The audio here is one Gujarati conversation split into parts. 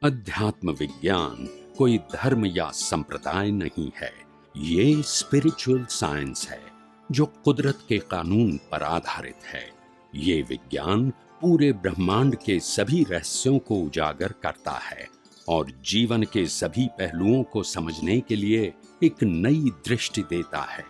अध्यात्म विज्ञान कोई धर्म या संप्रदाय नहीं है। ये स्पिरिचुअल साइंस है जो कुदरत के कानून पर आधारित है। ये विज्ञान पूरे ब्रह्मांड के सभी रहस्यों को उजागर करता है और जीवन के सभी पहलुओं को समझने के लिए एक नई दृष्टि देता है।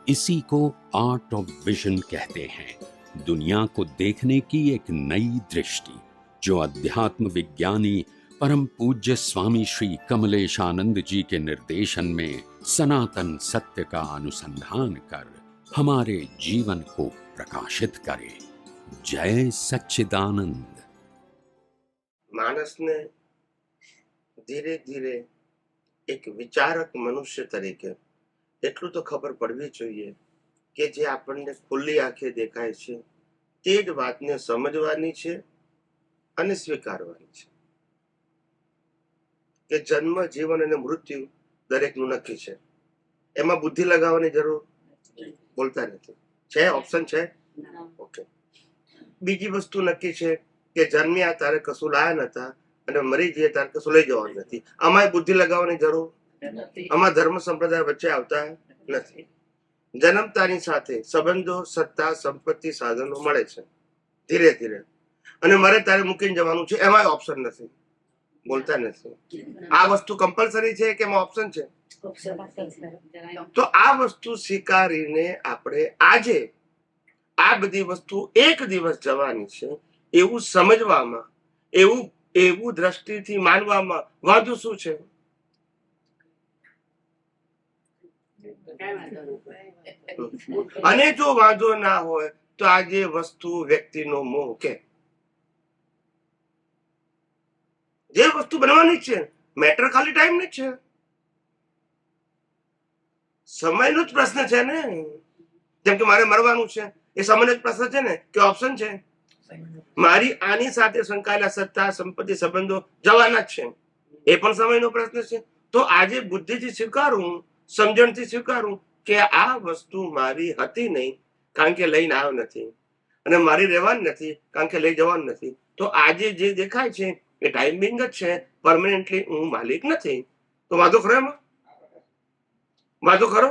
इसी को आर्ट ऑफ विजन कहते हैं, दुनिया को देखने की एक नई दृष्टि, जो अध्यात्म विज्ञानी परम पूज्य स्वामी श्री कमलेशानंद जी के निर्देशन में सनातन सत्य का अनुसंधान कर हमारे जीवन को प्रकाशित करे। जय सच्चिदानंद। मानस ने धीरे धीरे एक विचारक मनुष्य तरीके એટલું તો ખબર પડવી જોઈએ કે જે આપણને ખુલ્લી આંખે દેખાય છે તે જ વાતને સમજવાની છે અને સ્વીકારવાની છે કે જન્મ, જીવન અને મૃત્યુ દરેકનું નક્કી છે, એમાં બુદ્ધિ લગાવવાની જરૂર બોલતા નથી. છે ઓપ્શન છે? ઓકે. બીજી વસ્તુ નક્કી છે કે જન્મ્યા તારે કશું લાયા નતા અને મરી જઈએ તારે કશું લઈ જવાનું નથી. આમાં બુદ્ધિ લગાવવાની જરૂર, આમાં ધર્મ સંપ્રદાય વચ્ચે આવતા નથી. જન્મતાની સાથે સંબંધો, સત્તા, સંપત્તિ, સાધનો મળે છે ધીરે ધીરે, અને મારે તારે મૂકીને જવાનું છે, એમાં ઓપ્શન નથી, બોલતા નથી. આ વસ્તુ કમ્પલસરી છે કે એમાં ઓપ્શન છે? તો આ વસ્તુ સ્વીકારીને આપણે આજે આ બધી વસ્તુ એક દિવસ જવાની છે એવું સમજવામાં, એવું દ્રષ્ટિથી માનવામાં વાંધો શું છે? અને જો વાંધો ના હોય તો આજે વસ્તુ વ્યક્તિનો મોહ, કે જે વસ્તુ બનવાની છે મેટર ખાલી ટાઈમ ની છે, સમયનો જ પ્રશ્ન છે ને. જેમ કે મારે મરવાનું છે, એ સમયનો જ પ્રશ્ન છે ને કે ઓપ્શન છે? મારી આની સાથે સંકળાયેલા સત્તા, સંપત્તિ, સંબંધો જવાના જ છે, એ પણ સમયનો પ્રશ્ન છે. તો આજે બુદ્ધિથી સ્વીકારું, સમજણથી સ્વીકારું કે આ વસ્તુ મારી હતી નહીં કારણ કે લઈને આવ્યો નથી, અને મારી રહેવાની નથી કારણ કે લઈ જવાનું નથી. તો આજે જે દેખાય છે એ ટાઈમિંગ જ છે, પરમનન્ટલી હું માલિક નથી. તો વાંધો ખરો? એમાં વાંધો ખરો?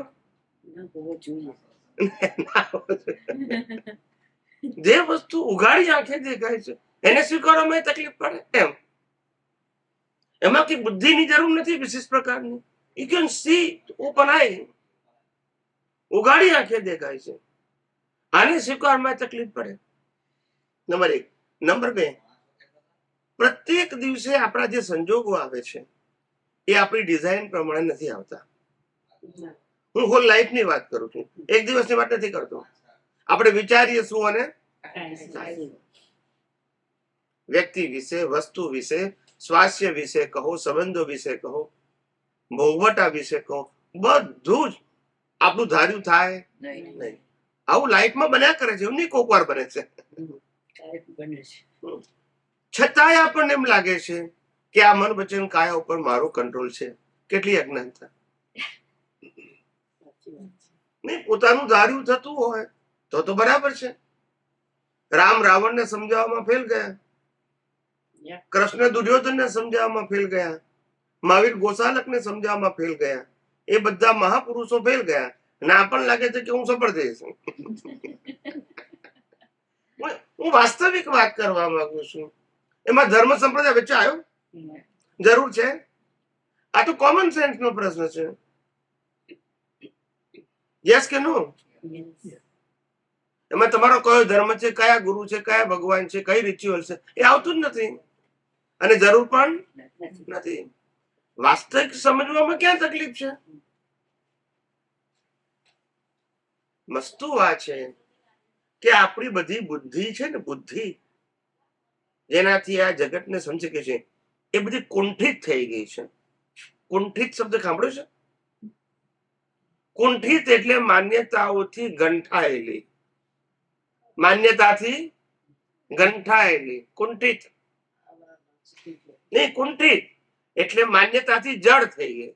જે વસ્તુ ઉઘાડી આંખે દેખાય છે એને સ્વીકારવામાં તકલીફ પડે એમ. એમાં કઈ બુદ્ધિની જરૂર નથી વિશેષ પ્રકારની. યુ કેન સી ઓપન આઈ, ઉઘાડી આંખે દેખાય છે, આને સ્વીકારવામાં તકલીફ પડે. નંબર 1. નંબર 2, પ્રત્યેક દિવસે આપણા જે સંજોગો આવે છે એ આપણી ડિઝાઇન પ્રમાણે નથી આવતા. હું હોલ લાઈફ ની વાત કરું છું, એક દિવસની વાત નથી કરતો. આપણે વિચારીએ શું અને વ્યક્તિ વિશે, વસ્તુ વિશે, સ્વાસ્થ્ય વિશે કહો, સંબંધો વિશે કહો, ભોગવટા વિશે કહો, બધું જ આપણું ધાર્યું થાય નહીં. આવું લાઈફમાં બન્યા કરે છે, એવું નહીં કોક વાર બને છે. છતાંય આપણને એમ લાગે છે કે આ મન વચન કાયા ઉપર મારો કંટ્રોલ છે. કેટલી અજ્ઞાનતા! નહીં, પોતાનું ધાર્યું થતું હોય તો બરાબર છે. રામ રાવણને સમજાવવામાં ફેલ ગયા, કૃષ્ણ દુર્યોધનને સમજાવવામાં ફેલ ગયા, મહાવીર ગોસાલકને સમજાવવામાં ફેલ ગયા. એ બધા મહાપુરુષો ફેલ ગયા, અને આપણને લાગે છે કે હું સફળ થઈશ. હું વાસ્તવિક વાત કરવા માંગુ છું. એમાં ધર્મ સંપ્રદાય વચ્ચે આવ્યો જરૂર છે? આ તો કોમન સેન્સ નો પ્રશ્ન છે. યસ કે નો? એમાં તમારો કયો ધર્મ છે, કયા ગુરુ છે, કયા ભગવાન છે, કઈ રિચ્યુઅલ છે, એ આવતું જ નથી, અને જરૂર પણ નથી. વાસ્તવિક સમજવામાં ક્યાં તકલીફ છે? વસ્તુ આ છે કે આપણી બધી બુદ્ધિ છે ને, બુદ્ધિ જેનાથી આ જગતને સમજી શકે છે, એ બધી કુંઠિત થઈ ગઈ છે. કુંઠિત શબ્દ સાંભળ્યો છે? કુંઠિત એટલે માન્યતાઓથી ગંઠાયેલી, માન્યતાથી ગંઠાયેલી. કુંઠિત નહીં, કુંઠિત એટલે માન્યતાથી જડ થઈ ગઈ.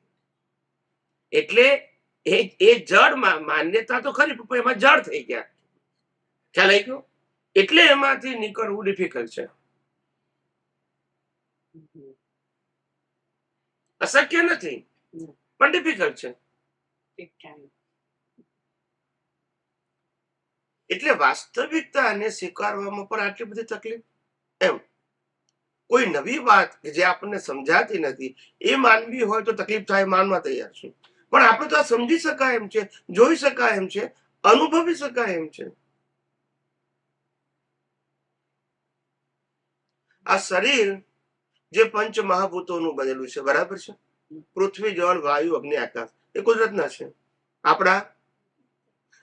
એટલે એ જડ માન્યતા તો ખરી પણ એમાં જડ થઈ ગયા. ખ્યાલ આવી ગયો? એટલે એમાંથી નીકળવું ડિફિકલ્ટ છે. અશક્ય નથી, પણ ડિફિકલ્ટ છે. એટલે વાસ્તવિકતાને સ્વીકારવામાં પણ આટલી બધી તકલીફ. એમ કોઈ નવી વાત કે જે આપણને સમજાતી નથી એ માનવી હોય તો તકલીફ થાય, માનવા તૈયાર છું. પણ આપણે તો આ સમજી શકાય એમ છે, જોઈ શકાય એમ છે, અનુભવી શકાય એમ છે. આ શરીર જે પંચ મહાભૂતોનું બનેલું છે, બરાબર છે? પૃથ્વી, જળ, વાયુ, અગ્નિ, આકાશ એ કુદરતના છે. આપણા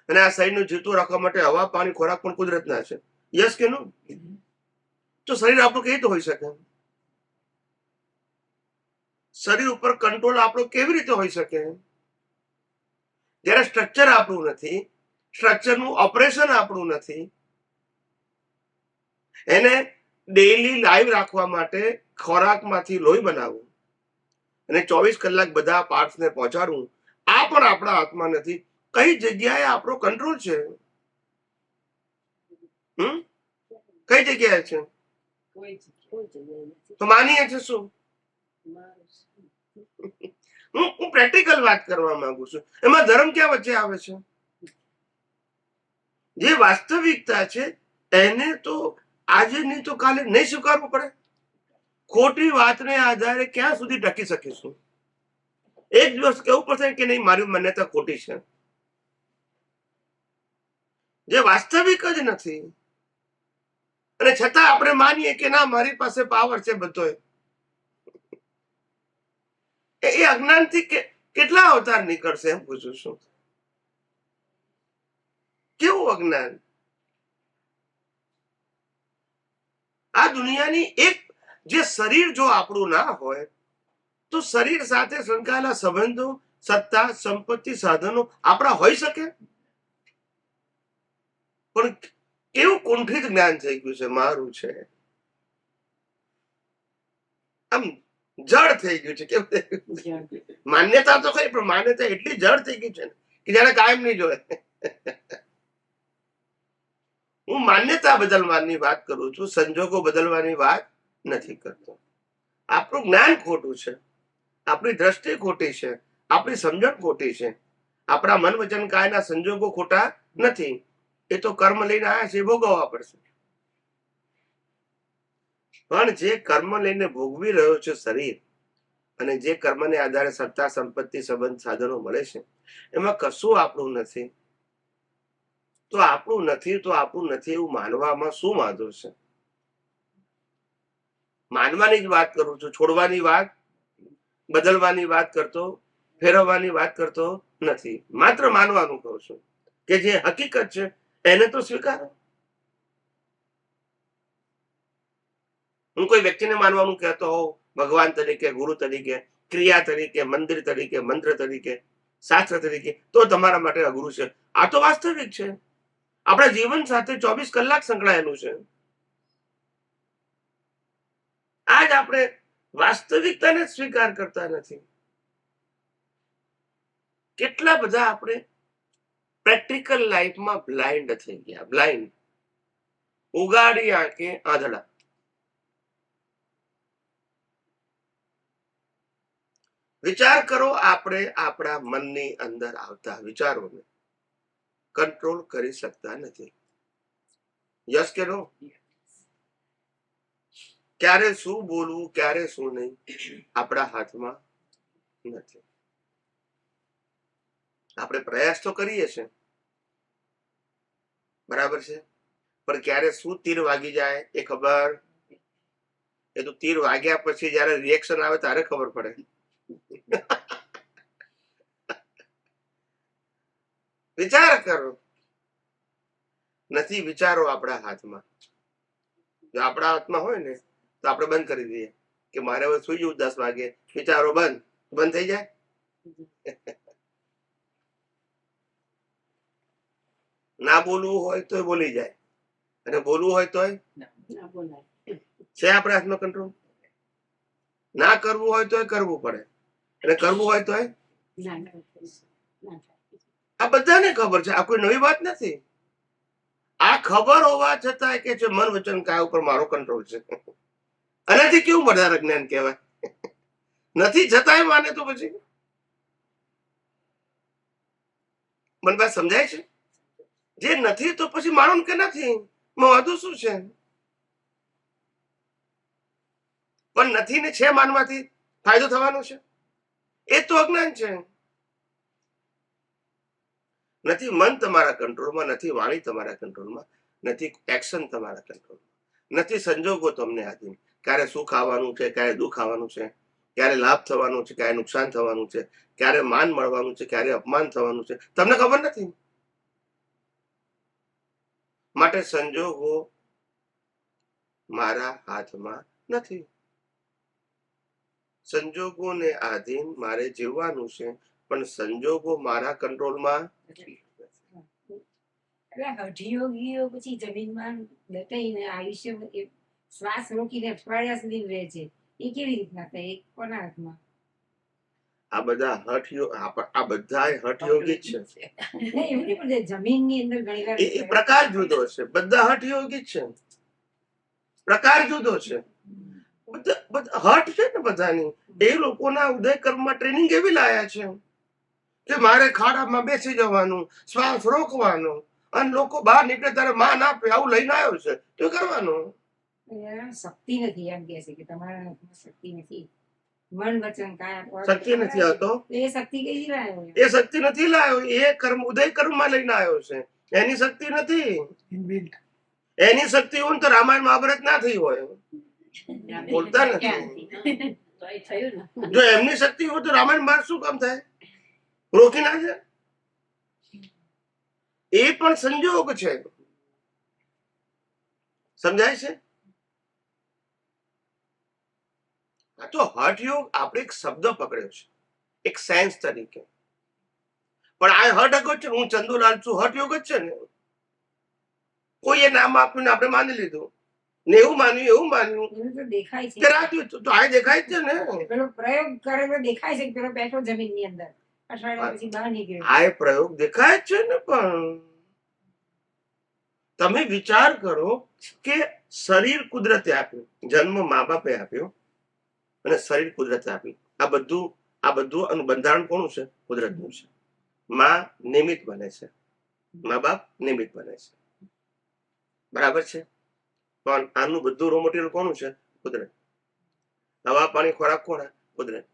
અને આ શરીરનું જીવતું રાખવા માટે હવા, પાણી, ખોરાક પણ કુદરતના છે. યસ કે નો? તો શરીર આપણું કેવી રીતે હોઈ શકે? શરીર ઉપર કંટ્રોલ આપણો કેવી રીતે હોઈ શકે? જ્યારે સ્ટ્રક્ચર આપણું નથી, સ્ટ્રક્ચરનું ઓપરેશન આપણું નથી, એને ડેઈલી લાઈવ રાખવા માટે ખોરાકમાંથી લોહી બનાવવું અને 24 કલાક બધા પાર્ટ્સને પહોંચાડવું, આ પણ આપણા હાથમાં નથી. કઈ જગ્યાએ આપણો કંટ્રોલ છે? કઈ જગ્યાએ છે? તો માનીએ છે શું? હું પ્રેક્ટિકલ વાત કરવા માંગુ છું. એમાં ધર્મ ક્યાં વચ્ચે આવે છે? જે વાસ્તવિકતા છે એને તો આજે નહીં તો કાલે નહીં સ્વીકારવું પડે. ખોટી વાતને આધારે ક્યાં સુધી ટકી શકીશું? એક દિવસ કેવું પડશે કે નહીં, મારી માન્યતા ખોટી છે. જે વાસ્તવિક જ નથી અને છતાં આપણે માનીએ કે ના, મારી પાસે પાવર છે બધો. એ અજ્ઞાનથી કેટલા અવતાર નીકળશે એમ પૂછું છું. કેવું અજ્ઞાન! આ દુનિયાની એક જે શરીર જો આપણું ના હોય તો શરીર સાથે સંકળાયેલા સંબંધો, સત્તા, સંપત્તિ, સાધનો આપણા હોઈ શકે? પણ કેવું કુંઠિત જ્ઞાન થઈ ગયું છે, મારું છે. આમ જડ થઈ ગયું છે. કેવું? માન્યતા તો ખરી, પણ માન્યતા એટલી જડ થઈ ગઈ છે ને કે જાણે કાયમ નહીં જોયે. હું માન્યતા બદલવાની વાત કરું છું, સંજોગો બદલવાની વાત નથી કરતો. આપણું જ્ઞાન ખોટું છે, આપણી દ્રષ્ટિ ખોટી છે, આપણી સમજણ ખોટી છે. આપણા મન, વચન, કાયના સંજોગો ખોટા નથી. એ તો કર્મ લઈને આવ્યા છે, ભોગવવા પડશે. પણ જે કર્મ લઈને ભોગવી રહ્યો છે શરીર, અને જે કર્મને આધારે સત્તા, સંપત્તિ, સંબંધ, સાધનો મળે છે, એમાં કશું આપણું નથી. તો આપણું નથી એવું માનવામાં શું વાંધો છે? માનવાની જ વાત કરું છું, છોડવાની વાત, બદલવાની વાત કરતો, ફેરવવાની વાત કરતો નથી. માત્ર માનવાનું કહું છું કે જે હકીકત છે એને તો સ્વીકારો. હું કોઈ વ્યક્તિને માનવાનું કહેતો હોઉં, ભગવાન તરીકે, ગુરુ તરીકે, ક્રિયા તરીકે, મંદિર તરીકે, મંત્ર તરીકે, શાસ્ત્ર તરીકે, તો તમારા માટે અઘરું છે. આ તો વાસ્તવિક છે, આપણા જીવન સાથે 24 કલાક સંકળાયેલું છે. આજ આપણે વાસ્તવિકતાને સ્વીકાર કરતા નથી. કેટલા બધા આપણે પ્રેક્ટિકલ લાઈફમાં બ્લાઇન્ડ થઈ ગયા. બ્લાઇન્ડ, ઉગાડી આંખે આંધળા. વિચાર કરો, આપણે આપણા મનની અંદર આવતા વિચારોને કંટ્રોલ કરી શકતા નથી. યસ કે નો? ક્યારે શું બોલવું, ક્યારે શું નહીં, આપણા હાથમાં નથી. આપણે પ્રયાસ તો કરીએ છીએ, બરાબર છે, પણ ક્યારે શું તીર વાગી જાય એ ખબર. એ તો તીર વાગ્યા પછી જયારે રિએક્શન આવે ત્યારે ખબર પડે. વિચાર કરો, નથી વિચારો આપણા હાથમાં. જો આપણા હાથમાં હોય ને તો આપણે બંધ કરી દઈએ કે મારે હવે સુઈ જવું 10 વાગે, વિચારો બંધ થઈ જાય. ના બોલવું હોય તો બોલી જાય, અને બોલવું હોય તોય છે આપણે હાથમાં કંટ્રોલ. ના કરવું હોય તોય કરવું પડે, અને કરવું હોય તોય. આ બધાને ખબર છે, આ કોઈ નવી વાત નથી. આ ખબર હોવા છતાં કે છે મન, વચન, કાય ઉપર મારો કંટ્રોલ છે. આનાથી કેવું વધારે જ્ઞાન કહેવાય? નથી છતાંય માને તો પછી મને વાત સમજાય છે? જે નથી તો પછી માનો કે નથી, વાંધો શું છે? પણ નથી ને છે માનવાથી ફાયદો થવાનો છે? એ તો અજ્ઞાન છે. નથી મન તમારા કંટ્રોલમાં, નથી વાણી તમારા કંટ્રોલમાં, નથી એક્શન તમારા કંટ્રોલમાં, નથી સંજોગો તમને આધીન. ક્યારે સુખ આવવાનું છે, ક્યારે દુઃખ આવવાનું છે, ક્યારે લાભ થવાનું છે, ક્યારે નુકસાન થવાનું છે, ક્યારે માન મળવાનું છે, ક્યારે અપમાન થવાનું છે, તમને ખબર નથી. માટે સંજોગો મારા હાથમાં નથી. સંજોગોને આધીન મારે જીવવાનું છે, પણ સંજોગો મારા કંટ્રોલમાં નથી. હઠયોગીઓ પછી જમીનમાં દટાઈને આયુષ્ય શ્વાસ રોકીને અઠવાડિયા સુધી રહે છે, એ કેવી રીતના થાય? એ કોના હાથમાં? આ બધા આ બધા હઠયોગી જ છે. એવું નહીં, પણ જમીનની અંદર ઘણી વાર એ પ્રકાર જુદો છે. બધા હઠયોગી જ છે, પ્રકાર જુદો છે. બધા હઠ છે ને બધાની. એ લોકોના ઉદય કર્મમાં ટ્રેનિંગ એવી લાયા છે કે મારે ખાડામાં બેસી જવાનું, શ્વાસ રોકવાનો, અને લોકો બહાર નીકળે ત્યારે માન આપે, આવું લઈને આવ્યો છે તો કરવાનું. શક્તિ નથી એમ કે છે કે તમારા હાથમાં શક્તિ નથી. મન વચન કાયા શક્તિ નથી આવતો. એ શક્તિ કઈ લાવ્યો? એ શક્તિ નથી લાવ્યો, એ કર્મ ઉદય કર્મમાં લઈને આવ્યો છે. એની શક્તિ નથી. એની શક્તિ હોય તો રામાયણ મહાભારત ના થઈ હોય. બોલતા નથી. જો એમની શક્તિ હોય તો રામાયણ મહાભારત શું કામ થાય? રોકી ના છે. એ પણ સંજોગ છે. સમજાય છે? આ તો હઠયોગ આપણે એક શબ્દ પકડ્યો છે, એક સાયન્સ તરીકે. પણ આ હઠ જ છે. હું ચંદુલાલ છું, હઠયોગ જ છે ને. કોઈએ નામ આપ્યું ને આપણે માની લીધું ને, એવું માન્યું દેખાય છે કે રાખ્યું તો આ દેખાય જ છે ને. પેલો પ્રયોગ કરે તો દેખાય છે કે પેલો બેઠો જમીનની અંદર, અઠવાડિયા પછી બહાર નીકળ્યો. આ પ્રયોગ દેખાય જ છે ને. પણ તમે વિચાર કરો કે શરીર કુદરતે આપ્યું, જન્મ મા બાપે આપ્યો, અને શરીર કુદરતે આપ્યું. આ બધું આનું બંધારણ કોનું છે? કુદરતનું છે. માં નિમિત્ત બને છે, મા બાપ નિમિત્ત બને છે, બરાબર છે. પણ આનું બધું રો મટીરિયલ કોનું છે? કુદરત. હવા પાણી ખોરાક કોના? કુદરત.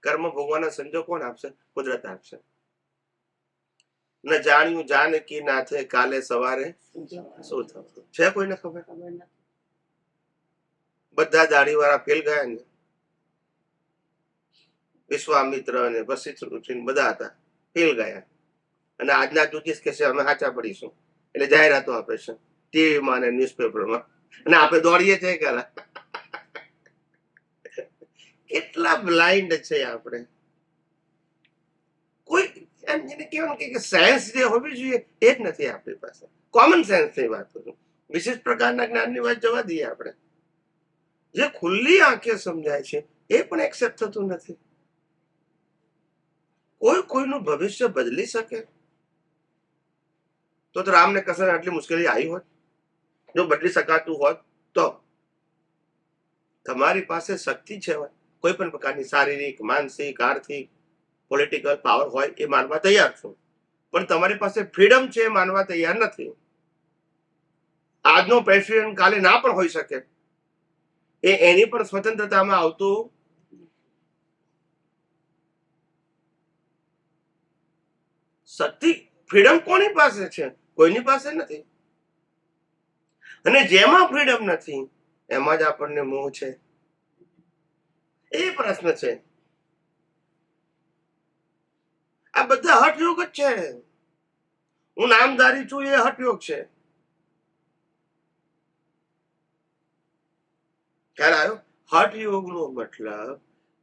કર્મ ભોગવાના સંજોગ કોણ આપશે? કુદરત આપશે. ન જાણ્યું જાનકી નાથે કાલે સવારે શું થયું છે કોઈને ખબર? બધા દાઢી વાળા ફેલ ગયા ને, વિશ્વામિત્ર અને વશિષ્ઠ બધા હતા, ફેલ ગયા. અને આજના જ્યોતિષ કે છે અમે સાચા પડીશું, એટલે જાહેરાતો આપે છે ટીવીમાં અને ન્યુઝપેપરમાં, અને આપણે દોડીએ છીએ ખરા. કેટલા બ્લાઇન્ડ છે આપણે. કોઈ એમ જેને કહેવાનું કે સાયન્સ જે હોવી જોઈએ એ જ નથી આપણી પાસે. કોમન સેન્સ ની વાત કરું, વિશેષ પ્રકારના જ્ઞાનની વાત જવા દઈએ. આપણે જે ખુલ્લી આંખે સમજાય છે એ પણ એક્સેપ્ટ થતું નથી. કોઈનું ભવિષ્ય બદલી શકે તો રામને કસર આટલી મુશ્કેલી આવી હોત? જો બદલી શકાતું હોત તો તમારી પાસે શક્તિ છે, કોઈ પણ પ્રકારની શારીરિક, માનસિક, આર્થિક, પોલિટિકલ પાવર હોય એ માનવા તૈયાર છું, પણ તમારી પાસે ફ્રીડમ છે એ માનવા તૈયાર નથી. આજનો પ્રેસિડેન્ટ કાલે ના પણ હોઈ શકે, એની પણ સ્વતંત્રતામાં આવતું શક્તિ, ફ્રીડમ કોની પાસે છે? કોઈની પાસે નથી. અને જેમાં ફ્રીડમ નથી એમાં જ આપણને મોહ છે. એ પ્રશ્ન છે. આ બધા હઠયોગ જ છે. હું નામધારી છું એ હઠયોગ છે. ખ્યાલ આવ્યો? હઠયોગ નો મતલબ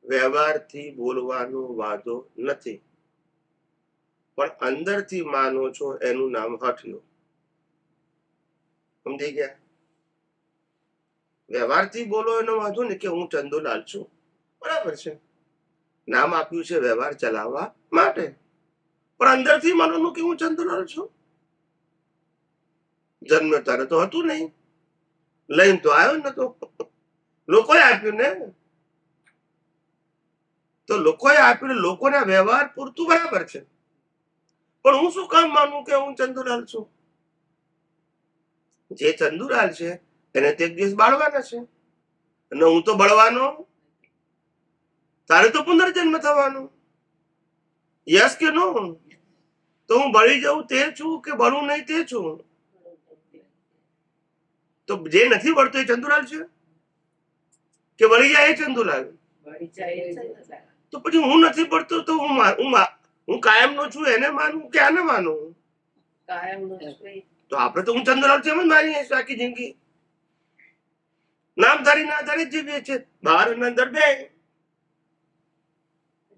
વ્યવહારથી બોલવાનો વાંધો નથી, પણ અંદરથી માનો છો એનું નામ હઠયોગ. સમજી ગયા? વ્યવહારથી બોલો એનો વાંધો ને કે હું ચંદુલાલ છું, બરાબર છે, નામ આપ્યું છે વ્યવહાર ચલાવવા માટે, પણ અંદરથી માનવાનું કે હું ચંદુલાલ છું. જન્મ તારે તો હતું નહીં, લઈને તો આવ્યો નતો, લોકોએ આપ્યું ને. તો લોકોએ આપેલું લોકોના વ્યવહાર પૂરતું બરાબર છે, પણ હું શું કામ માનું કે હું ચંદુલાલ છું? જે ચંદુલાલ છે એને તે એક દિવસ બાળવાના છે, અને હું તો બળવાનો. તારે તો પુનર્જન્મ થવાનો. યસ કે નો? તો હું બળી જાઉં તે છું કે બળું નહીં તે છું? તો જે નથી બળતો એ ચંદુલાલ છે કે બળી જાય એ ચંદુલાલ? તો પછી હું નથી બળતો તો હું કાયમ નો છું એને માનું કે આને માનું? તો આપણે તો હું ચંદુલાલ છે એમ જ માનીએ છીએ આખી જિંદગી. નામધારી ના આધારે જીવીએ છીએ, બહાર અને અંદર બે.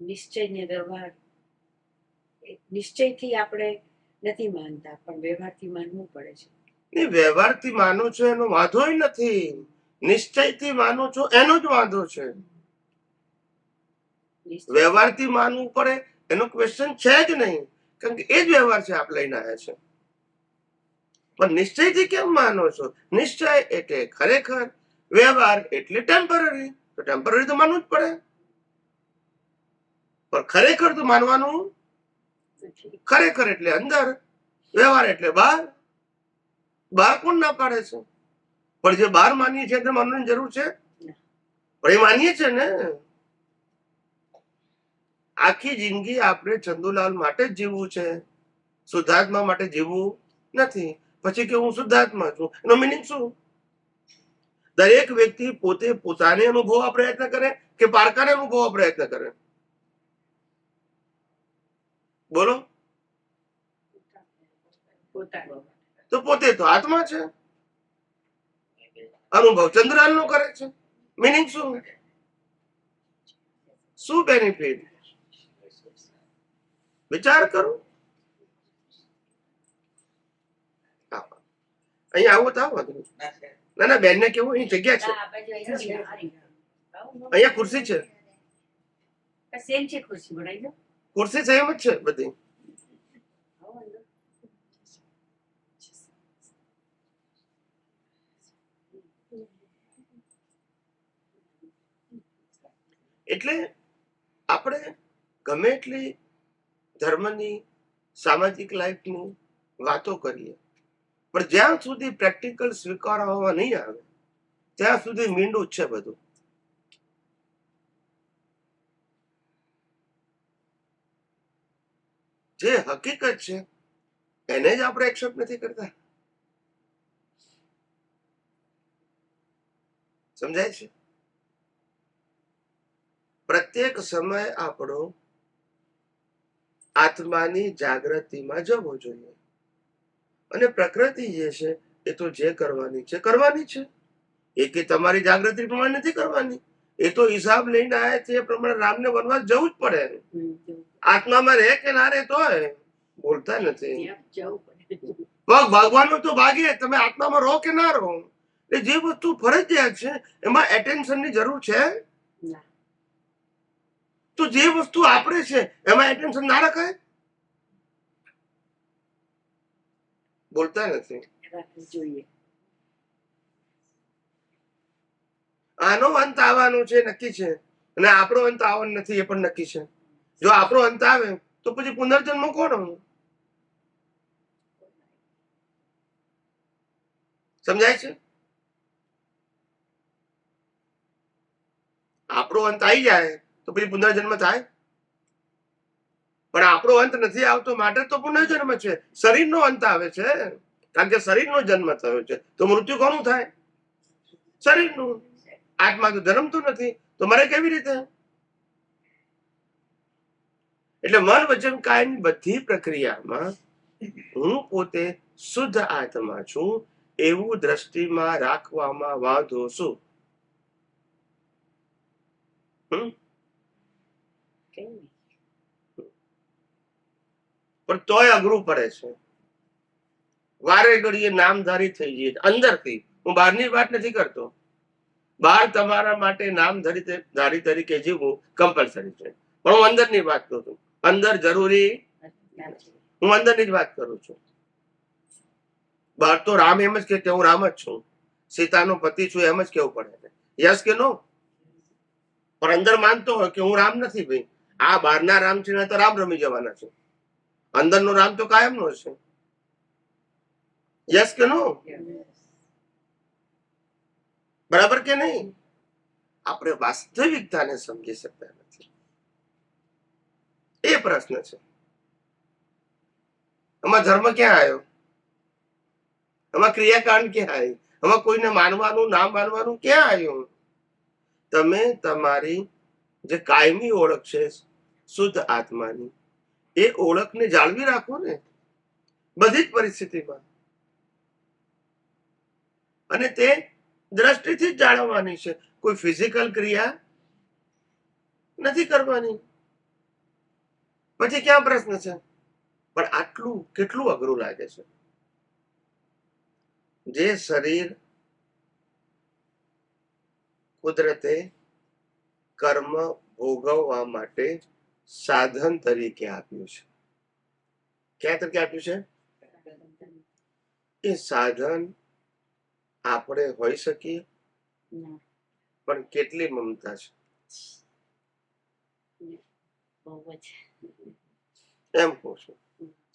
નિશ્ચય ને વ્યવહાર, નિશ્ચયથી આપણે નથી માનતા, પણ વ્યવહારથી માનવું પડે છે. નહીં, વ્યવહારથી માનો છો એનો વાંધો નથી, નિશ્ચયથી માનો છો એનો જ વાંધો છે. વ્યવહારથી માનવું પડે એનો ક્વેશ્ચન છે જ નહીં, કારણ કે એ જ વ્યવહાર છે આપ લઈને આવ્યા છે. પણ નિશ્ચયથી કેમ માનો છો? નિશ્ચય એટલે ખરેખર, વ્યવહાર એટલે ટેમ્પરરી. તો ટેમ્પરરી તો માનવું જ પડે, પણ ખરેખર તો માનવાનું. ખરેખર એટલે અંદર, વ્યવહાર એટલે બહાર. બહાર કોણ ના પાડે છે? પણ જે બહાર માનીએ છીએ તે માનવાની જરૂર છે, પણ એ માનીએ છીએ ને. આખી જિંદગી આપણે ચંદુલાલ માટે જ જીવવું છે, શુદ્ધાત્મા માટે જીવવું નથી. પછી કે હું શુદ્ધાત્મા છું, એનો મિનિંગ શું? દરેક વ્યક્તિ પોતે પોતાને અનુભવવા પ્રયત્ન કરે કે પારકાને અનુભવવા પ્રયત્ન કરે? બોલો. તો પોતે તો આત્મા છે, અનુભવ ચંદ્રલાલ નો કરે છે. મિનિંગ શું? શું બેનિફિટ? વિચાર કરો. અહીંયા આવો તો આવો. ના ના, બેન ને કેવું અહીં જગ્યા છે, અહીંયા ખુરશી છે. સેમ છે ખુરશી, બનાવી દો. ખુરશી સેમ જ છે બધી. એટલે આપણે ગમે એટલી ધર્મની, સામાજિક લાઈફની વાતો કરીએ, પણ જ્યાં સુધી પ્રેક્ટિકલ સ્વીકારવામાં નહીં આવે ત્યાં સુધી મીંડું જ છે બધું. જે હકીકત છે એને જ આપણે એક્સેપ્ટ નથી કરતા. સમજાય છે? પ્રત્યેક સમય આપણો આત્માની જાગૃતિમાં જવો જોઈએ, અને પ્રકૃતિ જે છે એ તો જે કરવાની છે કરવાની છે. એ કે તમારી જાગૃતિ પ્રમાણે નથી કરવાની, એ તો હિસાબ લઈને આવ્યા છે એ પ્રમાણે રામને વનવાસ જવું જ પડે. આત્મામાં રહે કે ના રહે તોય બોલતા નથી. પગ ભાગવાનો તો ભાગે, તમે આત્મામાં રહો કે ના રહો. એ જે વસ્તુ ફરજિયાત છે એમાં એટેન્શનની જરૂર છે. તો જે વસ્તુ આપણે છે એમાં એટેન્શન ના રખાય? બોલતા નથી. જોઈએ આનો અંત આવવાનો છે નક્કી છે, અને આપણો અંત આવવાનો નથી એ પણ નક્કી છે. જો આપણો અંત આવે તો પછી પુનર્જન્મ કોનો? સમજાય છે? આપણો અંત આવી જાય તો પછી પુનર્જન્મ થાય, પણ આપણો અંત નથી આવતો માટે તો પુનર્જન્મ છે. શરીરનો અંત આવે છે, કારણ કે શરીરનો જન્મ થયો છે, તો મૃત્યુ કોનું થાય? શરીરનું. આત્મા તો જન્મતું નથી, તો મરે કેવી રીતે? એટલે મન વચન કાયની બધી પ્રક્રિયામાં હું પોતે શુદ્ધ આત્મા છું એવું દ્રષ્ટિમાં રાખવામાં વાંધો શું? પણ તોય અઘરું પડે છે. વારે ઘડીએ નામધારી થઈ જઈએ અંદરથી. હું બહારની વાત નથી કરતો. બહાર તમારા માટે નામધારી તરીકે જીવવું કમ્પલસરી છે, પણ હું અંદરની વાત કરું છું. અંદર જરૂરી, હું અંદરની જ વાત કરું છું. બહાર તો રામ એમ જ કે હું રામ જ છું, સીતાનો પતિ છું એમ જ કેવું પડે છે. યસ કે નો? પણ અંદર માનતો હોય કે હું રામ નથી ભાઈ, આ બહારના રામ છે ને તો રામ રમી જવાના છે, અંદરનો રામ તો કાયમનો છે. યસ કે નો? બરાબર કે નહીં? આપણે વાસ્તવિકતાને સમજી શકતા નથી, એ પ્રશ્ન છે. આમાં ધર્મ ક્યાં આવ્યો? આમાં ક્રિયાકાંડ ક્યાં આવી? આમાં કોઈને માનવાનું ના માનવાનું ક્યાં આવ્યું? તમે તમારી જે કાયમી ઓળખ છે શુદ્ધ આત્માની, એ ઓળખને જાળવી રાખો ને બધી જ પરિસ્થિતિમાં, અને તે દ્રષ્ટિથી જ જાળવવાની છે. કોઈ ફિઝિકલ ક્રિયા નથી કરવાની. પછી ક્યાં પ્રશ્ન છે? પણ આટલું કેટલું અઘરું લાગે છે. જે શરીર કુદરતે કર્મ ભોગવવા માટે સાધન તરીકે આપ્યું છે. ક્યાં તરીકે આપ્યું છે? એ સાધન આપણે હોઈ શકીએ, પણ કેટલી મમતા છે એમ કહું છું.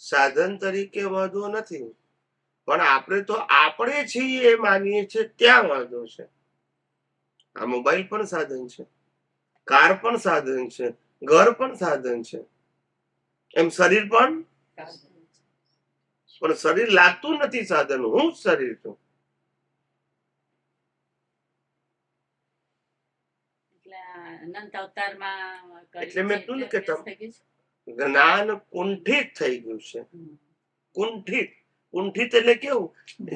સાધન તરીકે વાંધો નથી, પણ આપણે તો આપણે છીએ એ માનીએ છીએ ત્યાં વાંધો છે. આ મોબાઈલ પણ સાધન છે, કાર પણ સાધન છે, ઘર પણ સાધન છે, એમ શરીર પણ શરીર લાગતું નથી સાધન. હું જ શરીર છું. અનંત અવતારમાં એટલે મેં કીધું ને કે જ્ઞાન કુંઠિત થઈ ગયું છે. કુંઠિત, કુંઠિત એટલે કેવું?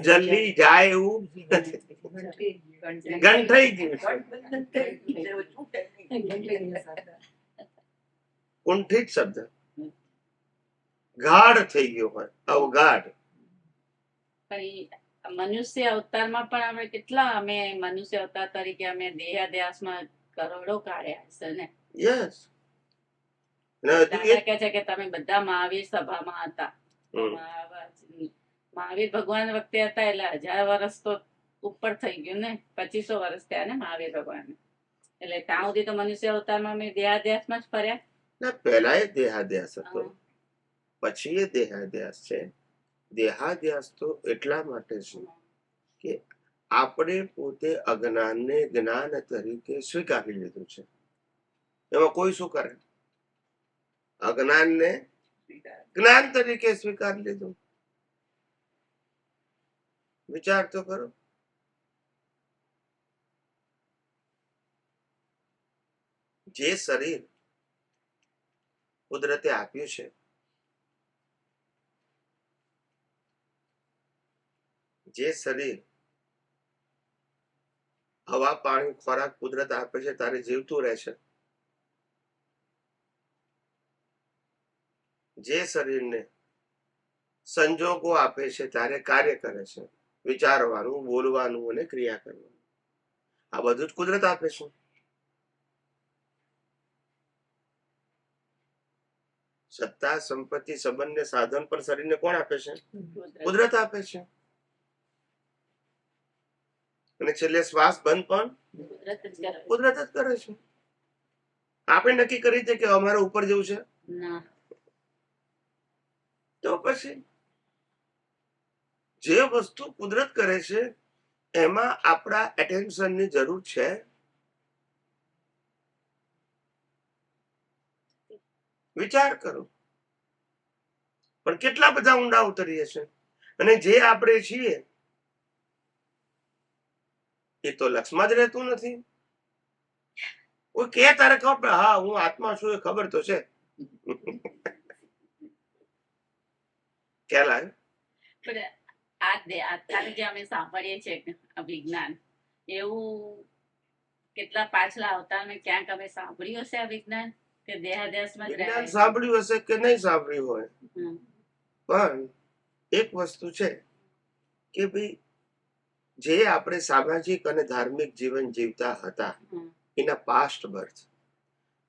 જલ્દી જાય એવું નથી, ગંઠાઈ ગયું છે. કુંઠિત શબ્દ ગાઢ થઈ ગયો હોય, અવગાઢ. મનુષ્ય અવતારમાં પણ અમે કેટલા, અમે મનુષ્ય અવતાર તરીકે અમે દેહાદ્યાસમાં કરોડો કાઢ્યા છે ને. યસ. દાદા કહે છે કે તમે બધા મહાવીર સભામાં હતા. મહાવીર ભગવાન વખતે હતા એટલે 1000 વર્ષ તો ઉપર થઈ ગયું ને, 2500 વર્ષ થયા ને મહાવીર ભગવાન. એટલે ત્યાં સુધી તો મનુષ્ય અવતારમાં અમે દેહાદ્યાસમાં જ ફર્યા. ના, પહેલા એ દેહાદ્યાસ હતો, પછી એ દેહાદ્યાસ છે. દેહાદ્યાસ તો એટલા માટે છે કે આપણે પોતે અજ્ઞાનને જ્ઞાન તરીકે સ્વીકારી લીધું છે. એમાં કોઈ શું કરે? અજ્ઞાનને જ્ઞાન તરીકે સ્વીકારી લીધું. વિચાર તો કરો. જે શરીર કુદરતે આપ્યું છે, જે શરીર હવા પાણી ખોરાક કુદરત આપે છે તારે જીવતું રહેશે. જે શરીરને સંજોગો આપે છે તારે કાર્ય કરે છે, વિચારવાનું, બોલવાનું અને ક્રિયા કરવાનું. આ બધું જ કુદરત આપે છે. સત્તા, સંપત્તિ, સંબંધ ને સાધન પર શરીરને કોણ આપે છે? કુદરત આપે છે. અને છેલ્લે શ્વાસ બંધ પણ કુદરત જ કરે છે. આપણે નક્કી કરી દે કે અમારે ઉપર જવું છે તો પછી જે વસ્તુ કુદરત કરે છે એમાં આપણા એટેન્શન ની જરૂર છે? વિચાર કરો. પણ કેટલા બધા ઊંડા ઉતરીએ છે, અને જે આપણે છીએ એ તો લક્ષમાં જ રહેતું નથી. કોઈ કે તારે ખબર, હા હું આત્મા છું એ ખબર તો છે. ખ્યાલ આવે? અત્યારે જે અમે સાંભળીએ છીએ વિજ્ઞાન, એવું કેટલા પાછલા અવતારમાં ક્યાંક અમે સાંભળ્યું હશે આ વિજ્ઞાન કે દેહાદ્યાસમાં જ વિજ્ઞાન સાંભળ્યું હશે કે નહીં સાંભળ્યું હોય, પણ એક વસ્તુ છે કે ભાઈ જે આપણે સામાજિક અને ધાર્મિક જીવન જીવતા હતા એના પાસ્ટ બર્થ,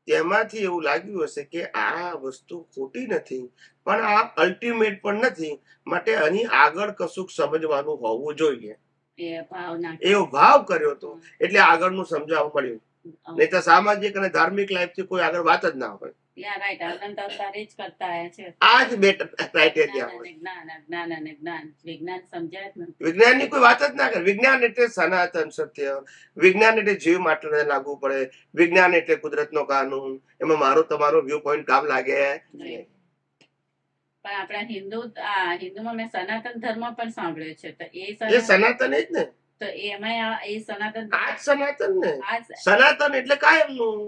તેમાંથી એવું લાગ્યું હશે કે આ વસ્તુ ખોટી નથી, પણ આ અલ્ટિમેટ પણ નથી, માટે આની આગળ કશુંક સમજવાનું હોવું જોઈએ. એવો ભાવ કર્યો હતો એટલે આગળનું સમજાવવા મળ્યું. નહીં તો સામાજિક અને ધાર્મિક લાઈફથી કોઈ આગળ વાત જ ના હોય. યા રાઈટ, અનંત અવતાર એ જ કરતા આયા છે. આ જ બે ક્રાઇટેરિયા હોય. જ્ઞાન અને જ્ઞાન, વિજ્ઞાન સમજાય જ નથી. વિજ્ઞાનની કોઈ વાત જ ના કરે. વિજ્ઞાન એટલે સનાતન સત્ય, વિજ્ઞાન એટલે જીવ માટે લાગુ પડે, વિજ્ઞાન એટલે કુદરતનો કાનૂન. એમાં મારો તમારો વ્યૂ પોઈન્ટ કામ લાગે. પણ આપણા હિન્દુમાં મેં સનાતન ધર્મ પણ સાંભળ્યો છે, તો એ સનાતન જ ને. તો એમાં એ સનાતન આ જ સનાતન ને. આ સનાતન એટલે કાયમનું.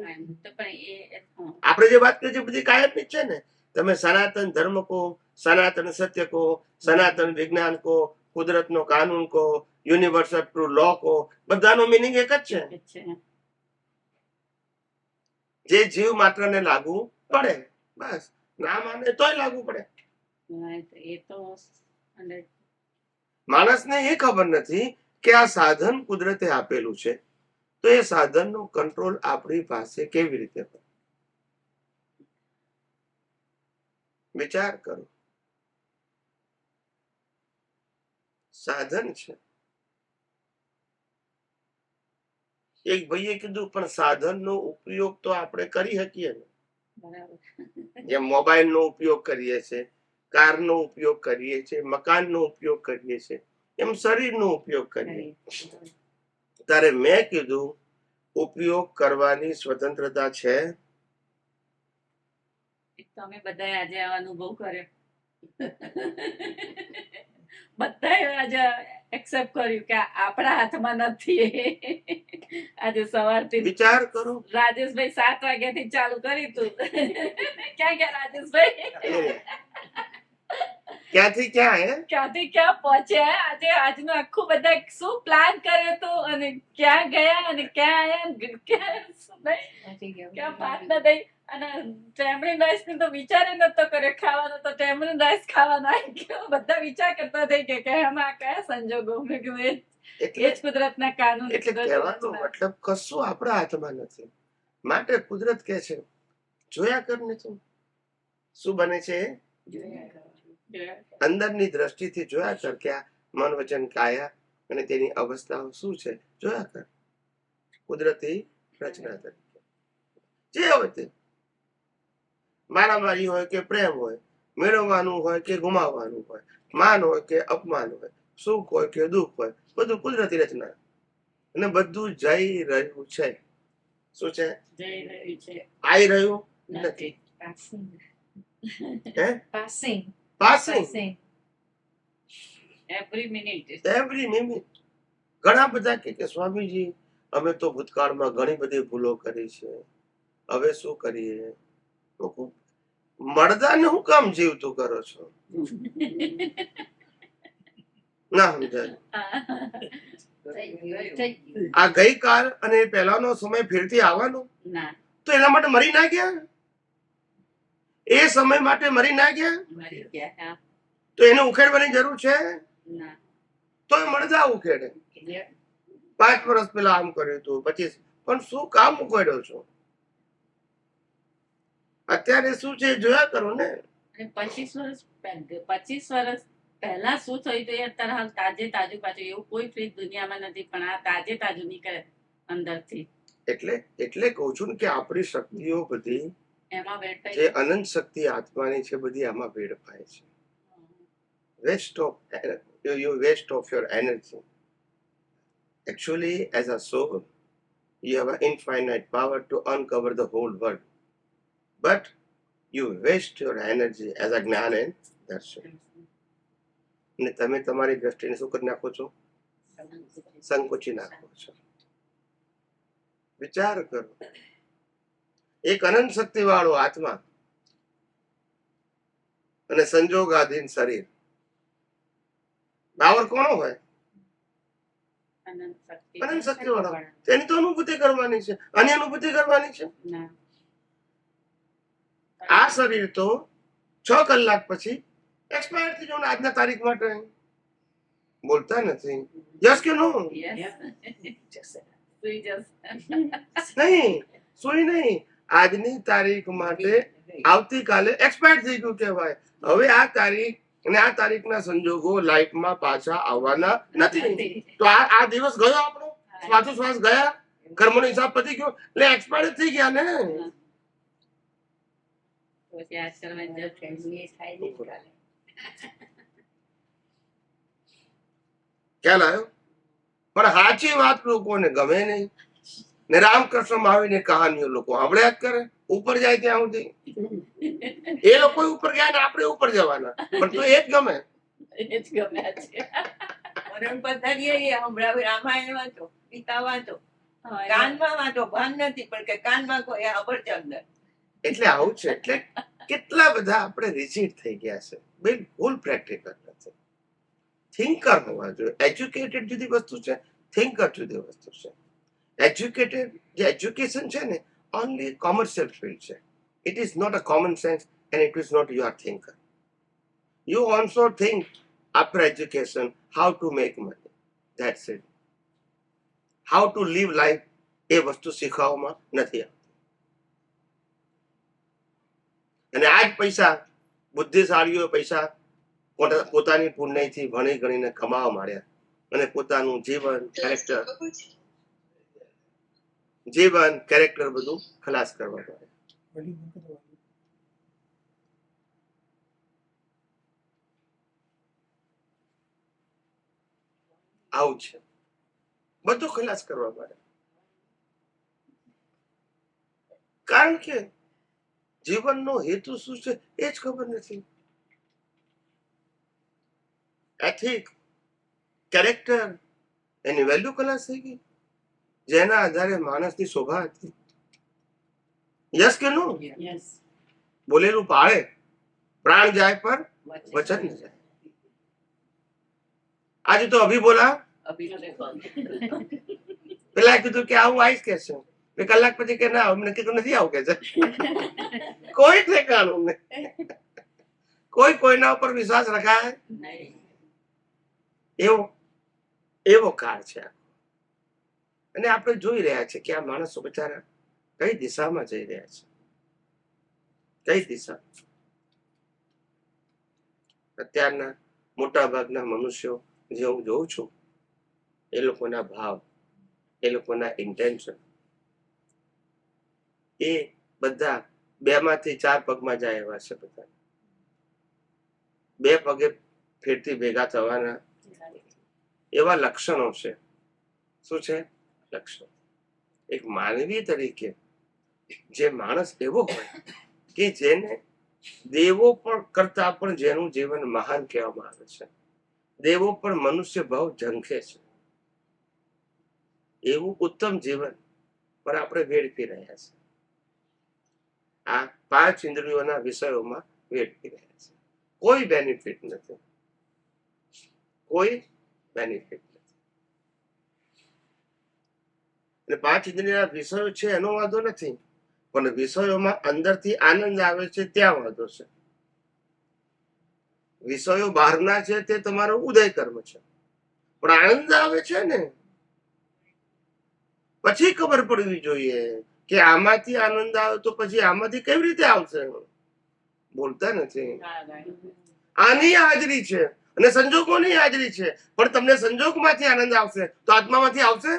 તો પણ એ આપણે જે વાત કરીએ છીએ બધી કાયમની જ છે ને. તમે સનાતન ધર્મ કહો, સનાતન સત્ય કહો, સનાતન વિજ્ઞાન કહો, કુદરતનો કાનૂન કહો, યુનિવર્સલ ટ્રુ લો કહો, બધાનો મિનિંગ એક જ છે. જે જીવ માત્રને લાગુ પડે, બસ. ના માને તોય લાગુ પડે. એ તો માણસને એ ખબર નથી કે આ સાધન કુદરતે આપેલું છે, તો એ સાધનનો કંટ્રોલ આપણી પાસે કેવી રીતે હોય. વિચાર કરો. સાધન છે. એક ભાઈએ કીધું પણ સાધનનો ઉપયોગ તો આપણે કરી શકીએ ને. જેમ મોબાઈલનો ઉપયોગ કરીએ છીએ, કારનો ઉપયોગ કરીએ છીએ, મકાનનો ઉપયોગ કરીએ છીએ, એમ શરીરનો ઉપયોગ કરીએ. ત્યારે મેં કીધું ઉપયોગ કરવાની સ્વતંત્રતા છે. તમે બધા આજે આ અનુભવ કર્યો, બધાએ આજે એક્સેપ્ટ કર્યું કે આપણા હાથમાં નથી. આજે સવારથી વિચાર કરો. રાજેશભાઈ 7 વાગ્યાથી ચાલુ કર્યું તું. ક્યાં ગયા રાજેશભાઈ? ક્યાંથી ક્યાં હે? ક્યાંથી ક્યાં પહોંચ્યા? આજે આજનું આખું બધા શું પ્લાન કર્યો તો અને ક્યાં ગયા અને ક્યાં આયા, ક્યાં વાત ન થઈ. અને ટેમરિન રાઈસ ની તો વિચાર નતો કર્યો ખાવાનો, તો ટેમરિન રાઈસ ખાવાનો આવી ગયો. બધા વિચાર કરતા થઈ ગયા કે આમાં કયા સંજોગો. મેં કીધું એ જ કુદરતના કાનૂન. એટલે કહેવાનો મતલબ કશું આપણા હાથમાં નથી. માટે કુદરત કહે છે જોયા કર ને તું શું બને છે. અંદરની દ્રષ્ટિથી જોયા કર કે આ મન વચન કાયા અને તેની અવસ્થાઓ શું છે. જોયા કર. કુદરતી રચના તરીકે જે હોય તે, મારામારી હોય કે પ્રેમ હોય, મેળવવાનું હોય કે ગુમાવવાનું હોય, માન હોય કે અપમાન હોય, સુખ હોય કે દુઃખ હોય, બધું કુદરતી રચના. અને બધું જઈ રહ્યું છે. શું છે? આવી રહ્યું નથી. Passing every minute. ઘણા બધા કે સ્વામીજી અમે તો ભૂતકાળમાં ઘણી બધી ભૂલો કરી છે, હવે શું કરીએ. મળદાને હું કામ જીવતું કરો છો? ના સમજાય. આ ગઈકાલ અને પહેલાનો સમય ફેરથી આવવાનો, તો એના માટે મરી ના ગયા? એ સમય માટે મરી ના ગયા? તો એને ઉખેડવાની જરૂર છે? તો એ મળદા ઉખેડે. 5 વર્ષ પહેલા આમ કર્યું હતું, 25, પણ શું કામ ઉખેડ્યો છો? અત્યારે શું છે જોયા કરો ને. 25 વર્ષ પહેલા શું થયું હતું એ અત્યારે હાલ તાજે તાજું પાછું. એવું કોઈ ફ્રીજ દુનિયામાં નથી, પણ આ તાજે તાજું નીકળે અંદરથી. એટલે કહું છું ને કે આપણી શક્તિઓ બધી એમાં વેડફાય જે અનંત શક્તિ આત્માની છે બધી આમાં વેડફાય છે. waste of your energy. Actually, as a soul, you have an infinite power to uncover the whole world. But you waste your energy as a જ્ઞાન and દર્શન. અને તમે તમારી દ્રષ્ટિને શું કરી નાખો છો? સંકોચી નાખો છો. વિચાર કરો. એક અનંત શક્તિ વાળો આત્મા અને સંજોગાધીન શરીર, પાવર કોનો હોય? અનંત શક્તિ વાળો. તેની તો અનુભૂતિ કરવાની છે, અન્ય અનુભૂતિ કરવાની છે. આ શરીર તો 6 કલાક પછી એક્સપાયર થઈ જવાનું. આજના તારીખ માટે બોલતા નથી. યસ કે નો? નહીં, સુઈ નહીં. આજની તારીખ માટે આવતીકાલે એક્સપાયર થઈ ગયું કહેવાય. હવે આ તારીખ અને આ તારીખના સંજોગો લાઈફમાં પાછા આવવાના નથી. તો આ દિવસ ગયો આપણો, શ્વાસો શ્વાસ ગયા. કર્મનો હિસાબ પતી ગયો એટલે એક્સપાયર થઈ ગયા ને. પછી આશ્રમ જ ફેમિલી થાય ને કાલે. ખ્યાલ આવ્યો? પણ સાચી વાત લોકોને ગમે નહીં ને રામકૃષ્ણ આવીને કહાનીઓ લોકો સાંભળ્યા જ કરે. ઉપર જાય ત્યાં સુધી એ લોકો ઉપર ગયા ને આપણે ઉપર જવાના, પણ તો એ જ ગમે. એ જ ગમે છે. મરણ પથારીએ એ હંભળાવે, રામાયણ વાંચો, ગીતા વાંચો, કાનમાં વાંચો, ભાન નથી પણ કે કાનમાં કોઈ અબરચંદ. એટલે આવું છે. એટલે કેટલા બધા આપણે રિજીડ થઈ ગયા છે, બિલકુલ પ્રેક્ટિકલ નથી. થિંકર હોવા જોઈએ. એજ્યુકેટેડ જુદી વસ્તુ છે, થિંકર જુદી વસ્તુ છે. એજ્યુકેટેડ જે એજ્યુકેશન છે ને ઓનલી કોમર્શિયલ ફિલ્ડ છે. It is not a common sense and it is not your thinker. You also think after education how to make money. That's it. How to live life એ વસ્તુ શીખવામાં નથી આવતી. અને આ જ પૈસા બુદ્ધિશાળીઓ પૈસા પોતાની પુણ્યથી ભણી ગણીને કમાવા માંડ્યા અને પોતાનું જીવન કેરેક્ટર બધું ખલાસ કરવા માંડ્યા. આવું છે, બધું ખલાસ કરવા માંડ્યા. કારણ કે જીવનનો હેતુ શું છે એ જ ખબર નથી. એથિક, કેરેક્ટર, એની વેલ્યુ ખલાસ થઈ ગઈ, જેના આધારે માણસની શોભા હતી. યસ કે નો? યસ. બોલેલું પાળે, પ્રાણ જાય પર વચન ન જાય. આજે તો અભી બોલા, પેલા કીધું કે આવું આવીશ કે છે, બે કલાક પછી કે ના અમને કીધું નથી આવું કે છે. કોઈ ઠેકાણું નહીં, કોઈ કોઈના ઉપર વિશ્વાસ રખાય એવો કાળ છે. અને આપણે જોઈ રહ્યા છે કે આ માણસો બચારા કઈ દિશામાં જઈ રહ્યા છે. કઈ દિશા? અત્યારના મોટા ભાગના મનુષ્યો જે હું જોઉં છું એ લોકોના ભાવ, એ લોકોના ઇન્ટેન્શન એ બધા 2 માંથી 4 પગમાં જાય એવા છે. બધા 2 પગે ફેરથી ભેગા થવાના એવા લક્ષણો છે. શું છે લક્ષણ? એક માનવી તરીકે જે માણસ એવો હોય કે જેને દેવો પણ કરતા પણ જેનું જીવન મહાન કહેવામાં આવે છે, દેવો પણ મનુષ્ય ભાવ ઝંખે છે, એવું ઉત્તમ જીવન પર આપણે વેડફી રહ્યા છે. આ 5 ઇન્દ્રિયોના વિષયોમાં વેડફી રહ્યા છે. કોઈ બેનિફિટ નથી, કોઈ બેનિફિટ નથી. એટલે 5 ઇન્દ્રિયોના વિષયો છે એનો વાંધો નથી, પણ વિષયોમાં અંદરથી આનંદ આવે છે ત્યાં વાંધો છે. વિષયો બહારના છે તે તમારો ઉદય કર્મ છે, પણ આનંદ આવે છે ને પછી ખબર પડવી જોઈએ કે આમાંથી આનંદ આવે તો પછી આમાંથી કેવી રીતે આવશે. બોલતા નથી. આની હાજરી છે અને સંજોગોની હાજરી છે, પણ તમને સંજોગમાંથી આનંદ આવશે તો આત્મામાંથી આવશે?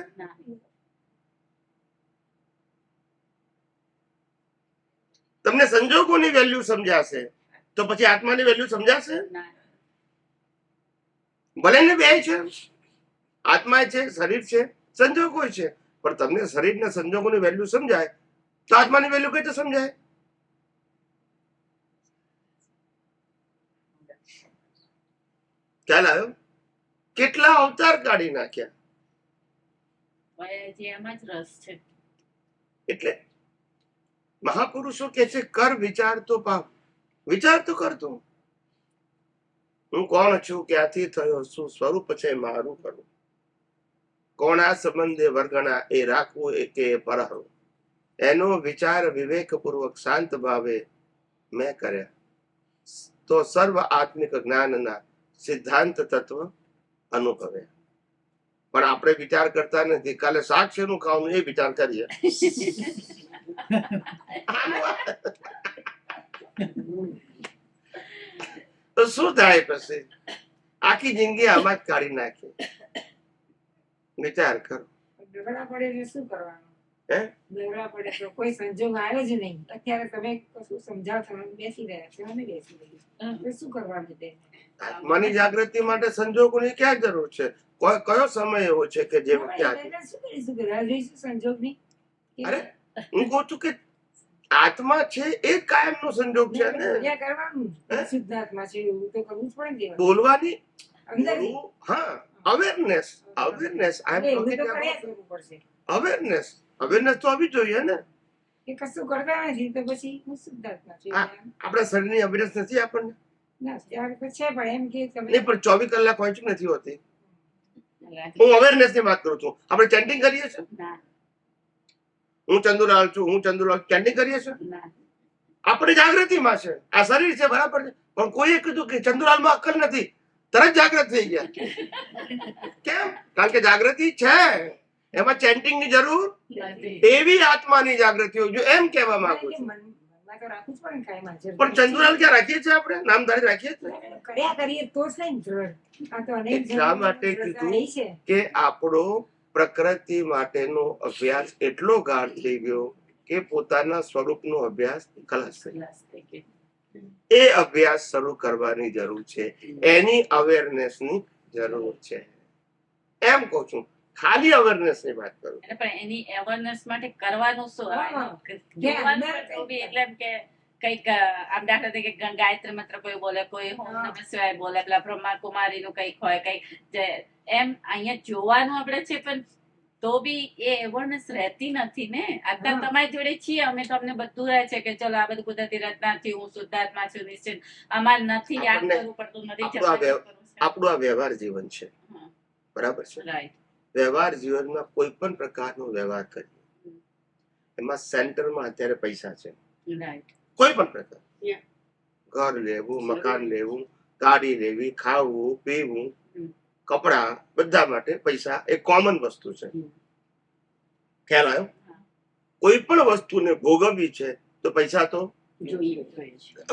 તમને સંજોગોની વેલ્યુ સમજાશે તો પછી આત્માની વેલ્યુ સમજાશે? ભલે ને 2 છે, આત્મા છે, શરીર છે, સંજોગો છે, પણ તમને શરીરના સંજોગોની વેલ્યુ સમજાય તો આત્માની વેલ્યુ કઈ રીતે સમજાય? ખ્યાલ આવ્યો? કેટલા અવતાર કાઢી નાખ્યા. એમાં જ રસ છે. એટલે મહાપુરુષો કે છે કર વિચાર તો પાપ. વિચાર તો કરતો હું કોણ છું, ક્યાંથી થયો, શું સ્વરૂપ છે મારું, કરું કોણા સંબંધે વર્ગણા, એ રાખવું એ કે પરહરું. એનો વિચાર વિવેકપૂર્વક શાંત ભાવે મેં કર્યા તો સર્વ આત્મિક જ્ઞાનના સિદ્ધાંત તત્વ અનુભવે. પણ આપણે વિચાર કરતા નથી. કાલે શાક શેનું ખાવાનું એ વિચાર કરીએ. તો શું થાય પછી? આખી જિંદગી આમાં જ કાઢી નાખી. વિચાર કરો. નબળા પડે એટલે શું કરવાનું? હે? નબળા પડે તો કોઈ સંજોગ આવ્યો જ નહીં. અત્યારે તમે કશું સમજાવો છો, અમે બેસી રહ્યા છે, અમે બેસી રહ્યા તો શું કરવાનું તે? આત્માની જાગૃતિ માટે સંજોગોની ક્યાં જરૂર છે? કયો સમય એવો છે કે જે વખતે એટલે શું કરીશું કે રાહ જોઈશું સંજોગની? અરે હું કહું છું કે આત્મા છે એ કાયમનો સંજોગ છે ને. બોલ્યા કરવાનું શુદ્ધ આત્મા છે એવું તો કરવું જ પડે ને. બોલવાની અંદરથી. હા, અવેરનેસ આઈ એમ એવું તો ટોકિંગ કર્યા અબાઉટ કરવું પડશે અવેરનેસ તો આવી જોઈએ ને. કે કશું કરતા નથી તો પછી હું શુદ્ધ આત્મા છું. આપણા શરીરની અવેરનેસ નથી આપણને. ના, ત્યારે તો છે પણ એમ કે તમે નહીં, પણ 24 કલાક હોય છે નથી હોતી. હું અવેરનેસ ની વાત કરું છું. આપણે ચેન્ટિંગ કરીએ છીએ. ના, હું ચંદુલાલ છું, ચેન્ટિંગ કરીએ છીએ. ના. આપણી જાગૃતિમાં છે. આ શરીર છે, બરાબર છે, પણ કોઈએ કીધું કે ચંદુલાલમાં અક્કલ નથી, તરત જાગૃત થઈ ગયા. કેમ? કારણ કે જાગૃતિ છે, એમાં ચેન્ટિંગ ની જરૂર એવી આત્માની જાગૃતિ હોય જો એમ કહેવા માંગુ છું. મનમાં તો રાખવું જ પડે ને કાંઈ હાજર. પણ ચંદુલાલ ક્યાં રાખીએ છીએ આપણે? નામધારી રાખીએ છીએ કર્યા કરીએ તો જ થાય ને દ્રઢ. આ તો અનેક એટલા માટે દ્રઢતા કીધું નહીં છે. કે આપણો પ્રકૃતિ માટેનો અભ્યાસ એટલો ગાઢ થઈ ગયો કે પોતાના સ્વરૂપનો અભ્યાસ ખલાસ થઈ ગયો. એ અભ્યાસ શરૂ કરવાની જરૂર છે, એની અવેરનેસ ની જરૂર છે. એમ કહું છું, ખાલી અવેરનેસ ની વાત કરું. એટલે પણ એની અવેરનેસ માટે કરવાનું શું? હા. જોવાનું પણ તો બી એટલે એમ કે કઈક આમ દાખલા તરીકે ગાયત્રી મંત્ર કોઈ બોલે, કોઈ ઓમ નમઃ શિવાય બોલે, પેલા બ્રહ્મા કુમારી નું કઈક હોય, કઈક એમ અહીંયા જોવાનું આપણે છે, પણ તો બી એ અવેરનેસ રહેતી નથી ને. અત્યારે તમારી જોડે છીએ અમે, તો અમને બધું રહે છે કે ચલો આ બધું કુદરતી રચનાથી હું શુદ્ધાત્મા છું, નિશ્ચિત. અમારે નથી યાદ કરવું પડતું, નથી આપણું આ વ્યવહાર જીવન છે, બરાબર છે. રાઈટ. વ્યવહાર જીવનમાં કોઈ પણ પ્રકારનો વ્યવહાર કરીએ એમાં સેન્ટરમાં અત્યારે પૈસા છે. રાઈટ. કોઈ પણ પ્રકાર, ઘર લેવું, મકાન લેવું, ગાડી લેવી, ખાવું પીવું, કપડા, બધા માટે પૈસા એક કોમન વસ્તુ છે. ખ્યાલ આવ્યો? કોઈ પણ વસ્તુને ભોગવવી છે તો પૈસા તો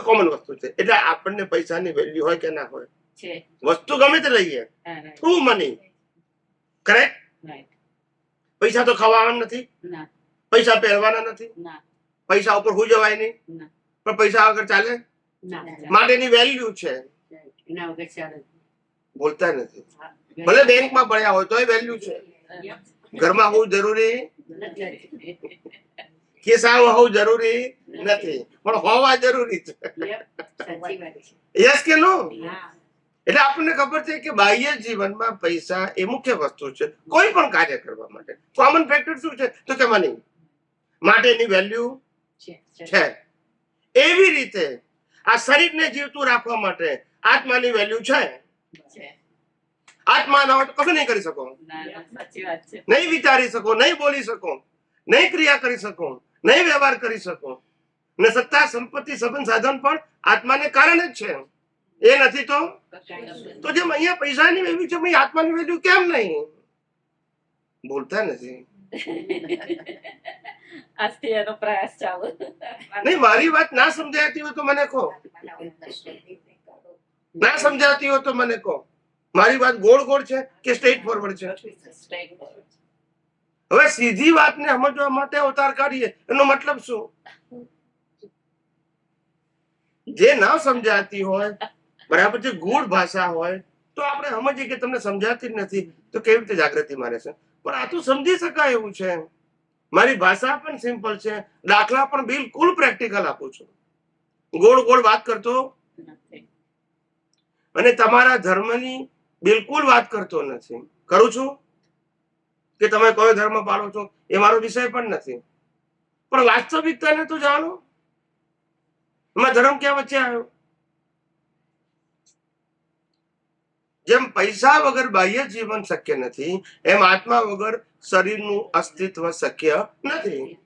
કોમન વસ્તુ છે. એટલે આપણને પૈસાની વેલ્યુ હોય કે ના હોય, વસ્તુ ગમે તે લઈએ, થ્રુ મની, કરેક્ટ? પૈસા તો ખાવાના નથી, પૈસા પહેરવાના નથી, પૈસા ઉપર હું જવાય નહીં, પણ પૈસા વગર ચાલે માટેની વેલ્યુ છે. બોલતા નથી. ભલે બેંકમાં પડ્યા હોય તોય વેલ્યુ છે. ઘરમાં હોવું જરૂરી, ખિસ્સામાં હોવું જરૂરી નથી, પણ હોવા જરૂરી છે. યસ કે નો? એટલે આપણને ખબર છે કે બાહ્ય જીવનમાં પૈસા એ મુખ્ય વસ્તુ છે કોઈ પણ કાર્ય કરવા માટે. કોમન ફેક્ટર શું છે તો કે મની, માટેની વેલ્યુ છે. એવી રીતે આ શરીરને જીવતું રાખવા માટે આત્માની વેલ્યુ છે. આત્મા ના હોય તો કશું નહીં કરી શકો, નહીં વિચારી શકો, નહીં બોલી શકો, નહીં ક્રિયા કરી શકો, નહીં વ્યવહાર કરી શકો. ને સત્તા, સંપત્તિ, સંબંધ, સાધન પણ આત્માને કારણે જ છે. એ નથી તો જેમ અહીંયા પૈસાની વેલ્યુ છે, આત્માની વેલ્યુ કેમ નહીં? બોલતા નથી. નહીં, મારી વાત ના સમજાતી હોય તો મને કહો, ના સમજાતી હોય તો મને કહો. મારી વાત ગોળ ગોળ છે કે સ્ટ્રેટ ફોરવર્ડ છે? હવે સીધી વાતને સમજવા માટે અવતાર કાઢીએ એનો મતલબ શું? જે ના સમજાતી હોય, બરાબર છે, ગૂઢ ભાષા હોય તો આપણે સમજીએ કે તમને સમજાતી જ નથી તો કેવી રીતે જાગૃતિ મારે છે. પણ આ તો સમજી શકાય એવું છે. મારી ભાષા પણ સિમ્પલ છે, દાખલા પણ બિલકુલ પ્રેક્ટિકલ આપું છું, ગોળ ગોળ વાત કરતો અને તમારા ધર્મની બિલકુલ વાત કરતો નથી. કરું છું કે તમે કયો ધર્મ પાળો છો એ મારો વિષય પણ નથી, પણ વાસ્તવિકતાને તો જાણો. એમાં ધર્મ ક્યાં વચ્ચે આવ્યો? જેમ પૈસા વગર બાહ્ય જીવન શક્ય નથી, એમ આત્મા વગર શરીરનું અસ્તિત્વ શક્ય નથી.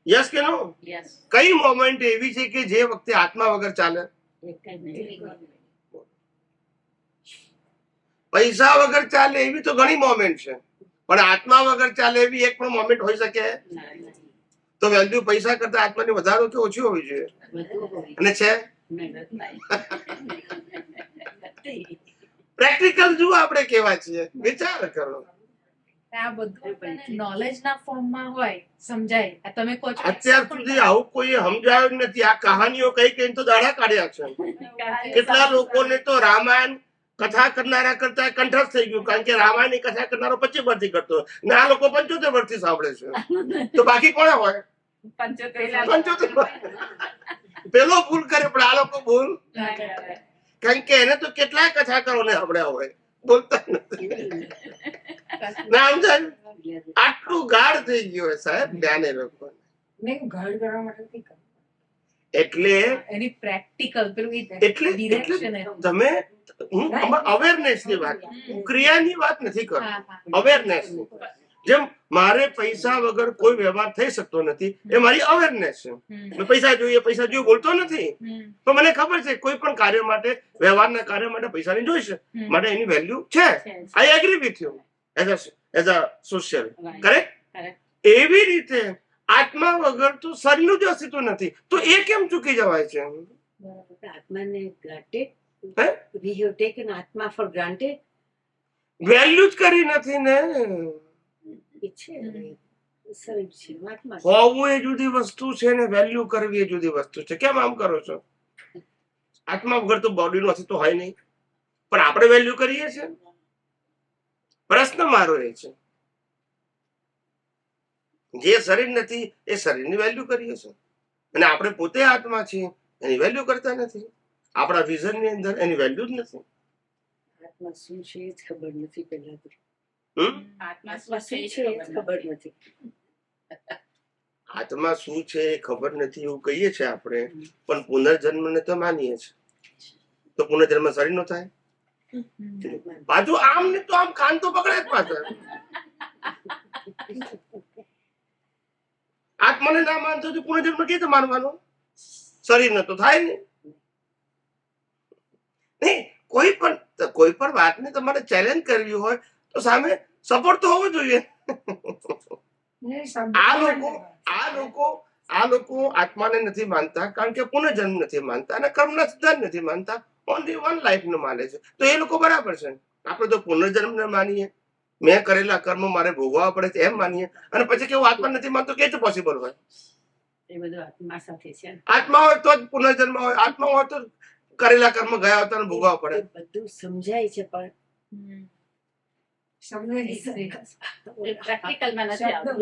યસ કે નો? કઈ મોમેન્ટ એવી છે કે જે વખતે આત્મા વગર ચાલે? પૈસા વગર ચાલે એવી તો ઘણી મોમેન્ટ છે, પણ આત્મા વગર ચાલે એવી એક પણ મોમેન્ટ હોઈ શકે? તો વેલ્યુ પૈસા કરતા આત્માની વધારો કે ઓછી હોવી જોઈએ? અને છે પ્રેક્ટિકલ જુઓ આપણે કેવા છીએ, વિચાર કરો. આ બધું નોલેજના ફોર્મમાં હોય સમજાય. આ તમે કહો છો અત્યાર સુધી આવું કોઈ સમજાવ્યું જ નથી. આ કહાનીઓ કઈ કઈ તો દાડા કાઢ્યા છે. કેટલા લોકોને તો રામાયણ કથા કરનારા કરતા કંઠસ્થ થઈ ગયું, કારણ કે રામાયણ ની કથા કરનારો 25 વર્ષથી કરતો હોય ને આ લોકો 75 વર્ષથી સાંભળે છે. તો બાકી કોણ હોય? 75. પેલો ભૂલ કરે પણ આ લોકો ભૂલ, કારણ કે એને તો કેટલાય કથાકારો ને સાંભળ્યા હોય, બોલતા નથી. ના સમજાય? આટલું ગાઢ થઈ ગયું હોય સાહેબ જ્ઞાન એ લોકો. મેં ઘર કરવા માટે નથી કરવું. એટલે એની પ્રેક્ટિકલ પેલું એટલે ડિરેક્શન. તમે હું અવેરનેસ ની વાત, હું ક્રિયાની વાત નથી કરતો, અવેરનેસ ની. જેમ મારે પૈસા વગર કોઈ વ્યવહાર થઈ શકતો નથી, એ મારી અવેરનેસ છે. મેં પૈસા જોઈએ બોલતો નથી, તો મને ખબર છે કોઈ પણ કાર્ય માટે, વ્યવહારના કાર્ય માટે પૈસાની જોઈશે, માટે એની વેલ્યુ છે. I agree with you as a social, correct? એવી રીતે આત્મા વગર તો શરીરનું જ અસ્તિત્વ નથી, તો એ કેમ ચૂકી જવાય છે? આત્માને granted. We have taken Atma for granted. Value જ કરી નથી ને. એ છે શરીર છે, આત્મા છે. હોવું એ જુદી વસ્તુ છે ને વેલ્યુ કરવી એ જુદી વસ્તુ છે. કેમ આમ કરો છો? આત્મા વગર તો બોડીનું અસ્તિત્વ હોય નહીં, પણ આપણે વેલ્યુ કરીએ છીએ. પ્રશ્ન મારો એ છે, જે શરીર નથી એ શરીરની વેલ્યુ કરીએ છીએ, અને આપણે પોતે આત્મા છીએ એની વેલ્યુ કરતા નથી. આપણા વિઝન ની અંદર એની વેલ્યુ જ નથી. આત્મા શું છે એ જ ખબર નથી પહેલા તો. આત્મા આત્મા શું છે એ જ ખબર નથી. આત્મા શું છે એ ખબર નથી એવું કહીએ છીએ આપણે, પણ પુનર્જન્મને તો માનીએ છીએ. તો પુનર્જન્મ શરીર નો થાય? પાછું આમ ને તો આમ કાન તો પકડે જ પાછળ. આત્માને ના માનતો તો પુનર્જન્મ કેવી રીતે માનવાનો? શરીર ને તો થાય નહીં. કોઈ પણ વાતને તમારે ચેલેન્જ કરવી હોય તો સામે સપોર્ટ તો હોવો જોઈએ. આ લોકો આત્માને નથી માનતા, કારણ કે પુનર્જન્મ નથી માનતા અને કર્મના સિદ્ધાંત નથી માનતા, ઓનલી વન લાઈફ નું માને છે. તો એ લોકો બરાબર છે. આપણે તો પુનર્જન્મ ને માનીએ, મેં કરેલા કર્મ મારે ભોગવવા પડે છે એમ માનીએ, અને પછી કેવું આત્મા નથી માનતો કે પોસિબલ હોય? એ બધું આત્મા સાથે છે. આત્મા હોય તો જ પુનર્જન્મ હોય, આત્મા હોય તો કરેલા કર્મ ગયા હતા ભોગવવા પડે. બધું સમજાય છે પણ પ્રેક્ટિકલમાં નથી આવતું.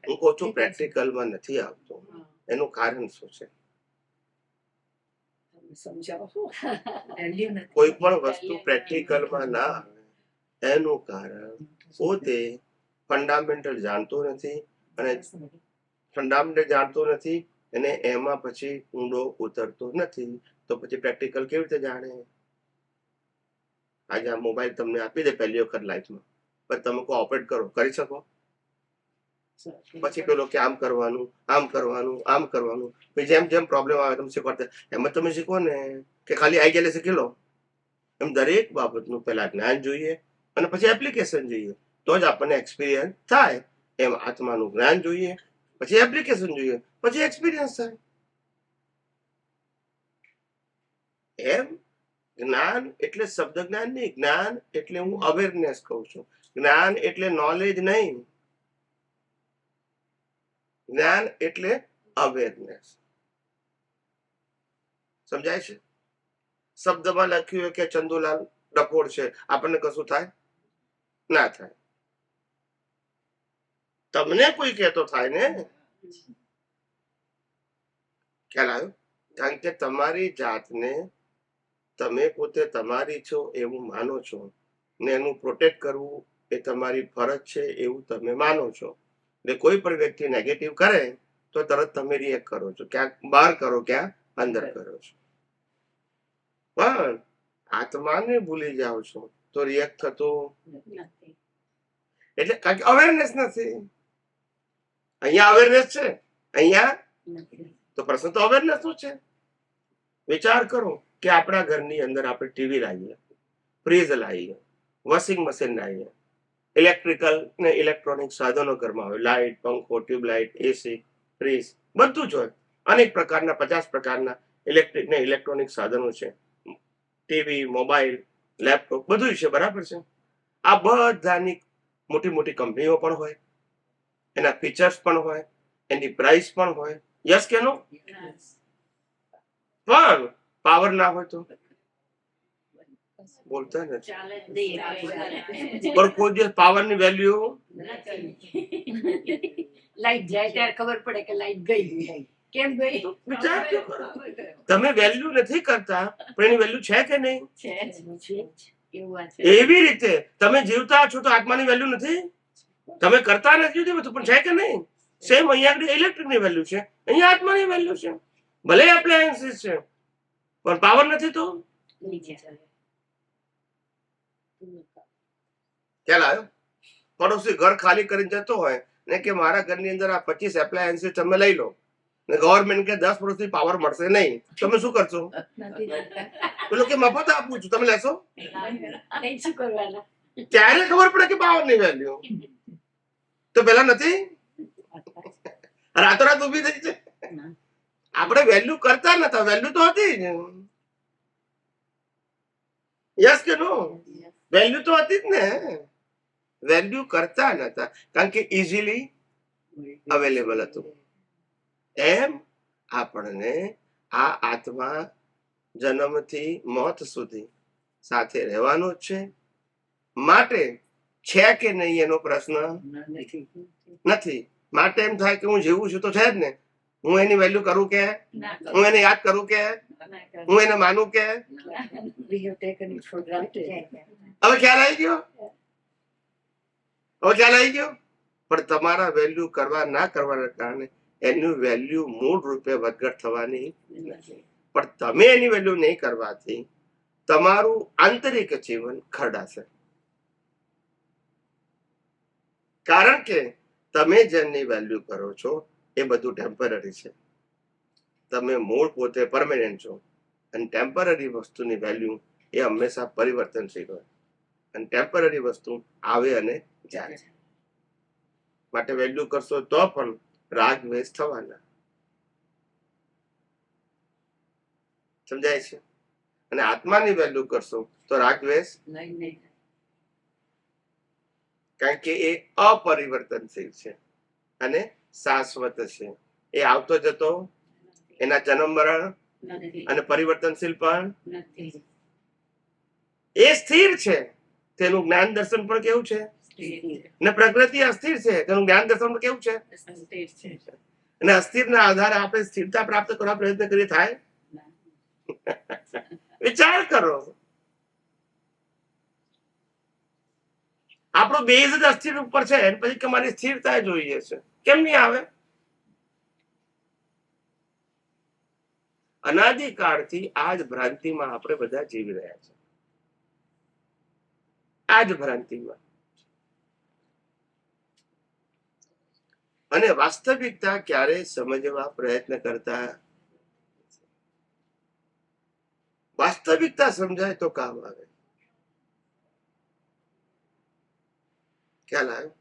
હું કહું છું પ્રેક્ટિકલમાં નથી આવતું. એનું કારણ શું છે? સમજાવો. કોઈ પણ વસ્તુ પ્રેક્ટિકલમાં ના આવે એનું કારણ પોતે ફંડામેન્ટલ જાણતો નથી, અને ફંડામેન્ટલ જાણતો નથી અને એમાં પછી ઊંડો ઉતરતો નથી. તો પછી પ્રેક્ટિકલ કેવી રીતે જાણે? આજે આ મોબાઈલ તમને આપી દે પહેલી વખત લાઈફમાં, પણ તમે કોઈ ઓપરેટ કરો, કરી શકો? પછી પેલો કે આમ કરવાનું, આમ કરવાનું, આમ કરવાનું, પછી જેમ જેમ પ્રોબ્લેમ આવે તમે શીખવાડતા, એમાં તમે શીખો ને કે ખાલી આઈ ગયેલે શીખી લો. એમ દરેક બાબતનું પહેલા જ્ઞાન જોઈએ અને પછી એપ્લિકેશન જોઈએ, તો જ આપણને એક્સપિરિયન્સ થાય. એમ આત્માનું જ્ઞાન જોઈએ, પછી એપ્લિકેશન જોઈએ, પછી એક્સપિરિયન્સ થાય. એમ જ્ઞાન એટલે શબ્દ જ્ઞાન નહીં, જ્ઞાન એટલે હું અવેરનેસ કહું છું. જ્ઞાન એટલે નોલેજ નહીં, જ્ઞાન એટલે અવેરનેસ. સમજાય છે? શબ્દમાં લખ્યું હોય કે ચંદુલાલ ડફોડ છે, આપણને કશું થાય? ના થાય. તમને કોઈ કહેતો થાય ને? ખ્યાલ આવ્યો? કારણ કે તમારી જાતને તમે પોતે તમારી છો એવું માનો છો, ને એનું પ્રોટેક્ટ કરવું એ તમારી ફરજ છે એવું તમે માનો છો. એટલે કોઈ પણ વ્યક્તિ નેગેટિવ કરે તો તરત તમે રિએક્ટ કરો છો, ક્યાંક બહાર કરો, ક્યાં અંદર કરો છો. પણ આત્માને ભૂલી જાઓ છો તો રિએક્ટ થતો એટલે કારણ કે અવેરનેસ નથી. અહીંયા અવેરનેસ છે, અહીંયા તો પ્રશ્ન તો અવેરનેસ શું છે? વિચાર કરો કે આપણા ઘરની અંદર આપણે ટીવી લાવીએ, ફ્રીજ લાવીએ, વોશિંગ મશીન લાવીએ, ઇલેક્ટ્રિકલ ને ઇલેક્ટ્રોનિક સાધનો ઘરમાં હોય, લાઇટ, પંખો, ટ્યુબલાઇટ, એસી, ફ્રીજ, બધું જ હોય. અનેક પ્રકારના 50 પ્રકારના ઇલેક્ટ્રિક ને ઇલેક્ટ્રોનિક સાધનો છે, ટીવી, મોબાઈલ, લેપટોપ બધું છે, બરાબર છે. આ બધાની મોટી મોટી કંપનીઓ પણ હોય, એના ફીચર્સ પણ હોય, એની પ્રાઇસ પણ હોય. યસ કે નો? પણ પાવર ના હોય તો બોલતા નથી. ચાલે જ નહીં. પણ કોઈ દિવસ પાવર ની વેલ્યુ લાઈટ જાય ત્યારે ખબર પડે કે લાઈટ ગઈ. કેમ ગઈ? વિચાર તો કરો. તમે વેલ્યુ નથી કરતા પણ એની વેલ્યુ છે કે નહીં? એવું વાત છે. એવી રીતે તમે જીવતા છો તો આત્માની વેલ્યુ નથી. તમે કરતા નથી બધું પણ છે કે નહીં? સેમ અહીંયા આગળ ઇલેક્ટ્રિક ની વેલ્યુ છે, અહીંયા આત્માની વેલ્યુ છે. ભલે એપ્લાયન્સીસ છે પણ પાવર નથી તો ખ્યાલ આવ્યો? પડોશી ઘર ખાલી કરીને જતો હોય ને કે મારા ઘરની અંદર આ 25 એપ્લાયન્સીસ તમે લઈ લો ને ગવર્મેન્ટ કે 10 વર્ષથી પાવર મળશે નહીં, તમે શું કરશો? પેલો કે મફત આપું છું, તમે લેશો? શું કરવાના? ત્યારે ખબર પડે કે પાવર ની વેલ્યુ તો પેલા નથી. રાતોરાત ઉભી થઈ છે. આપણે વેલ્યુ કરતા નતા, વેલ્યુ તો હતી જ. યસ કે નો? વેલ્યુ તો હતી જ ને. વેલ્યુ કરતા નતા કારણ કે ઇઝીલી અવેલેબલ હતું. એમ આપણને આ આત્મા જન્મથી મોત સુધી સાથે રહેવાનો જ છે. માટે છે કે નહીં એનો પ્રશ્ન નથી. માટે એમ થાય કે હું જીવું છું તો છે જ ને. હું એની વેલ્યુ કરું કે, હું એને યાદ કરું કે, હું એને માનું કે? We have taken it for granted. હવે ખ્યાલ આવી ગયો? હવે ખ્યાલ આવી ગયો? પણ તમારા વેલ્યુ કરવા ના કરવાના કારણે એનું વેલ્યુ મૂળ રૂપે વધઘટ થવાની નથી. પણ તમે એની વેલ્યુ નહીં કરવાથી તમારું આંતરિક જીવન ખરડાશે. કારણ કે તમે જેની વેલ્યુ કરો છો એ બધું ટેમ્પરરી છે. તમે મૂળ પોતે પરમેનન્ટ છો અને ટેમ્પરરી વસ્તુની વેલ્યુ એ હંમેશા પરિવર્તનશીલ હોય અને ટેમ્પરરી વસ્તુ આવે અને જાય. માટે વેલ્યુ કરશો તો પણ રાગ દ્વેષ થવાના. સમજાય છે? અને આત્માની વેલ્યુ કરશો તો રાગ દ્વેષ, કારણ કે એ અપરિવર્તનશીલ છે અને શાશ્વત છે. એ આવતો જતો, એના જન્મ મરણ અને પરિવર્તનશીલ પણ એ સ્થિર છે. તેનું જ્ઞાન દર્શન પણ કેવું છે? ને પ્રકૃતિ અસ્થિર છે, તેનું જ્ઞાન દર્શન પણ કેવું છે? અને અસ્થિરના આધારે આપણે સ્થિરતા પ્રાપ્ત કરવા પ્રયત્ન કરીએ થાય? વિચાર કરો. આપણો બેઝ જ અસ્થિર ઉપર છે પછી કે મારી સ્થિરતા જોઈએ છે, કેમ નહીં આવે? અનાદિકાળથી આ જ ભ્રાંતિમાં આપણે બધા જીવી રહ્યા છે. આ જ ભ્રાંતિમાં. અને વાસ્તવિકતા ક્યારે સમજવા પ્રયત્ન કરતા. વાસ્તવિકતા સમજાય તો કામ આવે. ખ્યાલ આવ્યો?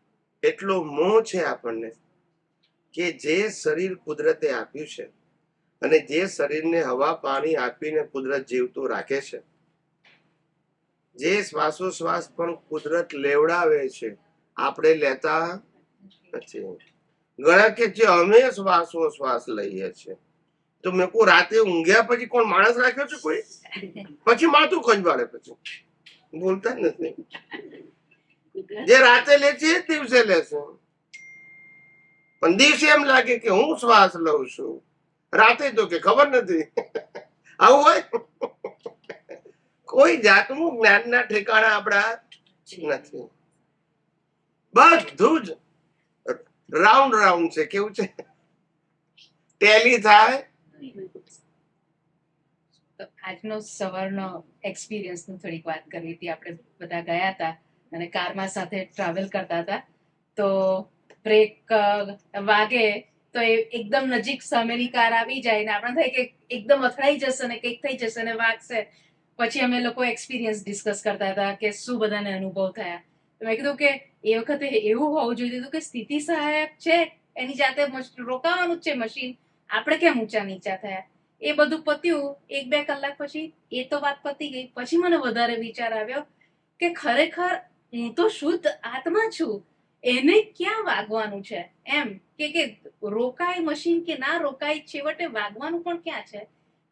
એટલો મોહ છે આપણને કે જે શરીર કુદરતે આપ્યું છે અને જે શરીરને હવા પાણી આપીને કુદરત જીવતું રાખે છે, જે શ્વાસોશ્વાસ પણ કુદરત લેવડાવે છે, આપણે લેતા નથી. ઘણા કે જે અમે શ્વાસોશ્વાસ લઈએ છીએ તો મેં કહું રાતે ઊંઘ્યા પછી કોણ માણસ રાખ્યો છે કોઈ? પછી માથું ખંજવાળે પછી બોલતા નથી. જે રાતે લે છે એ દિવસે લેશે. પણ દિવસે એમ લાગે કે હું શ્વાસ લઉં છું, રાતે તો કે ખબર નથી. આવું હોય? કોઈ જાતનું જ્ઞાનના ઠેકાણા આપણા નથી. બધું જ રાઉન્ડ રાઉન્ડ છે. કેવું છે? ટેલી થાય. આજનો સવારનો એક્સપિરિયન્સ ની થોડીક વાત કરવી હતી. આપણે બધા ગયા હતા અને કારમાં સાથે ટ્રાવેલ કરતા હતા તો બ્રેક વાગે તો એ એકદમ નજીક સામેની કાર આવી જાય ને આપણે થાય કે એકદમ અથડાઈ જશે ને કંઈક થઈ જશે ને વાગશે. પછી અમે લોકો એક્સપિરિયન્સ ડિસ્કસ કરતા હતા કે શું બધાને અનુભવ થયા. તો મેં કીધું કે એ વખતે એવું હોવું જોઈએ કે સ્થિતિ સહાયક છે, એની જાતે રોકાવાનું જ છે મશીન, આપણે કેમ ઊંચા નીચા થયા. એ બધું પત્યું 1-2 કલાક પછી એ તો વાત પતી ગઈ. પછી મને વધારે વિચાર આવ્યો કે ખરેખર હું તો શુદ્ધ આત્મા છું, એને ક્યાં વાગવાનું છે એમ કે રોકાય મશીન કે ના રોકાય, છેવટે વાગવાનું પણ ક્યાં છે.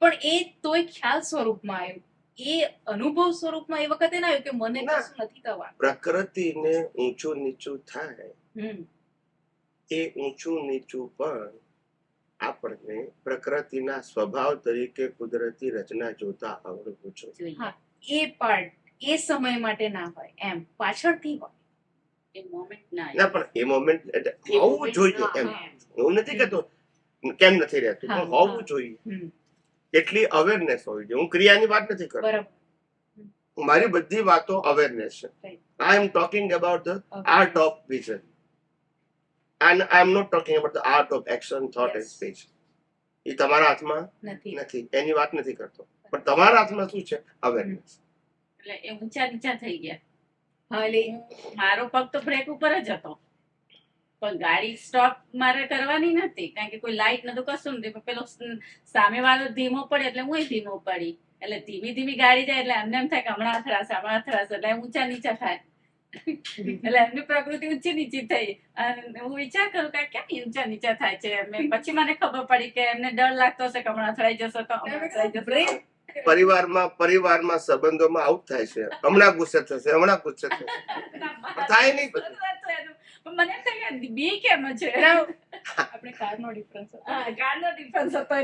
પણ એ તોય ખ્યાલ સ્વરૂપમાં આવ્યું, એ અનુભવ સ્વરૂપમાં એ વખતે ના આવ્યું કે મને ના. કશું નથી થવાનું. પ્રકૃતિને ઊંચું નીચું થાય હમ એ ઊંચું નીચું પણ આપણને પ્રકૃતિના સ્વભાવ તરીકે કુદરતી રચના જોતા આવડવું જોઈએ. હા, એ પાર્ટ એ સમય માટે ના હોય, એમ પાછળથી હોય. ના પણ એ મોમેન્ટ હોવું જોઈએ એમ. હું નથી કહેતો કેમ નથી રહેતું, પણ હોવું જોઈએ. હમ, એટલી અવેરનેસ હોવી જોઈએ. હું ક્રિયાની વાત નથી કરતો, બરાબર. મારી બધી વાતો અવેરનેસ છે. Right. I am talking about the Okay. Art of vision and I am not talking about the art of action, thought and Yes. speech. એ તમારા હાથમાં નથી. નથી, એની વાત નથી કરતો, પણ તમારા હાથમાં શું છે? અવેરનેસ. એટલે એ ઊંચા નીચા થઈ ગયા. હા, એટલે મારો પગ તો બ્રેક ઉપર જ હતો, પણ ગાડી સ્ટોપ મારે કરવાની નથી, કારણ કે કોઈ લાઈટ નતું, કશું નથી. પેલો સામે વાળો ધીમો પડે એટલે હું ધીમો પડી, એટલે ધીમી ધીમી ગાડી જાય એટલે એમને એમ થાય કે હમણાં અથડાશે, એટલે ઊંચા નીચા થાય. એટલે એમની પ્રકૃતિ ઊંચી નીચી થઈ. અને હું વિચાર કરું કે કેમ ઊંચા નીચા થાય છે. પછી મને ખબર પડી કે એમને ડર લાગતો હશે કે હમણાં અથડાઈ જશે તો હમણાં અથડાઈ જશે. પરિવારમાં સંબંધોમાં આવું થાય છે. હમણાં ગુસ્સે થશે, હમણાં ગુસ્સે થશે, પણ થાય નહીં બધું. મને એમ થાય કે બી કેમ છે, આપણે કારનો ડિફરન્સ હતો. ગાડનો ડિફરન્સ હતો.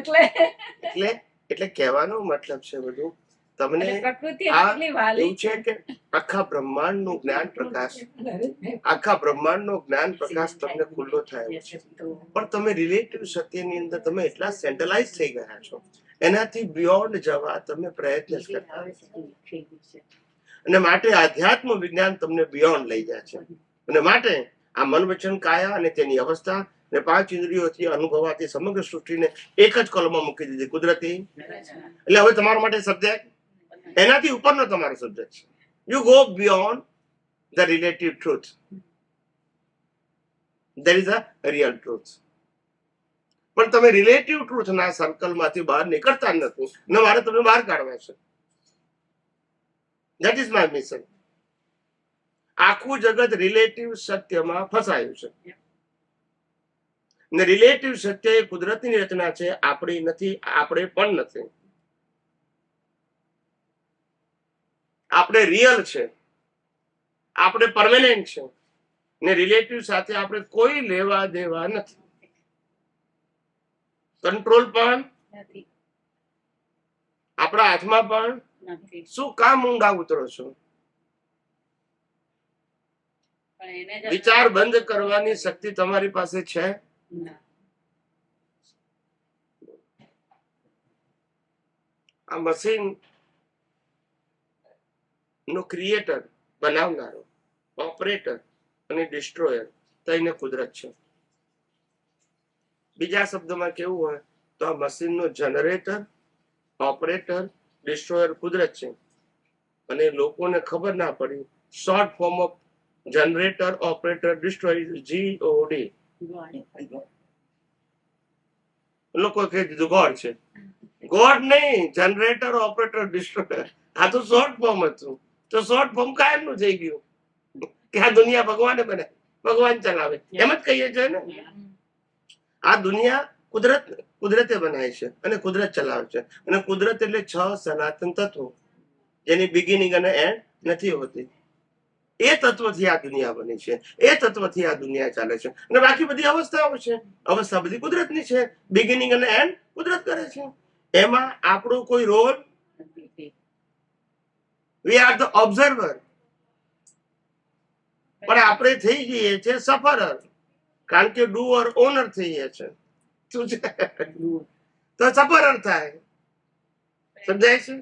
એટલે કહેવાનો મતલબ છે બધું તમને પ્રકૃતિ આ એટલી વાલી એવું છે કે આખા બ્રહ્માંડનું જ્ઞાન પ્રકાશ તમને ખુલ્લો થાય છે. પણ તમે રિલેટિવ સત્યની અંદર તમે એટલા સેન્ટ્રલાઇઝ થઈ ગયા છો, એનાથી બિયોન્ડ જવા તમે પ્રયત્ન કરતા, અને માટે આધ્યાત્મ વિજ્ઞાન તમને બિયોન્ડ લઈ જાય છે. અને માટે આ મન વચન કાયા અને તેની અવસ્થા ને 5 ઇન્દ્રિયોથી અનુભવાતી સમગ્ર સૃષ્ટિને એક જ કોલમમાં મૂકી દીધી, કુદરતી. એટલે હવે તમારા માટે સબ્જેક્ટ એનાથી ઉપરનો તમારો સબ્જેક્ટ છે. You go beyond the relative truth. There is a real truth. પણ તમે રિલેટિવ ટ્રુથના સર્કલમાંથી બહાર નીકળતા નથી, ને મારે તમે બહાર કાઢવા છે. That is my mission. આખું જગત રિલેટિવ સત્યમાં ફસાયું છે, ને રિલેટિવ સત્ય એ કુદરતની રચના છે, આપણી નથી, આપણે પણ નથી. આપણે રિયલ છે, આપણે પરમેનન્ટ છે, ને રિલેટિવ સાથે આપણે કોઈ લેવા દેવા નથી. કંટ્રોલ પણ નથી. આપણા હાથમાં પણ નથી. શું કામ ઊંડા ઉતરો છો? પણ એને જ વિચાર બંધ કરવાની શક્તિ તમારી પાસે છે? ના. આ મશીન નો ક્રિએટર, બનાવનારો, ઓપરેટર અને ડિસ્ટ્રોયર તઈને કુદરત છે. બીજા શબ્દમાં કેવું હોય તો આ મશીનનો જનરેટર, ઓપરેટર, ડિસ્ટ્રોયર કુદરત છે. અને લોકોને ખબર ના પડી, short form of generator, operator, destroyer, GOD. લોકો કહી દીધું ગોડ છે. ગોડ નહીં, જનરેટર, ઓપરેટર, ડિસ્ટ્રોયર. આ તો શોર્ટ ફોર્મ હતું. તો શોર્ટ ફોર્મ કાયમ નું થઈ ગયું કે આ દુનિયા ભગવાને બનાવી, ભગવાન ચલાવે, એમ જ કહીએ છીએ ને. આ દુનિયા કુદરતે બનાવી છે અને કુદરત ચલાવે છે. અને કુદરત એટલે 6 સનાતન તત્વો, જેની બિગિનિંગ અને એન્ડ નથી હોતી. એ તત્વથી આ દુનિયા બની છે, એ તત્વથી આ દુનિયા ચાલે છે. અને બાકી બધી અવસ્થાઓ છે, અવસ્થા બધી કુદરતની છે. બિગિનિંગ અને એન્ડ કુદરત કરે છે. એમાં આપણો કોઈ role, we are the observer. પણ આપણે થઈ જઈએ છીએ સફરર, કારણ કે ડુઅર ઓનર થઈએ છે. શું છે? તો સફરર થાય. સમજાય છે?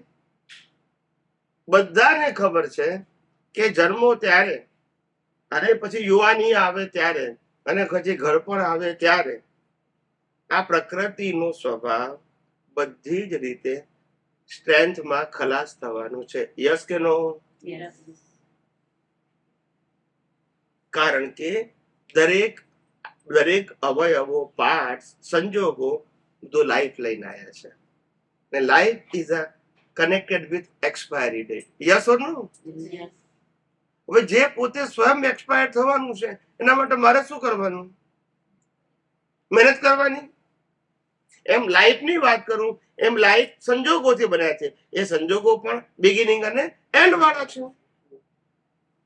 બધાને ખબર છે કે જન્મો ત્યારે, અને પછી યુવાની આવે ત્યારે, અને પછી ઘરપણ આવે ત્યારે આ પ્રકૃતિનો સ્વભાવ બધી જ રીતે સ્ટ્રેન્થમાં ખલાસ થવાનું છે. યસ કે નો? કારણ કે દરેક અવયવો, પાર્ટ, સંજોગો બધું લાઈફ લઈને આવ્યા છે. અને life is a connected with expiry date. Yes or no? હવે જે પોતે સ્વયં એક્સપાયર થવાનું છે એના માટે મારે શું કરવાનું? મહેનત કરવાની. એમ લાઈફની વાત કરું, એમ લાઈફ સંજોગોથી બન્યા છે. એ સંજોગો પણ બિગિનિંગ અને એન્ડ વાળા છે.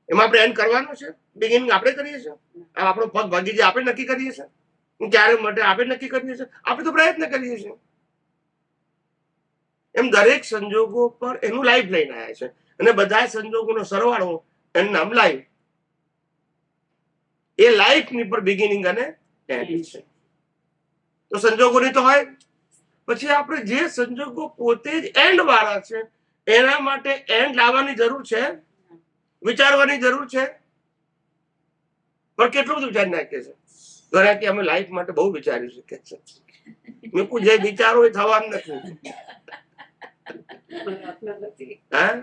એમાં આપણે એન્ડ કરવાનો છે? બિગિનિંગ આપણે કરીએ છીએ? આ આપણો પગ ભાગી જાય આપણે નક્કી કરીએ છીએ? ક્યારે માટે આપણે નક્કી કરીએ છીએ? આપણે તો પ્રયત્ન કરીએ છીએ. એમ દરેક સંજોગો પર એનું લાઈફ લઈને આવ્યા છે અને બધા સંજોગોનો સરવાળો એનું નામ લાઈફ. એ લાઈફની પર બિગિનિંગ અને એન્ડ છે. તો સંજોગોની તો હોય. પછી આપણે જે સંજોગો પોતે જ એન્ડ વાળા છે એના માટે એન્ડ લાવવાની જરૂર છે? વિચારવાની જરૂર છે? પણ કેટલું બધું વિચારી નાખીએ છે. ઘણા કે અમે લાઈફ માટે બહુ વિચારી શકીએ છે. મેં કોઈ જે વિચારો એ થવાનું નથી. હા,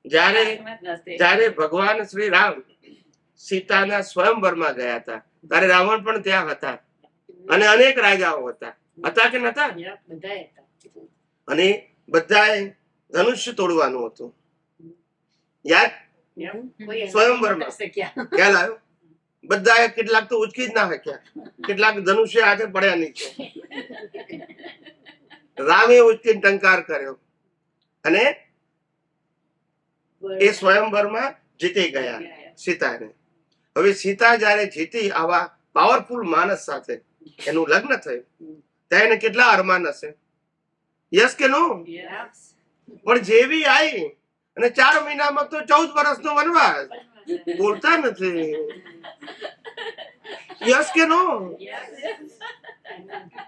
જ્યારે ભગવાન શ્રી રામ સીતાના સ્વયંવરમાં ગયા હતા ત્યારે રાવણ પણ ત્યાં હતા અને અનેક રાજાઓ હતા. હતા કે નતા? અને બધાએ ધનુષ્ય તોડવાનું હતું. યાદ? સ્વયંવરમાં ખ્યાલ આવ્યો? બધાએ કેટલાક તો ઉચકી જ ના શક્યા, કેટલાક ધનુષ્ય હાથે પડ્યા નીચે. રામે ઉચકીને ટંકાર કર્યો અને એ સ્વયંવરમાં જીતી ગયા સીતાને. હવે સીતા જયારે જીતી આવા પાવરફુલ માણસ સાથે એનું લગ્ન થયું ત્યારે એને કેટલા અરમાન હશે? યસ કે નો? પણ જેવી આવી અને 4 મહિનામાં તો 14 વર્ષનો વનવાસ. બોલતા નથી. યસ કે નો?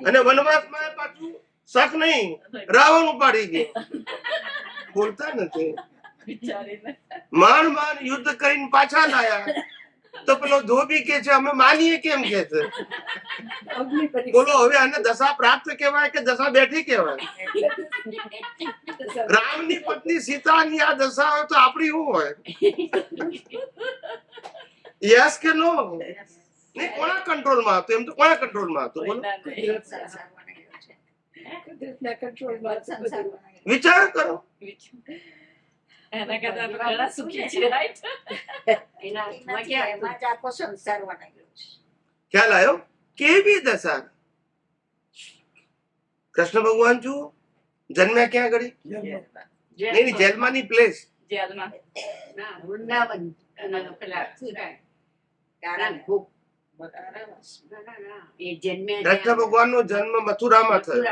અને વનવાસમાં પાછું શક નહીં, રાવણ ઉપાડી ગયો. બોલતા નથી. માંડ માંડ યુદ્ધ કરીને પાછા લાયા તો પેલો ધોબી કે છે અમે માનીએ કેમ કે છે? બોલો હવે આને દશા પ્રાપ્ત કહેવાય કે દશા બેઠી કહેવાય? રામની પત્ની સીતાની આ દશા હોય તો આપણી શું હોય? યસ કે નો? નહીં, કોના કંટ્રોલમાં હતું? એમ તો કોના કંટ્રોલમાં હતું? બોલો, વિચાર કરો. એના કરતા આપણે ઘણા સુખી છીએ, રાઈટ? ખ્યાલ આવ્યો? કેવી દશા! કૃષ્ણ ભગવાન જુઓ જન્મ્યા ક્યાં ઘડી? નહીં, જેલમાં ની પ્લેસ. જેલમાં. વૃંદાવન કૃષ્ણ ભગવાન નો જન્મ મથુરામાં થયો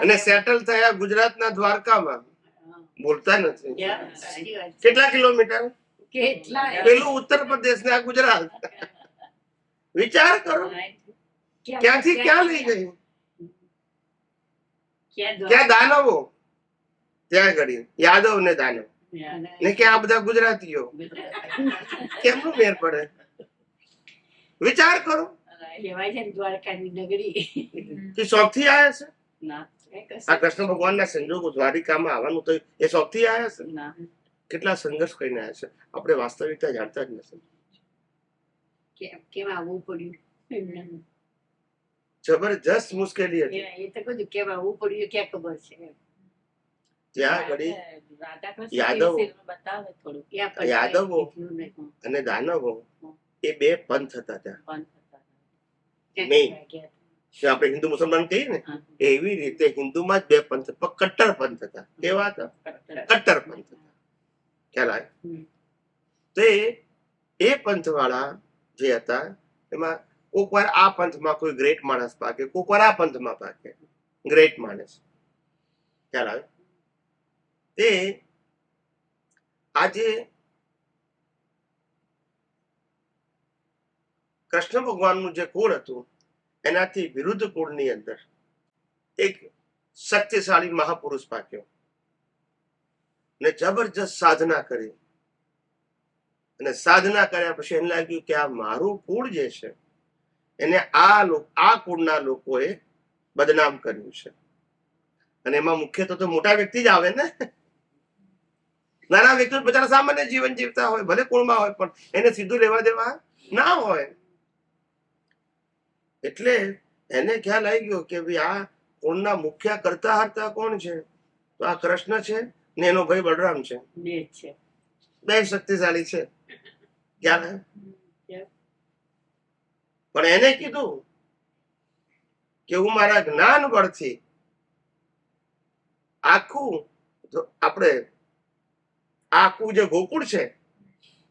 અને સેટલ થયા ગુજરાતના દ્વારકામાં. બોલતા નથી. કેટલા કિલોમીટર? પેલું ઉત્તર પ્રદેશ ને આ ગુજરાત. વિચાર કરો, ક્યાંથી ક્યાં લઈ ગઈ? ક્યાં દાનવો, ત્યાં ઘડી યાદવ ને દાનવ ને ક્યાં આ બધા ગુજરાતીઓ. કેમનું મેર પડે? વિચાર કરો. દ્વારકાની નગરી કે શોખથી આવ્યા છે? ના, આ કૃષ્ણ ભગવાન ના સંજોગો દ્વારિકામાં આવવાનું તો એ શોખથી આવ્યા છે? ના. કેટલા સંઘર્ષ કરીને આવ્યા છે. આપણે વાસ્તવિકતા જાણતા જ નથી. કેમ આવવું પડ્યું? જબરજસ્ત મુશ્કેલી હતી. એ તો કીધું કેમ આવવું પડ્યું ક્યાં ખબર છે. ત્યાં ઘડી રાધાકૃષ્ણ યાદવ. વિશે બતાવે થોડું. યાદવો અને દાનવો એ બે પંથ હતા ત્યાં. પણ નહીં, જે આપણે હિન્દુ મુસલમાન કહીએ ને એવી રીતે હિન્દુમાં જ બે પંથ, પણ કટ્ટર પંથ હતા. કેવા હતા? કટ્ટર પંથ હતા. ખ્યાલ આવે? તો એ પંથ વાળા જે હતા એમાં કોક વાર આ પંથમાં કોઈ ગ્રેટ માણસ પાકે, કોક વાર આ પંથમાં પાકે ગ્રેટ માણસ. ખ્યાલ આવે? તે આજે કૃષ્ણ ભગવાનનું જે કુળ હતું એનાથી વિરુદ્ધ કુળની અંદર એક શક્તિશાળી મહાપુરુષ પાક્યો ને જબરજસ્ત સાધના કરી. અને સાધના કર્યા પછી એને લાગ્યું કે આ મારું કુળ જે છે એને આ કુળના લોકોએ બદનામ કર્યું છે. અને એમાં મુખ્ય તો મોટા વ્યક્તિ જ આવે ને. નાના વ્યક્તિ બચારા સામાન્ય જીવન જીવતા હોય, ભલે કુળમાં હોય, પણ એને સીધું લેવા દેવા ના હોય. એટલે એને ખ્યાલ આવી ગયો કે ભાઈ આ કુળના મુખ્ય કરતા હરતા કોણ છે? તો આ કૃષ્ણ છે ને એનો ભાઈ બલરામ છે. બે શક્તિશાળી છે. ક્યાં પણ એને કીધું કે હું મારા જ્ઞાન બળથી આખું આપણે આખું જે ગોકુળ છે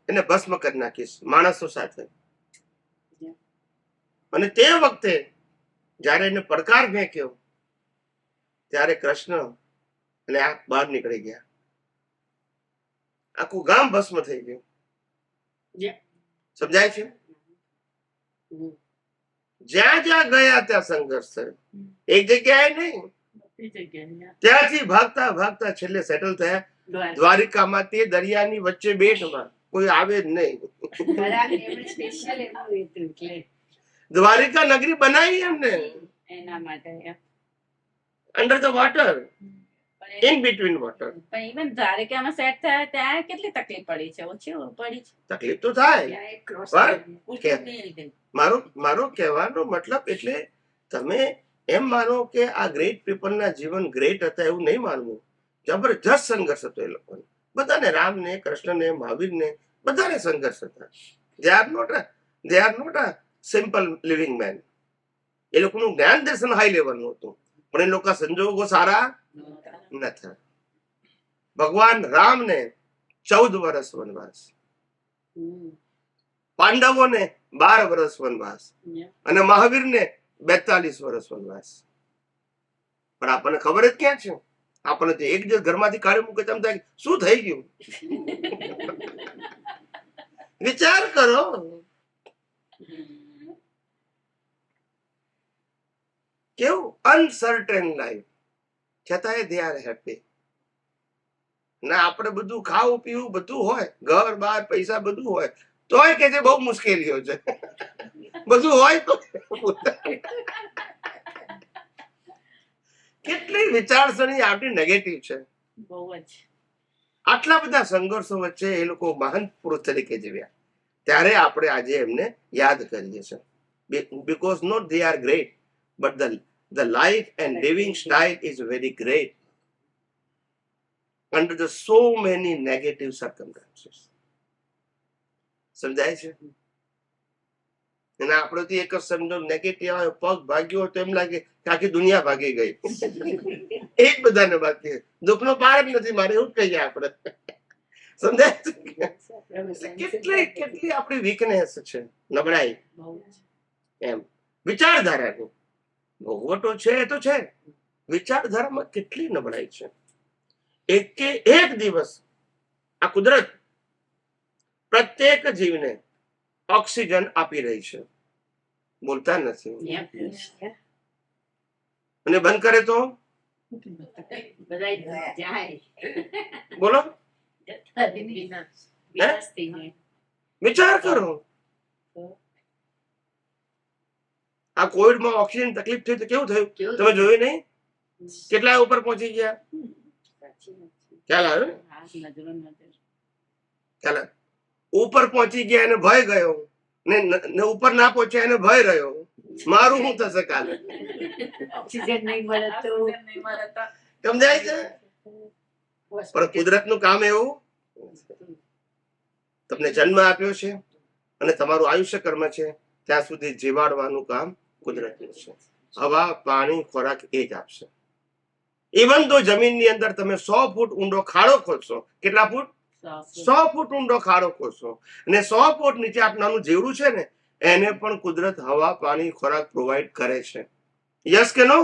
એને ભસ્મ કરી નાખીશ માણસો સાથે. અને તે વખતે જયારે એને પડકાર ફેંક્યો ત્યારે કૃષ્ણ અને આ બહાર નીકળી ગયા. આખું ગામ ભસ્મ થઈ ગયું. સમજાય છે? જ્યાં જ્યાં ગયા ત્યાં સંઘર્ષ થયો. એક જગ્યાએ નહીં, ત્યાંથી ભાગતા ભાગતા છેલ્લે સેટલ થયા દ્વારિકામાં, તે દરિયાની વચ્ચે બેટમાં. કોઈ આવે જ નહીં. સ્પેશિયલ એવું હતું એટલે દ્વારિકા નગરી બનાવી એમને એના માટે under the water, in between water. પણ ઇવન દ્વારકામાં સેટ થયા ત્યાં કેટલી તકલીફ પડી છે? ઓછી પડી છે. તકલીફ તો થાય. ત્યાં એક cross પણ કરી. મારો કહેવાનો મતલબ એટલે તમે એમ માનો કે આ ગ્રેટ પીપલ ના જીવન ગ્રેટ હતા એવું નહીં માનવું. જબરજસ્ત સંઘર્ષ હતો એ લોકોને બધાને, રામને, કૃષ્ણને, મહાવીરને, બધાને સંઘર્ષ હતા. they are not a simple living man. એ લોકોનું જ્ઞાન દર્શન હાઈ લેવલનું હતું, પણ એ લોકો સંજોગો સારા નથી. ભગવાન રામને 14 વર્ષ વનવાસ, પાંડવોને 12 વર્ષ વનવાસ અને મહાવીરને 42 વર્ષ વનવાસ. પણ આપણને ખબર જ ક્યાં છે? આપણને તો એક દિવસ ઘરમાંથી કાઢી મૂકે તેમ થાય શું થઈ ગયું. વિચાર કરો. કેવું અનસર્ટેન લાઈફ, છતાંય they are happy. ના આપણે બધું ખાવું પીવું બધું હોય, ઘર બાર પૈસા બધું હોય, તોય કે છે બહુ મુશ્કેલીઓ છે. બધું હોય તો કેટલી વિચારસરણી આપણી નેગેટિવ છે. બહુ જ. આટલા બધા સંઘર્ષો વચ્ચે એ લોકો મહાન પુરુષ તરીકે જીવ્યા, ત્યારે આપણે આજે એમને યાદ કરીએ છીએ. Because not they are great, but the life and living style is very great under the so many negative circumstances. સમજાય છે? અને આપણે તો એક જ સમજો નેગેટિવ આવે, પગ ભાગ્યો તો એમ લાગે કે આખી દુનિયા ભાગી ગઈ. એક બધાને બાકી દુઃખનો પાર જ નથી મારે, એવું જ કહીએ આપણે. સમજાય છે? કેટલી કેટલી આપણી વીકનેસ છે, નબળાઈ. એમ વિચારધારાની ભોગવટો છે એ તો છે, વિચારધારામાં કેટલી નબળાઈ છે. એક દિવસ આ કુદરત પ્રત્યેક જીવને ઓક્સિજન આપી રહી છે, બોલતા નથી. અને બંધ કરે તો બોલો. વિચાર કરો. આ કોવિડ માં ઓક્સિજન તકલીફ થઈ તો કેવું થયું તમે જોયું નહીં? કેટલા ઉપર પહોંચી ગયા? ખ્યાલ આવ્યો? ખ્યાલ ઉપર પહોંચી ગયા એને ભય ગયો ને ઉપર ના પહોંચ્યા એને ભય રહ્યો. મારું શું થશે કાલે? ઓક્સિજન નહીં મળે તો સમજાય છે? પણ કુદરત નું કામ એવું, તમને જન્મ આપ્યો છે અને તમારું આયુષ્ય કર્મ છે ત્યાં સુધી જીવાડવાનું કામ કુદરતનું છે. હવા, પાણી, ખોરાક એ જ આપશે. ઇવન તો જમીનની અંદર તમે 100 ફૂટ ઊંડો ખાડો ખોદશો, કેટલા ફૂટ? 100 ફૂટ ઊંડો ખાડો ખોદશો અને 100 ફૂટ નીચે આપનાનું જીવડું છે ને એને પણ કુદરત હવા, પાણી, ખોરાક પ્રોવાઈડ કરે છે. યસ કે નો?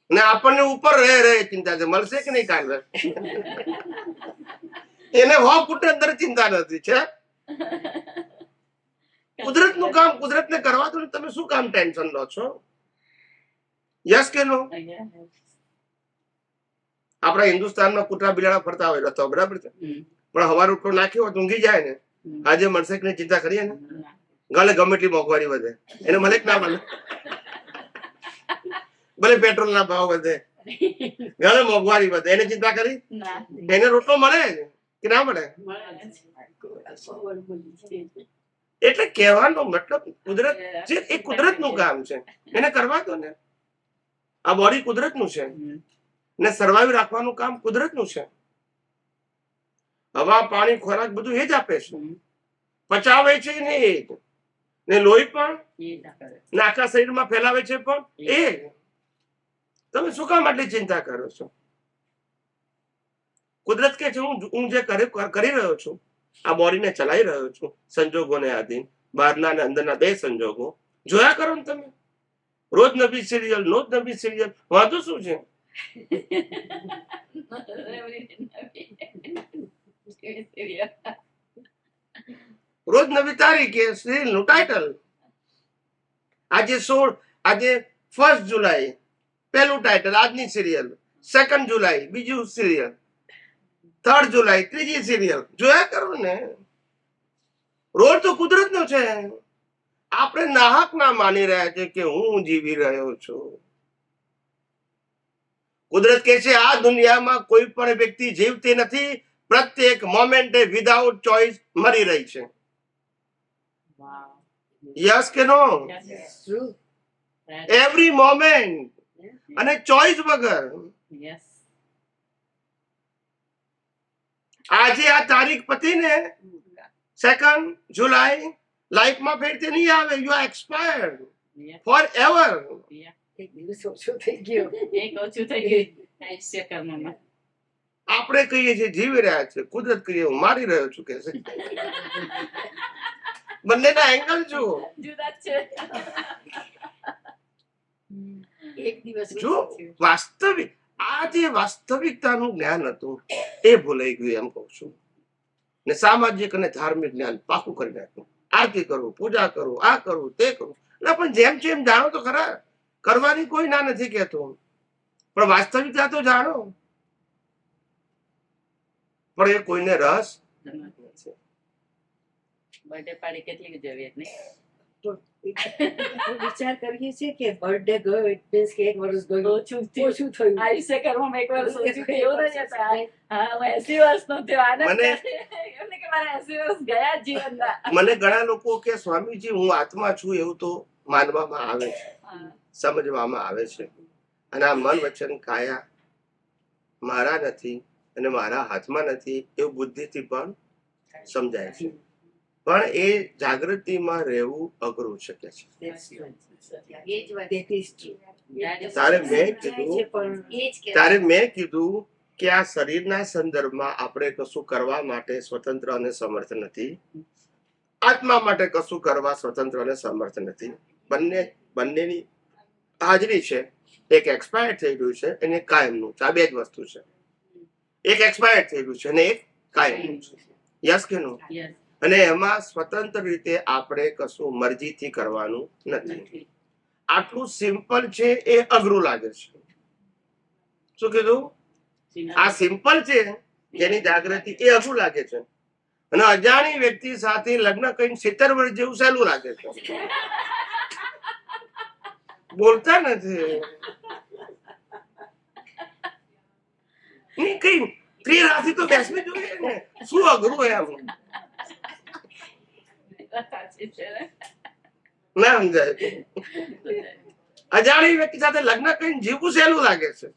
ને આપણને ઉપર રહે ચિંતા છે, મળશે કે નહીં કાલે? એને 100 ફૂટ અંદર ચિંતા નથી છે. કુદરત નું કામ કુદરત ને કરવા દો, તમે શું કામ ટેન્શન લો છો? યસ કે નો? આપણા હિન્દુસ્તાનમાં કૂતરા બિલાડા ફરતા હોય તો બરાબર છે, પણ હવાર ઉઠો નાખ્યો હોય ઊંઘી જાય ને, આજે મળશે કે ચિંતા કરીએ ને? ગલે ગમે એટલી મોંઘવારી વધે, એને મળે કે ના મળે? ભલે પેટ્રોલ ના ભાવ વધે, ગલે મોંઘવારી વધે, એને ચિંતા કરી? એને રોટલો મળે કે ના મળે? એટલે કહેવાનો મતલબ કુદરત છે એ કુદરત નું કામ છે, એને કરવા દો ને. આ બોડી કુદરત નું છે ને સર્વાઈવ રાખવાનું કામ કુદરત નું છે. હવા પાણી ખોરાક બધું એ જ આપે છે, પચાવે છે ને એ જ. ને લોહી પણ ને આખા શરીરમાં ફેલાવે છે પણ એ જ. તમે શું કામ આટલી ચિંતા કરો છો? કુદરત કે છે હું જે કરી રહ્યો છું, આ બોડીને ચલાવી રહ્યો છું સંજોગોને આધીન, બહારના અને અંદરના બે સંજોગો જોયા કરો ને તમે. રોજ નવી સિરિયલ, રોજ નવી સિરિયલ, વાંધો શું છે? રોજ નવી તારીખ એ સિરિયલ નું ટાઇટલ. આજે 16, આજે 1 જુલાઈ પહેલું ટાઇટલ આજની સિરિયલ, 2 જુલાઈ બીજું સિરિયલ, 3 જુલાઈ ત્રીજી સિરિયલ. જોયા કરો ને. રોલ તો કુદરત નો છે. આપણે નાહક ના માની રહ્યા છે કે હું જીવી રહ્યો છું. કુદરત કે છે આ દુનિયામાં કોઈ પણ વ્યક્તિ જીવતી નથી, પ્રત્યેક મોમેન્ટે વિધાઉટ ચોઇસ મરી રહી છે. યસ કે નો? True. Every moment. અને ચોઇસ વગર. આજે આ તારીખ પતી ને 2 જુલાઈ, લાઈફમાં ફેરથી નહીં આવે. You are expired forever. એક દિવસ ઓછો થઈ ગયો. આપણે કહીએ છીએ જીવી રહ્યા છે, કુદરત કહીએ હું મારી રહ્યો છું કે છે. બંનેના એંગલ જુઓ. જુદા જ છે. એક દિવસ જો વાસ્તવિક આ જે વાસ્તવિકતાનું જ્ઞાન હતું એ ભૂલાઈ ગયું એમ કહું છું. ને સામાજિક અને ધાર્મિક જ્ઞાન પાકું કરી નાખ્યું. આરતી કરવું, પૂજા કરવું, આ કરવું, તે કરવું. એટલે પણ જેમ છે એમ જાણો તો ખરા. કરવાની કોઈ ના નથી કહેતો, પણ વાસ્તવિકતા તો જાણો. પણ એ કોઈને રસ નથી. બર્થડે પાર્ટી કેટલી ઉજવીએ નહીં? વિચાર કરીએ છીએ કે બર્થડે ગયો ઇટ મીન્સ કે એક વર્ષ ગયું, ઓછું ઓછું થયું. આયુષ્ય કરવામાં એક વર્ષ ઓછું થયું એવું નથી થતું. હા, હું 80 વર્ષનો થયો. આનંદ મને- કરે. એમ નહીં કે મારા 80 વર્ષ ગયા જીવનના. મને ઘણા લોકો કે સ્વામીજી હું આત્મા છું એવું તો માનવામાં આવે છે, હા. સમજવામાં આવે છે. અને આ મન વચન કાયા મારા નથી અને મારા હાથમાં નથી એવું બુદ્ધિથી પણ સમજાય છે. પણ એ જાગૃતિમાં રહેવું અઘરું શક્ય છે. That's true. એ જ વાત. That is true. તારે મેં થાય છે કીધું પણ એ જ કે ત્યારે મેં કીધું કે આ શરીરના સંદર્ભમાં આપણે કશું કરવા માટે સ્વતંત્ર અને સમર્થ નથી. આત્મા માટે કશું કરવા સ્વતંત્ર અને સમર્થ નથી. બંનેની હાજરી છે. એક એક્સપાયર થઈ ગયું છે અને એક કાયમનું છે. આ બે જ વસ્તુ છે. એક એક્સપાયર થઈ ગયું છે અને એક કાયમનું છે. યસ કે નો? Yes. અને એમાં સ્વતંત્ર રીતે આપણે કશું મરજીથી કરવાનું નથી. આટલું સિમ્પલ છે એ અઘરું લાગે છે. શું કીધું? આ સિમ્પલ છે જેની જાગૃતિ એ અઘરું લાગે છે. અને અજાણી વ્યક્તિ સાથે લગ્ન કરીને 70 વર્ષ જેવું સહેલું લાગે છે. બોલતા નથી. નહીં કઈ ત્રી રાશિ તો બેસવી જોઈએ ને. શું અઘરું એમ સાચી છે ને? ના સમજાય. અજાણી વ્યક્તિ સાથે લગ્ન કરીને જીવવું સહેલું લાગે છે.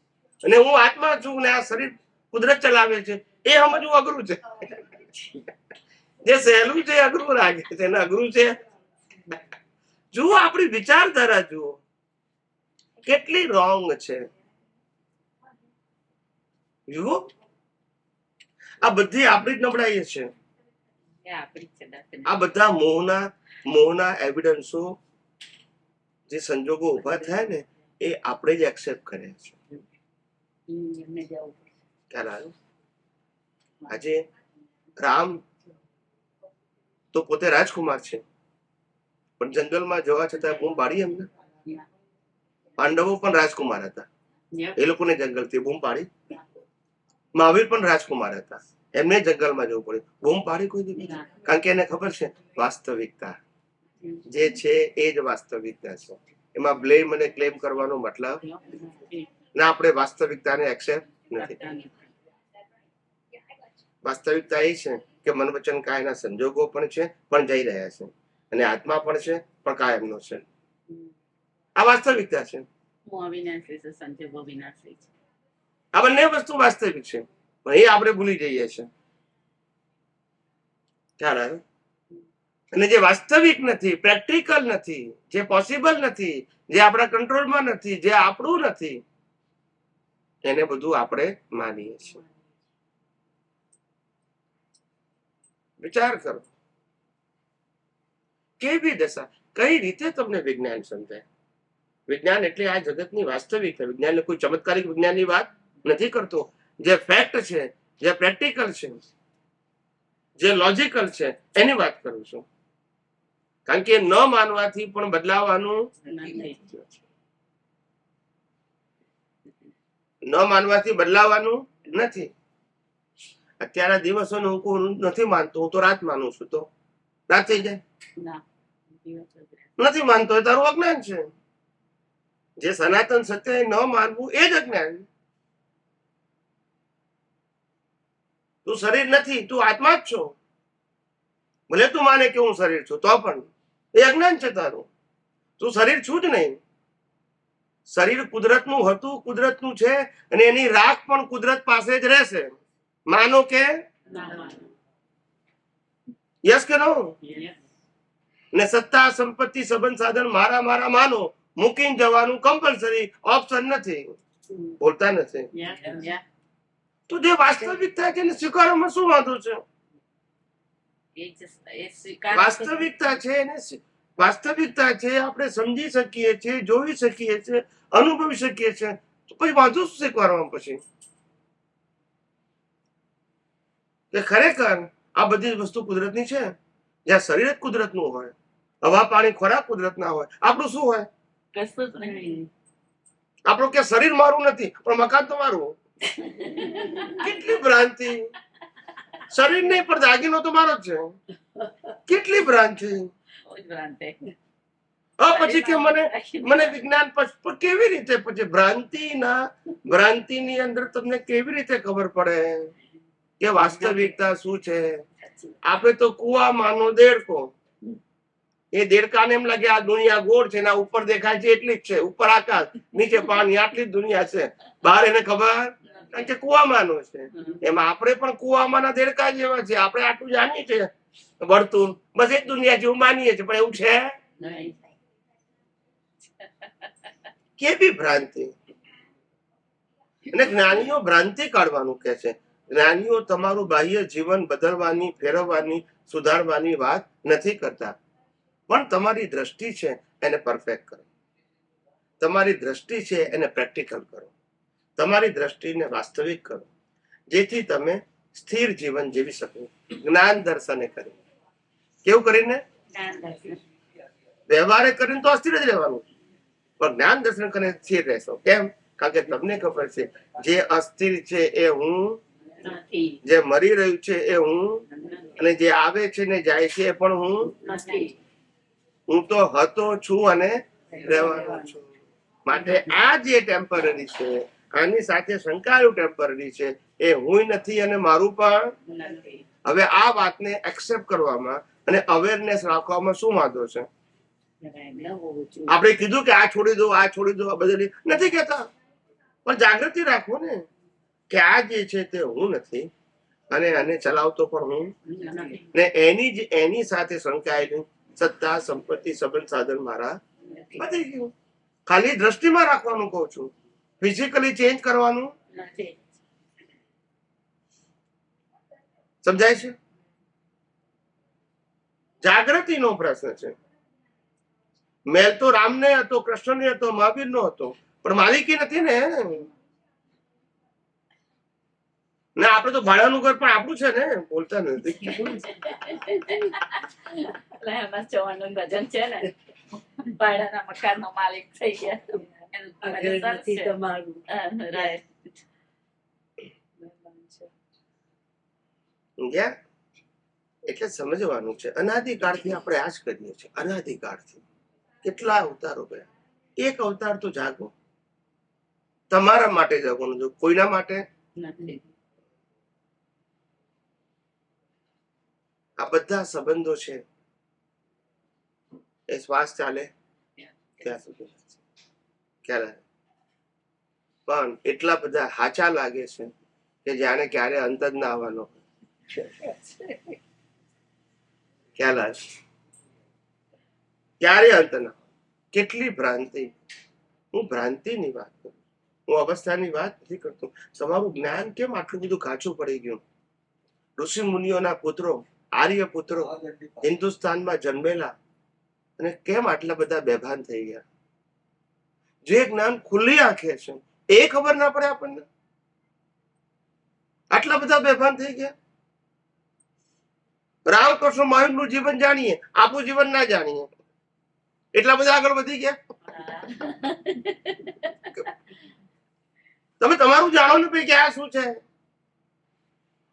અને હું આત્મા છું ને આ શરીર કુદરત ચલાવે છે એ સમજવું અઘરું છે. જે સહેલું છે એ અઘરું લાગે છે અને અઘરું છે. જુઓ આપણી વિચારધારા જુઓ કેટલી રોંગ છે. જુઓ આ બધી આપણી જ નબળાઈ છે. એ આપણી છે definitely. આ બધા મોહના એવિડન્સો જે સંજોગો ઉભા થાય ને એ આપણે જ એક્સેપ્ટ કર્યા છે. એમને જવું પડશે. ખ્યાલ આવ્યો? આજે રામ તો પોતે રાજકુમાર છે પણ જંગલમાં જવા છતાં બૂમ પાડી એમને. પાંડવો પણ રાજકુમાર હતા, એ લોકોને જંગલથી બૂમ પાડી. મહાવીર પણ રાજકુમાર હતા, એમને જંગલમાં જવું પડ્યું. બૂમ પાડી કોઈ દીધી? કારણ કે એને ખબર છે વાસ્તવિકતા જે છે એ જ વાસ્તવિકતા છે. એમાં બ્લેમ અને ક્લેમ કરવાનો મતલબ ના. આપણે વાસ્તવિકતાને એક્સેપ્ટ નથી. વાસ્તવિકતા એ છે કે મન વચન કાયના સંજોગો પણ છે પણ જઈ રહ્યા છે અને આત્મા પણ છે પણ કાયમનો છે. આ વાસ્તવિકતા છે. હું અવિનાશી છું, સંજોગો વિનાશી છે. આ બંને વસ્તુ વાસ્તવિક છે પણ એ આપણે ભૂલી જઈએ છીએ. ખ્યાલ આવે? અને જે વાસ્તવિક નથી, પ્રેક્ટિકલ નથી, જે પોસિબલ નથી, જે આપણા કંટ્રોલમાં નથી, જે આપણું નથી, એને બધું આપણે માનીએ છીએ. વિચાર કરો, કેવી દશા, કઈ રીતે તમને વિજ્ઞાન સમજાય? વિજ્ઞાન એટલે આ જગતની વાસ્તવિકતા. વિજ્ઞાન કોઈ ચમત્કારિક વિજ્ઞાનની વાત નથી કરતો. જે ફેક્ટ છે, જે પ્રેક્ટિકલ છે, જે લોજિકલ છે, એની વાત કરું છું. કારણ કે ન માનવાથી પણ બદલાવાનું ન માનવાથી બદલાવાનું નથી. અત્યારના દિવસોને હું નથી માનતો, હું તો રાત માનું છું, તો રાત થઈ જાય. નથી માનતો એ તારું અજ્ઞાન છે. જે સનાતન સત્ય ન માનવું એ જ અજ્ઞાન. તું શરીર નથી, તું આત્મા જ છો. ભલે તું માને કે હું શરીર છું, તો પણ એ અજ્ઞાન છે તારું. તું શરીર છું જ નહીં. શરીર કુદરતનું હતું, કુદરતનું છે, અને એની રાખ પણ કુદરત પાસે જ રહેશે. માનો કે યસ કે નો? ને સત્તા, સંપત્તિ, સંબંધ, સાધન મારા મારા માનો, મૂકીને જવાનું કમ્પલસરી, ઓપ્શન નથી. બોલતા નથી. તો જે વાસ્તવિકતા છે એને સ્વીકારવામાં શું વાંધો છે? વાસ્તવિકતા છે એને વાસ્તવિકતા છે, આપણે સમજી શકીએ છીએ, જોઈ શકીએ છીએ, અનુભવી શકીએ છીએ, તો પછી વાંધો શું સ્વીકારવામાં? પછી કે ખરેખર આ બધી વસ્તુ કુદરતની છે. જ્યાં શરીર જ કુદરતનું હોય, હવા, પાણી, ખોરાક કુદરતના હોય, આપણું શું હોય? આપણું કે શરીર મારું નથી, પણ મકાન તો મારું. કેટલી ભ્રાંતિ! શરીર નહીં પણ દાગીનો તો મારો જ છે. કેટલી ભ્રાંતિ! પછી કે મને વિજ્ઞાન કેવી રીતે? પછી ભ્રાંતિની અંદર તમને કેવી રીતે ખબર પડે કે વાસ્તવિકતા શું છે? આપણે તો કુવામાંનો દેડકો, એ દેડકાને એમ લાગે આ દુનિયા ગોળ છે, એના ઉપર દેખાય છે એટલી જ છે, ઉપર આકાશ, નીચે પાણી, આટલી જ દુનિયા છે. બહાર એને ખબર, કારણ કે કુવામાંનો છે. એમાં આપણે પણ કુવામાંના દેડકા જેવા છે. આપણે આટલું જાણીએ છીએ વર્તુળ, બસ એ જ દુનિયા જેવું માનીએ છીએ, પણ એવું છે? કેવી ભ્રાંતિ! અને જ્ઞાનીઓ ભ્રાંતિ કાઢવાનું કે છે. જ્ઞાનીઓ તમારું બાહ્ય જીવન બદલવાની, ફેરવવાની, સુધારવાની વાત નથી કરતા, પણ તમારી દ્રષ્ટિ છે એને પરફેક્ટ કરો. તમારી દ્રષ્ટિ છે એને પ્રેક્ટિકલ કરો. તમારી દ્રષ્ટિને વાસ્તવિક કરો, જેથી તમે સ્થિર જીવન જીવી શકો. જ્ઞાન દર્શને કરી. કેવું કરીને? વ્યવહારે કરીને તો અસ્થિર જ રહેવાનું, પણ જ્ઞાન દર્શન કરીને સ્થિર રહેશો. કેમ? કારણ કે તમને ખબર છે જે અસ્થિર છે એ હું, જે મરી રહ્યું છે એ હું, અને જે આવે છે ને જાય છે એ પણ હું. હું તો હતો, છું અને રહેવાનો છું. માટે આ જે ટેમ્પરરી છે, આની સાથે સંકળાયેલું ટેમ્પરરી છે, એ હું નથી અને મારું પણ નથી. હવે આ વાતને એક્સેપ્ટ કરવામાં અને અવેરનેસ રાખવામાં શું વાંધો છે? આપણે કીધું કે આ છોડી દો, આ છોડી દો, આ બદલી નથી કેતા, પણ જાગૃતિ રાખો ને કે આ જે છે તે હું નથી, અને આને ચલાવતો પણ હું ને એની સાથે સંકળાયેલી સત્તા, સંપત્તિ, સંબંધ, સાધન મારા બધી ગયું. ખાલી દ્રષ્ટિમાં રાખવાનું કહું છું, ફિઝિકલી ચેન્જ કરવાનું નથી. સમજાય છે? જાગૃતિનો પ્રશ્ન છે. મેલ તો રામને હતો, કૃષ્ણને હતો, મહાવીરનો હતો, પણ માલિકી નથી ને. ના, આપણે તો ભાડાનું ઘર પણ આપણું છે ને, બોલતા નથી. ભજન છે ને, ભાડાના મકાનનો માલિક થઈ ગયા. એટલે સમજવાનું છે, અનાદિકાળથી આપણે આ જ કરીએ છીએ. અનાદિકાળથી કેટલા અવતારો ગયા. એક અવતાર તો જાગો, તમારા માટે જાગવાનું, જો કોઈના માટે નથી. આ બધા સંબંધો છે એ શ્વાસ ચાલે ત્યાં સુધી ખ્યાલ આવે. પણ એટલા બધા હાચા લાગે છે કે જાણે ક્યારે અંત જ ના આવવાનો. ખ્યાલ આવે? ક્યારે અંત ના? કેટલી ભ્રાંતિ! હું ભ્રાંતિની વાત કરું, હું અવસ્થાની વાત નથી કરતો. તમારું જ્ઞાન કેમ આટલું બધું કાચું પડી ગયું? ઋષિ મુનિઓના પુત્રો, આર્ય પુત્રો હિન્દુસ્તાનમાં જન્મેલા અને કેમ આટલા બધા બેભાન થઈ ગયા? જે જ્ઞાન ખુલ્લી આંખે છે એ ખબર ના પડે આપણને? આટલા બધા બેભાન થઈ ગયા. રામકૃષ્ણ મહાવીરનું જીવન જાણીએ, આપણું જીવન ના જાણીએ, એટલા બધા આગળ વધી ગયા. તમે તમારું જાણો ને ભાઈ કે આ શું છે,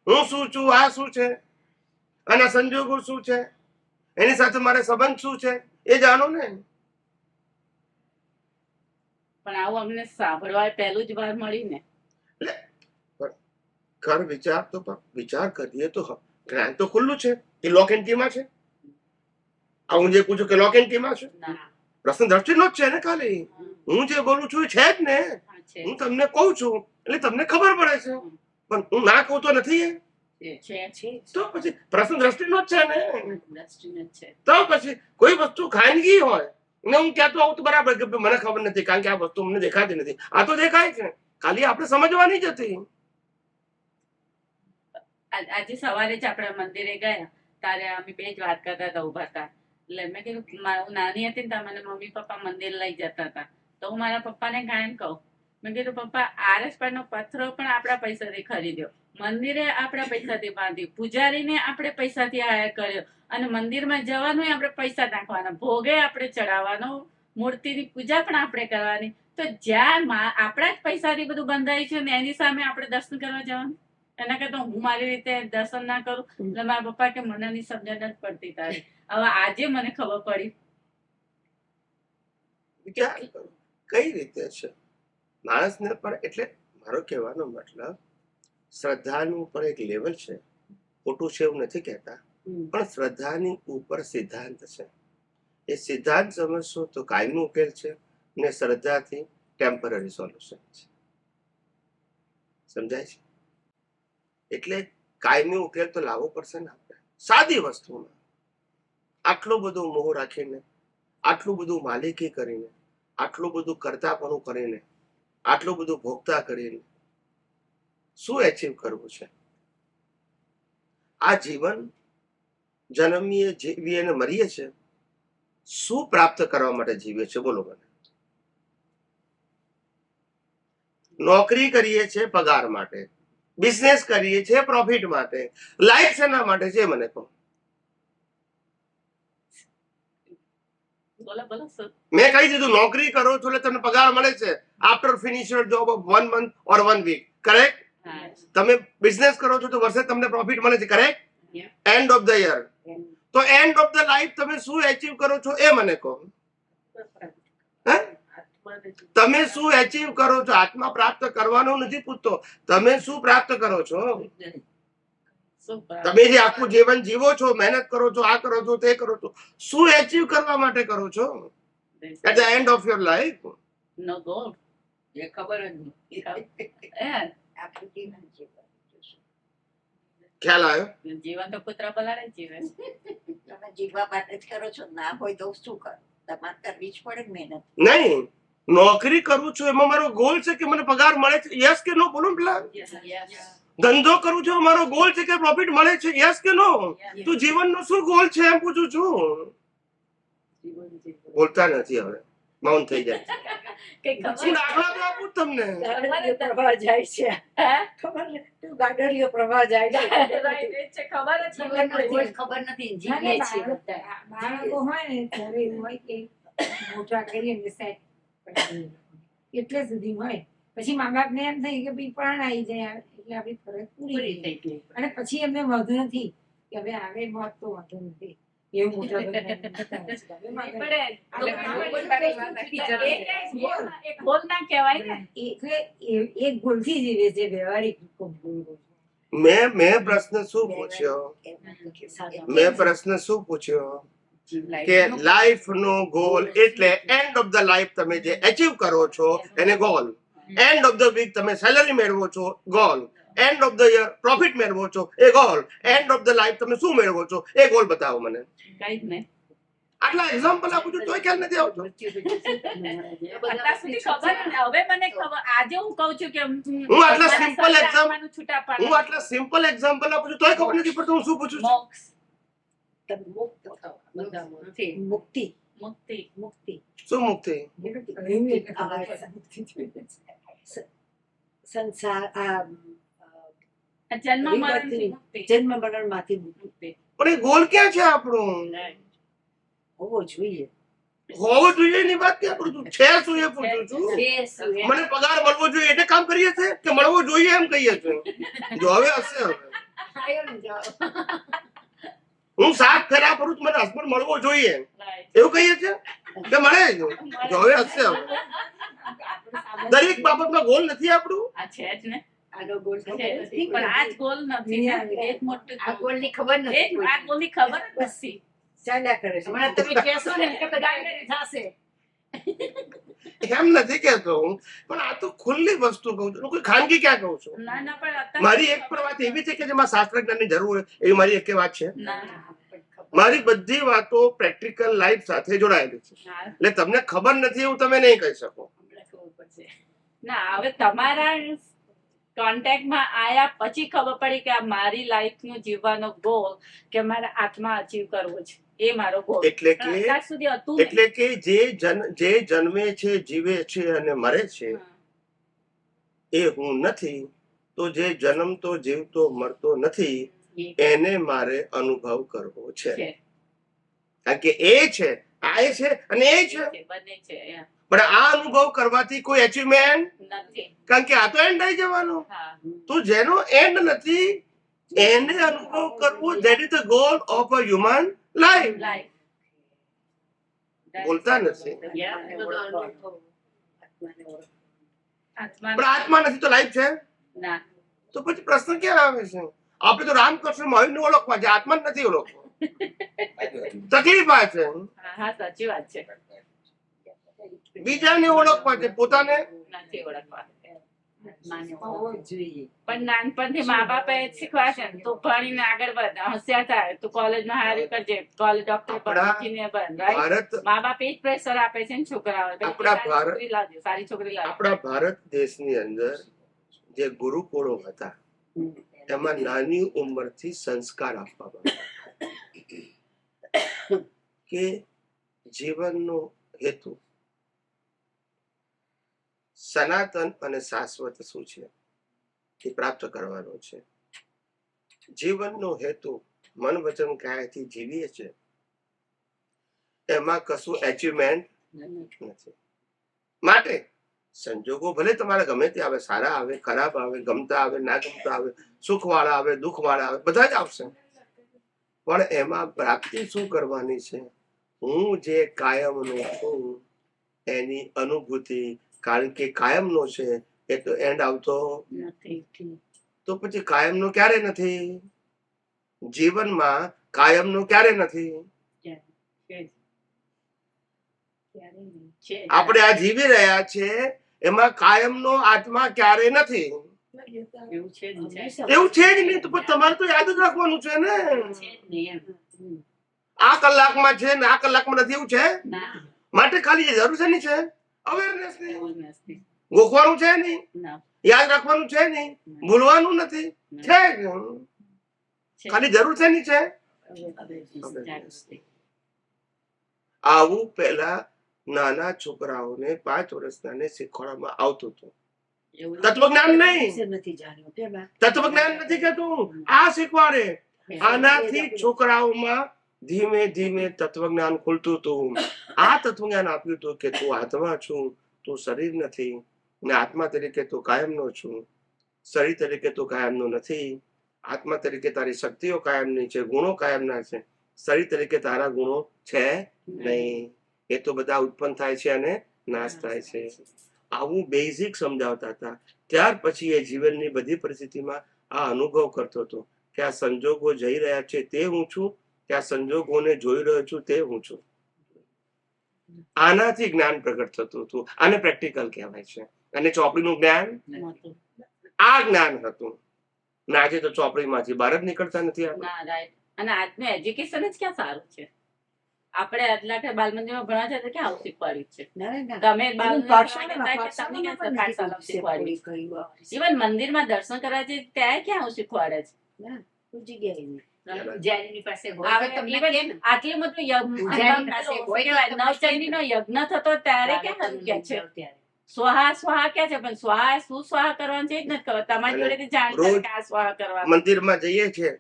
હું શું છું, આ શું છે, આના સંજોગો શું છે, એની સાથે મારે સંબંધ શું છે, એ જાણો ને. પણ આવું અમને સાંભળવા પહેલું જ વાર મળ્યું ને. ઘર વિચાર તો વિચાર કરીએ તો જ્ઞાન તો ખુલ્લું છે, એ લોક એન્ડ કીમાં છે. આ હું જે પૂછું કે લોક એન્ડ કીમાં છે, પ્રશ્ન દ્રષ્ટિનો જ છે ને. ખાલી હું જે બોલું છું એ છે જ ને. હું તમને કહું છું એટલે તમને ખબર પડે છે, પણ હું ના કહું તો નથી. તો પછી પ્રશ્ન દ્રષ્ટિનો જ છે ને. તો પછી કોઈ વસ્તુ ખાનગી હોય ને હું કહેતો આવું તો બરાબર કે મને ખબર નથી કારણ કે આ વસ્તુ મને દેખાતી નથી. આ તો દેખાય છે, ખાલી આપણે સમજવાની જ હતી. આજે સવારે જ આપણે મંદિરે ગયા ત્યારે અમે બે જ વાત કરતા હતા, ઉભા હતા. એટલે મેં કીધું હું નાની હતી ને તો મને મમ્મી પપ્પા મંદિર લઈ જતા હતા, તો હું મારા પપ્પાને કાયમ કહું, મેં કીધું પપ્પા RS નો પથ્થરો પણ આપણા પૈસાથી ખરીદ્યો, મંદિરે આપણા પૈસાથી બાંધ્યું, પૂજારીને આપણે પૈસાથી હાયર કર્યો, અને મંદિરમાં જવાનું આપણે પૈસા નાખવાના, ભોગે આપણે ચડાવવાનો, મૂર્તિની પૂજા પણ આપણે કરવાની. તો જ્યાં આપણા જ પૈસાથી બધું બંધાય છે ને એની સામે આપણે દર્શન કરવા જવાનું? એના કરતા હું મારી રીતે દર્શન ના કરું. એટલે મારા પપ્પા કે મને ની સમજણ નથી પડતી તારી. હવે આજે મને ખબર પડી. વિચાર કરો કઈ રીતે છે માણસને. પણ એટલે મારો કહેવાનો મતલબ શ્રદ્ધાનું પણ એક લેવલ છે, ખોટું છે એવું નથી કહેતા, પણ શ્રદ્ધાની ઉપર સિદ્ધાંત છે. એ સિદ્ધાંત સમજશો તો કાયમનો ઉકેલ છે, ને શ્રદ્ધાથી ટેમ્પરરી સોલ્યુશન છે. સમજાય છે? એટલે કાયમી ઉકેલ તો લાવવો પડશે ને આપણે સાદી વસ્તુમાં. આટલું બધું મોહ રાખીને, આટલું બધું માલિકી કરીને, આટલું બધું કરતાપણું કરીને, આટલું બધું ભોગતા કરીને શું એચીવ કરવું છે? આ જીવન જન્મીએ, જીવીએ અને મરીએ છે, શું પ્રાપ્ત કરવા માટે જીવીએ છે? બોલો મને. નોકરી કરીએ છીએ પગાર માટે, બિઝનેસ કરીએ છીએ પ્રોફિટ માટે, લાઈફ શેના માટે છે મને કહો? મેં કહી દીધું નોકરી કરો છો એટલે તમને પગાર મળે છે after finish your job of 1 month or 1 week, correct? તમે બિઝનેસ કરો છો તો વર્ષે તમને પ્રોફિટ મળે છે, correct? And of the year. તો એન્ડ ઓફ ધ લાઈફ તમે શું એચીવ કરો છો એ મને કહો. તમે શું એચીવ કરો છો? આત્મા પ્રાપ્ત કરવાનું નથી પૂછતો, તમે શું પ્રાપ્ત કરો છો? તમે જે આખું જીવન જીવો છો, મહેનત કરો છો, આ કરો છો, તે કરો છો, શું એચીવ કરવા માટે કરો છો at the end of your life? નો ગોલ. એ ખબર જ નહીં. આપણું જીવન જીવવાનું જોશું. ખ્યાલ આવ્યો? જીવન તો કૂતરા પલાળે જીવે. તમે જીવવા માટે જ કરો છો, ના હોય તો શું કરો? તમારે કરવી જ પડે ને મહેનત. નહીં, નોકરી કરું છું એમાં મારો ગોલ છે કે મને પગાર મળે છે, યસ કે નો? બોલો પેલા. ધંધો કરું છું મારો ગોલ છે કે પ્રોફિટ મળે છે, યસ કે નો? તો જીવનનો શું ગોલ છે એમ પૂછું છું. બોલતા નથી, હવે મૌન થઈ જાય. હું દાખલા તો આપું તમને. ગાડરીયો પ્રવાહ જાય છે. ખબર ને? ગાડરીયો પ્રવાહ જાય છે. જીવનનો ખબર નથી, જીવીએ છીએ બધા. બાળકો હોય ને ત્યારે એવું હોય કે મોટા કરીને સેટ એટલે સુધી હોય, પછી મા બાપ ને એમ થઈ કે ભાઈ પ્રાણ આવી જાય એટલે આપણી ફરજ પૂરી થઈ ગઈ, અને પછી એમને વધુ નથી કે હવે આવે મોત તો વધુ નથી. એવું મોટા એટલે એક ગોલથી જીવે છે વ્યવહારિક. મેં પ્રશ્ન શું પૂછ્યો? કે લાઈફ નો ગોલ એટલે એન્ડ ઓફ ધ લાઈફ તમે જે એચીવ કરો છો એને goal. End of the week તમે સેલરી મેળવો છો, goal. End of the year profit મેળવો છો એ goal, end of the life તમે શું મેળવો છો એ ગોલ બતાવો મને. કઈ જ નહીં. આટલા એક્ઝામ્પલ આપું છું તોય ખ્યાલ નથી આવતો. અત્યાર સુધી ખબર નથી. હવે મને ખબર. આજે હું કહું છું કે હું આટલા મારા સિમ્પલ સર એક્ઝામ્પલ આત્માનું છૂટા હું પાડે. આટલા સિમ્પલ એક્ઝામ્પલ આપું છું તોય ખબર નથી પડતું હું શું પૂછું છું. મોક્ષ, મુક્તિ મુક્તિ. મુક્તિ શું મુક્તિ? સંસાર જન્મ મરણથી મુક્તિ. જન્મ મરણ માંથી મુક્તિ. પણ એ ગોલ ક્યાં છે આપણું? હોવો જોઈએ. હોવો જોઈએ ની વાત ક્યાં કરું છું? છે શું એ પૂછું છું. મને પગાર મળવો જોઈએ એટલે કામ કરીએ છીએ કે મળવો જોઈએ એમ કહીએ છીએ? જો હવે હશે હવે હું 7 ફેરા ફરું છું મને હસબન્ડ મળવો જોઈએ એવું કહીએ છીએ કે મળે જ? જો હવે હશે હવે દરેક બાબતમાં ગોલ નથી આપણું. આ છે જ ને. આનો ગોલ છે જ. પણ આ જ ગોલ નથી ને. એક મોટું આ ગોલ ની ખબર એક નથી. આ ગોલની ખબર જ નથી. ચાલ્યા કરે છે. હમણાં તમે કહેશો ને કે બધા થશે. એમ નથી કેતો હું, પણ આ તો ખુલ્લી વસ્તુ કહું છું, કોઈ ખાનગી ક્યાં કહું છું. ના ના પણ અત્યારે મારી એક પણ વાત એવી છે કે જેમાં શાસ્ત્ર જ્ઞાનની જરૂર હોય એવી મારી એક વાત છે. ના. મારી બધી વાતો પ્રેક્ટિકલ લાઈફ સાથે જોડાયેલી છે. ના. એટલે તમને ખબર નથી એવું તમે નહીં કહી શકો. હમણાં ખબર પડશે. ના હવે તમારા કોન્ટેક્ટમાં આયા પછી ખબર પડી કે આ મારી લાઈફનું જીવવાનો ગોલ કે મારા આત્મા અચીવ કરવો છે એ મારો ગોલ. એટલે પણ કે અત્યાર સુધી હતું નહીં. એટલે કે જે જન્મે છે જીવે છે અને મરે છે હા. એ હું નથી, તો જે જન્મતો જીવતો મરતો નથી એ એને મારે અનુભવ કરવો છે. છે. કારણ કે એ છે, આ એ છે અને એ છે. બંને છે. પણ આ અનુભવ કરવાથી કોઈ અચીવમેન્ટ, નથી. કારણ કે આ તો એન્ડ થઈ જવાનો. હા. તો જેનો એન્ડ નથી એને અનુભવ કરવો, that is the goal of a human life. Life. બોલતા નથી. આત્મા પણ આત્મા નથી તો લાઈફ છે. ના. તો પછી પ્રશ્ન ક્યાં આવે છે? આપણે તો રામકૃષ્ણ મહાવીરને ઓળખવા છે, આત્મા જ નથી ઓળખવો. તકલીફ આ છે. હા હા સાચી વાત છે. બીજાને ઓળખવા છે, પોતાને નથી ઓળખવા. હોવો જોઈએ. પણ નાનપણથી મા બાપે જ શીખવાડશે ને તું ભણીને આગળ વધ, હોશિયાર થાય, તું કોલેજમાં હારી કરજે, કોલેજ ડોક્ટર બન, એન્જિનિયર બન, રાઈટ? ભારત મા બાપ એ જ પ્રેશર આપે છે ને છોકરાઓને. આપણા સારી ભારત- છોકરી લાવજો, સારી છોકરી લાવજો. આપણા ભારત દેશની અંદર જે ગુરુકુળો હતા એમાં નાની ઉંમરથી સંસ્કાર આપવામાં આવ્યા કે જીવનનો હેતુ સનાતન અને શાશ્વત શું છે એ પ્રાપ્ત કરવાનો છે. જીવનનો હેતુ મન વચન કાયાથી જીવીએ છે એમાં કશું એચિવમેન્ટ નથી. માટે સંજોગો ભલે તમારા ગમે તે આવે, સારા આવે, ખરાબ આવે, ગમતા આવે, ના ગમતા આવે, સુખ વાળા આવે, દુઃખ વાળા આવે, બધા જ આવશે. પણ એમાં પ્રાપ્તિ શું કરવાની છે? હું જે કાયમનો છું એની અનુભૂતિ, કારણ કે કાયમનો છે એ તો એન્ડ આવતો નથી. તો પછી કાયમનો ક્યારે નથી? જીવનમાં કાયમનો ક્યારે નથી? છે. આપણે આ જીવી રહ્યા છે એમાં કાયમનો આત્મા ક્યારે નથી. એવું છે જ ને. એવું છે જ નહીં તો પછી તમારે તો યાદ જ રાખવાનું છે ને. છે જ નહીં એમ. આ કલાકમાં છે ને આ કલાકમાં નથી એવું છે. ના. માટે ખાલી જરૂર છે ની છે અવેરનેસ ની, એવું જ નથી. ગોખવાનું છે નહીં, ના. યાદ રાખવાનું છે નહીં, ભૂલવાનું નથી, છે જ. છે. ખાલી જરૂર છે ની છે. જાગૃતિ. આવું પહેલા નાના છોકરાઓને 5 વર્ષના શીખવાડવામાં આવતું હતું. એવું તત્વજ્ઞાન નહીં, વિશે નથી જાણ્યું તેમાં. તત્વજ્ઞાન નથી કેતું, આ શીખવાડે. આનાથી છોકરાઓમાં ધીમે ધીમે તત્વજ્ઞાન ખુલતું હતું. આ તત્વજ્ઞાન આપ્યું હતું કે તું આત્મા છું, તું શરીર નથી, ને આત્મા તરીકે તું કાયમનો છું, શરીર તરીકે તું કાયમનો નથી. આત્મા તરીકે તારી શક્તિઓ કાયમની છે, ગુણો કાયમના છે, શરીર તરીકે તારા ગુણો છે નહીં. એ તો બધા ઉત્પન્ન થાય છે અને નાશ થાય છે. આવું બેઝિક સમજાવતા હતા. ત્યાર પછી એ જીવનની બધી પરિસ્થિતિમાં આ અનુભવ કરતો હતો કે આ સંજોગો જઈ રહ્યા છે તે હું છું, કે આ સંજોગોને જોઈ રહ્યો છું તે હું છું. આનાથી જ્ઞાન પ્રગટ થતું હતું. આને પ્રેક્ટિકલ કહેવાય છે. અને ચોપડીનું જ્ઞાન નહોતું. આ જ્ઞાન હતું. ને આજે તો ચોપડીમાંથી બહાર જ નીકળતા નથી આપણે. ના રાઈટ. અને આજનું એજ્યુકેશન જ ક્યાં સારું છે. આપણે આટલા બાલ મંદિરમાં ભણવા છે તો ક્યાં આવું શીખવાડ્યું છે. તમે બાલ ઇવન મંદિરમાં દર્શન કરવા છે ત્યાં ક્યાં આવું શીખવાડે છે. આટલી મોટું નવચંડીનો યજ્ઞ થતો ત્યારે ક્યાં કે છે સ્વાહા સ્વાહા ક્યાં છે, પણ સ્વાહા શું સ્વાહા કરવાનું છે જ નથી ખબર. તમારી જોડેથી જાણતા કે આ સ્વાહા કરવાનું. મંદિરમાં જઈએ છીએ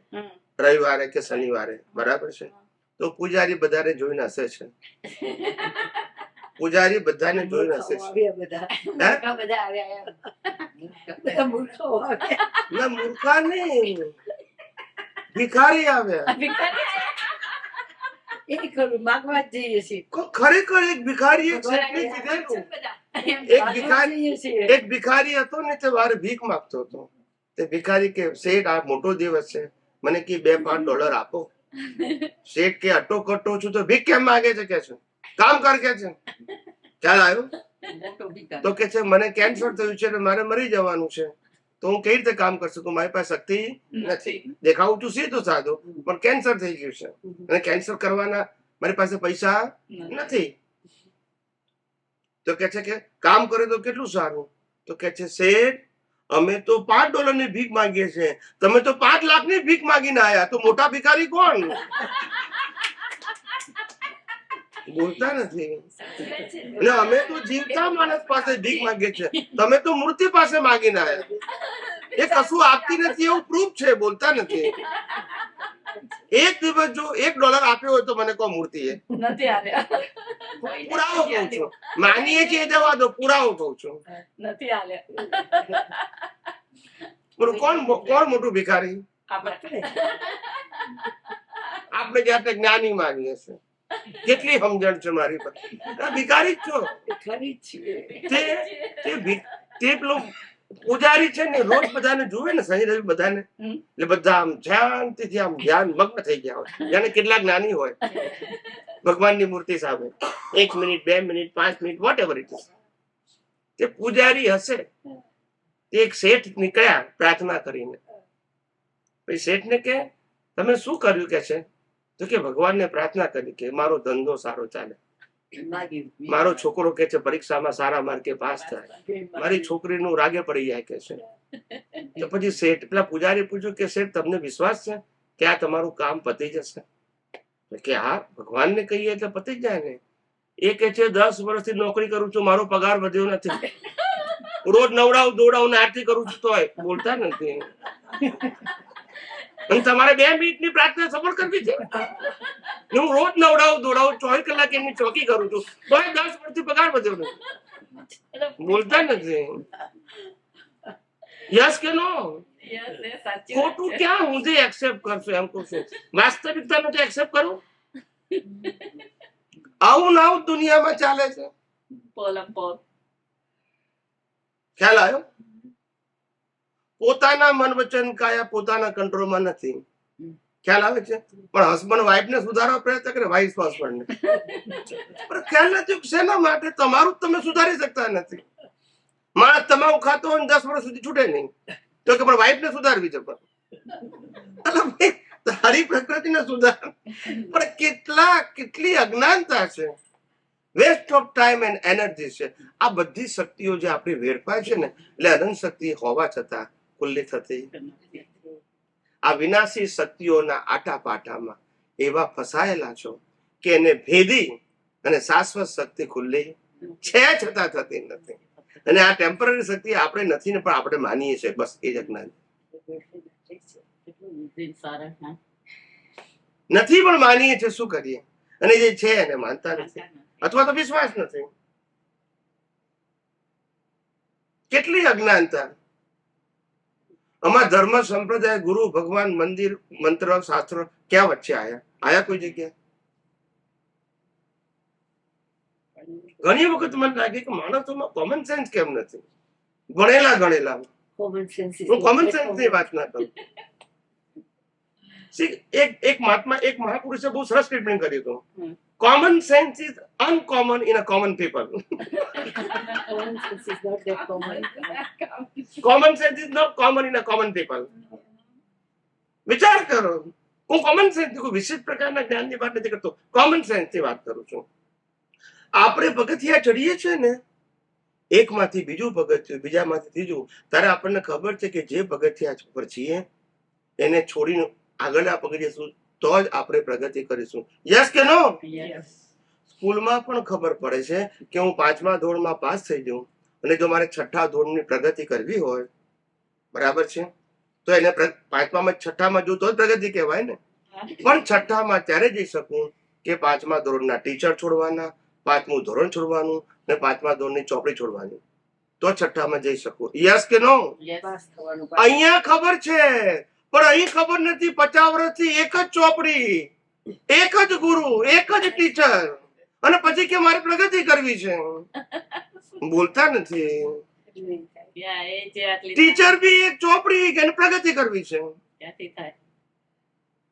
રવિવારે કે શનિવારે, બરાબર છે, તો પૂજારી બધાને જોઈને હસે છે. પૂજારી બધાને જોઈને હસે છે. ના મૂર્ખા નહીં, ભિખારી આવ્યા. ખરેખર એક ભિખારી એક ભિખારી હતો ને તે વારે ભીખ માંગતો હતો. તે ભિખારી કે શેઠ આ મોટો દિવસ છે, મને કે $2-5 આપો. શેઠ કે અટો કટો છું તો ભીખ કેમ માંગે છે કે છે, કામ કર કે છે. ખ્યાલ આવ્યો? તો કે છે મને કેન્સર થયું છે, મારે મરી જવાનું છે, તો હું કેવી રીતે કામ કરી શકું, મારી પાસે શક્તિ નથી. દેખાવું છું સીધું સાધું, પણ કેન્સર થઈ ગયું છે અને કેન્સર કરવાના મારી પાસે પૈસા નથી. તો કે છે કે કામ કરે તો કેટલું સારું. તો કે છે શેઠ અમે તો $5 ની ભીખ માંગીએ છીએ, તમે તો 5 લાખ ની ભીખ માંગીને આયા, તો મોટા ભિખારી કોણ? બોલતા નથી. અને અમે તો જીવતા માણસ પાસે ભીખ માંગીએ છીએ, તમે તો મૂર્તિ પાસે માંગીને આયા. એ કશું આપતી નથી એવું પ્રૂફ છે, બોલતા નથી. એક દિવસ જો $1 આપ્યો હોય તો મને કહો મૂર્તિ એ નથી આલ્યા. પુરાવો કહું છું, માનીએ છીએ જવા દો, પુરાવો કહું છું. નથી આલ્યા. કોણ મોટું ભિખારી? આપણે જાતે જ્ઞાની માનીએ છીએ. કેટલી સમજણ છે મારી પાસે, ભિખારી જ છો. તે પેલો પૂજારી છે ને રોજ બધાને જુએ ને, શનિ રવિ બધાને, એટલે બધા આમ શાંતિથી આમ ધ્યાન મગ્ન થઈ ગયા હોય, જાણે કેટલા જ્ઞાની હોય ભગવાનની મૂર્તિ સામે. 1 minute 2 minute 5 minute whatever it is. તે પૂજારી હશે. તે એક શેઠ નીકળ્યા પ્રાર્થના કરીને. પછી શેઠને કે તમે શું કર્યું કે છે? તો કે ભગવાનને પ્રાર્થના કરી કે મારો ધંધો સારો ચાલે, મારો છોકરો કે છે પરીક્ષામાં સારા માર્કે પાસ થાય, મારી છોકરીનું રાગે પડી જાય કે છે. તો પછી શેઠ પેલા પૂજારી પૂછ્યું કે શેઠ તમને વિશ્વાસ છે કે આ તમારું કામ પતી જશે? કે હા ભગવાનને કહીએ એટલે પતી જાય ને. એ કે છે 10 વર્ષથી નોકરી કરું છું, મારો પગાર વધ્યો નથી, રોજ નવડાવું દોડાવું ને આરતી કરું છું તોય બોલતા નથી. અને તમારે 2 મિનિટની પ્રાર્થના સફળ કરવી છે. હું રોજ નવડાવું દોડાવું 24 કલાક એમની ચોકી કરું છું તોય 10 વર્ષથી પગાર વધ્યો નથી, બોલતા નથી. યસ કે નો? ખોટું ક્યાં ઊંધી એક્સેપ્ટ કરશો એમ કહું છું. વાસ્તવિકતા નથી એક્સેપ્ટ કરું. આવું ને આવું દુનિયામાં ચાલે છે. ખ્યાલ આવ્યો? પોતાના મન વચન કાયા પોતાના કંટ્રોલમાં નથી. ખ્યાલ આવે છે? પણ હસબન્ડ વાઈફ ને સુધારવા પ્રયત્ન કરે, વાઈફ હસબન્ડ ને. પણ ખ્યાલ નથી શેના માટે? તમારું તમે સુધારી શકતા નથી. માણસ તમાકુ ખાતો હોય 10 વર્ષ સુધી છૂટે નહીં, તો કે પણ વાઈફ ને સુધારવી છે. પણ તારી પ્રકૃતિ ને સુધાર. પણ કેટલી અજ્ઞાનતા છે, waste of time and energy છે. આ બધી શક્તિઓ જે આપણી વેડફાય છે ને, એટલે અનંત શક્તિ હોવા છતાં ખુલ્લી થતી. આ વિનાશી શક્તિઓના આટા પાટામાં એવા ફસાયેલા છો કે એને ભેદી અને શાશ્વત શક્તિ ખુલ્લી છે છતાં થતી નથી. અને આ ટેમ્પરરી શક્તિ આપણે નથી ને, પણ આપણે માનીએ છીએ. બસ એ જ અજ્ઞાન. નથી પણ માનીએ છીએ, શું કરીએ? અને જે છે એને માનતા નથી, અથવા તો વિશ્વાસ નથી. કેટલી અજ્ઞાનતા. અમારા ધર્મ સંપ્રદાય ગુરુ ભગવાન મંદિર મંત્ર શાસ્ત્ર ક્યાં વચ્ચે આયા કોઈ જગ્યા? ઘણી વખત મને લાગે કે માણસોમાં કોમન સેન્સ કેમ નથી? ગણેલા હું કોમન સેન્સ ની વાત ના કરું. એક મહાપુરુષે બહુ સરસ સ્ટેટમેન્ટ કર્યું હતું. Common sense is uncommon in a common people. Common sense is not common in a common people. વિચાર કરો. હું કોમન સેન્સ કોઈ વિશેષ પ્રકારના જ્ઞાનની વાત નથી કરતો, કોમન સેન્સ ની વાત કરું છું. આપણે પગથિયા ચડીએ છીએ ને, એકમાંથી બીજું પગથિયું, બીજામાંથી ત્રીજું, ત્યારે આપણને ખબર છે કે જે પગથિયા પર છીએ એને છોડીને આગળના પગથિયા તો જ આપણે પ્રગતિ કરીશું. યસ કે નો? સ્કૂલમાં પણ ખબર પડે છે કે હું 5મા ધોરણમાં પાસ થઈ જાઉં અને જો મારે 6ઠા ધોરણની પ્રગતિ કરવી હોય, બરાબર છે, તો એને 5મામાં 6ઠામાં જો તો જ પ્રગતિ કહેવાય ને. પણ 6ઠામાં ત્યારે જઈ શકું કે 5મા ધોરણના ટીચર છોડવાના, 5મું ધોરણ છોડવાનું ને 5મા ધોરણની ચોપડી છોડવાની, તો 6ઠામાં જઈ શકું. યસ કે નો? અહીંયા ખબર છે, પણ અહીં ખબર નથી. 50 વર્ષથી એક જ ચોપડી, એક જ ગુરુ, એક જ ટીચર, અને પછી કે મારે પ્રગતિ કરવી છે. બોલતા નથી. ટીચર બી એક ચોપડી કે પ્રગતિ કરવી છે.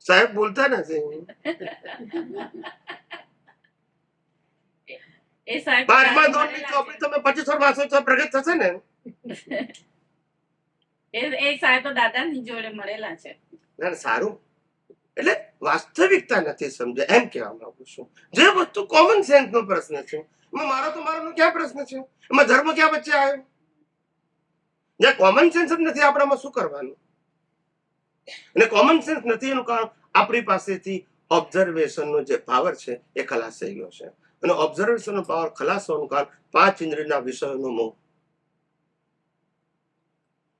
સાહેબ બોલતા નથી. 5મા ધોરણની ચોપડી તમે 25 વર્ષ વાંચો તો પ્રગતિ થશે ને? એ સાહેબ તો દાદાની જોડે મળેલા છે. ના, સારું. એટલે વાસ્તવિકતા નથી સમજે, એમ કહેવા માંગુ છું. જે વસ્તુ કોમન સેન્સ નો પ્રશ્ન છે, એમાં મારો તો મારો ક્યાં પ્રશ્ન છે? એમાં ધર્મ ક્યાં વચ્ચે આવ્યો? જ્યાં કોમન સેન્સ જ નથી આપણામાં, શું કરવાનું? અને કોમન સેન્સ નથી એનું કારણ આપણી પાસેથી ઓબ્ઝર્વેશન નો જે પાવર છે એ ખલાસ થઈ ગયો છે. અને ઓબ્ઝર્વેશન નો પાવર ખલાસ હોવાનું કારણ 5 ઇન્દ્રિયના વિષયોનો મોહ.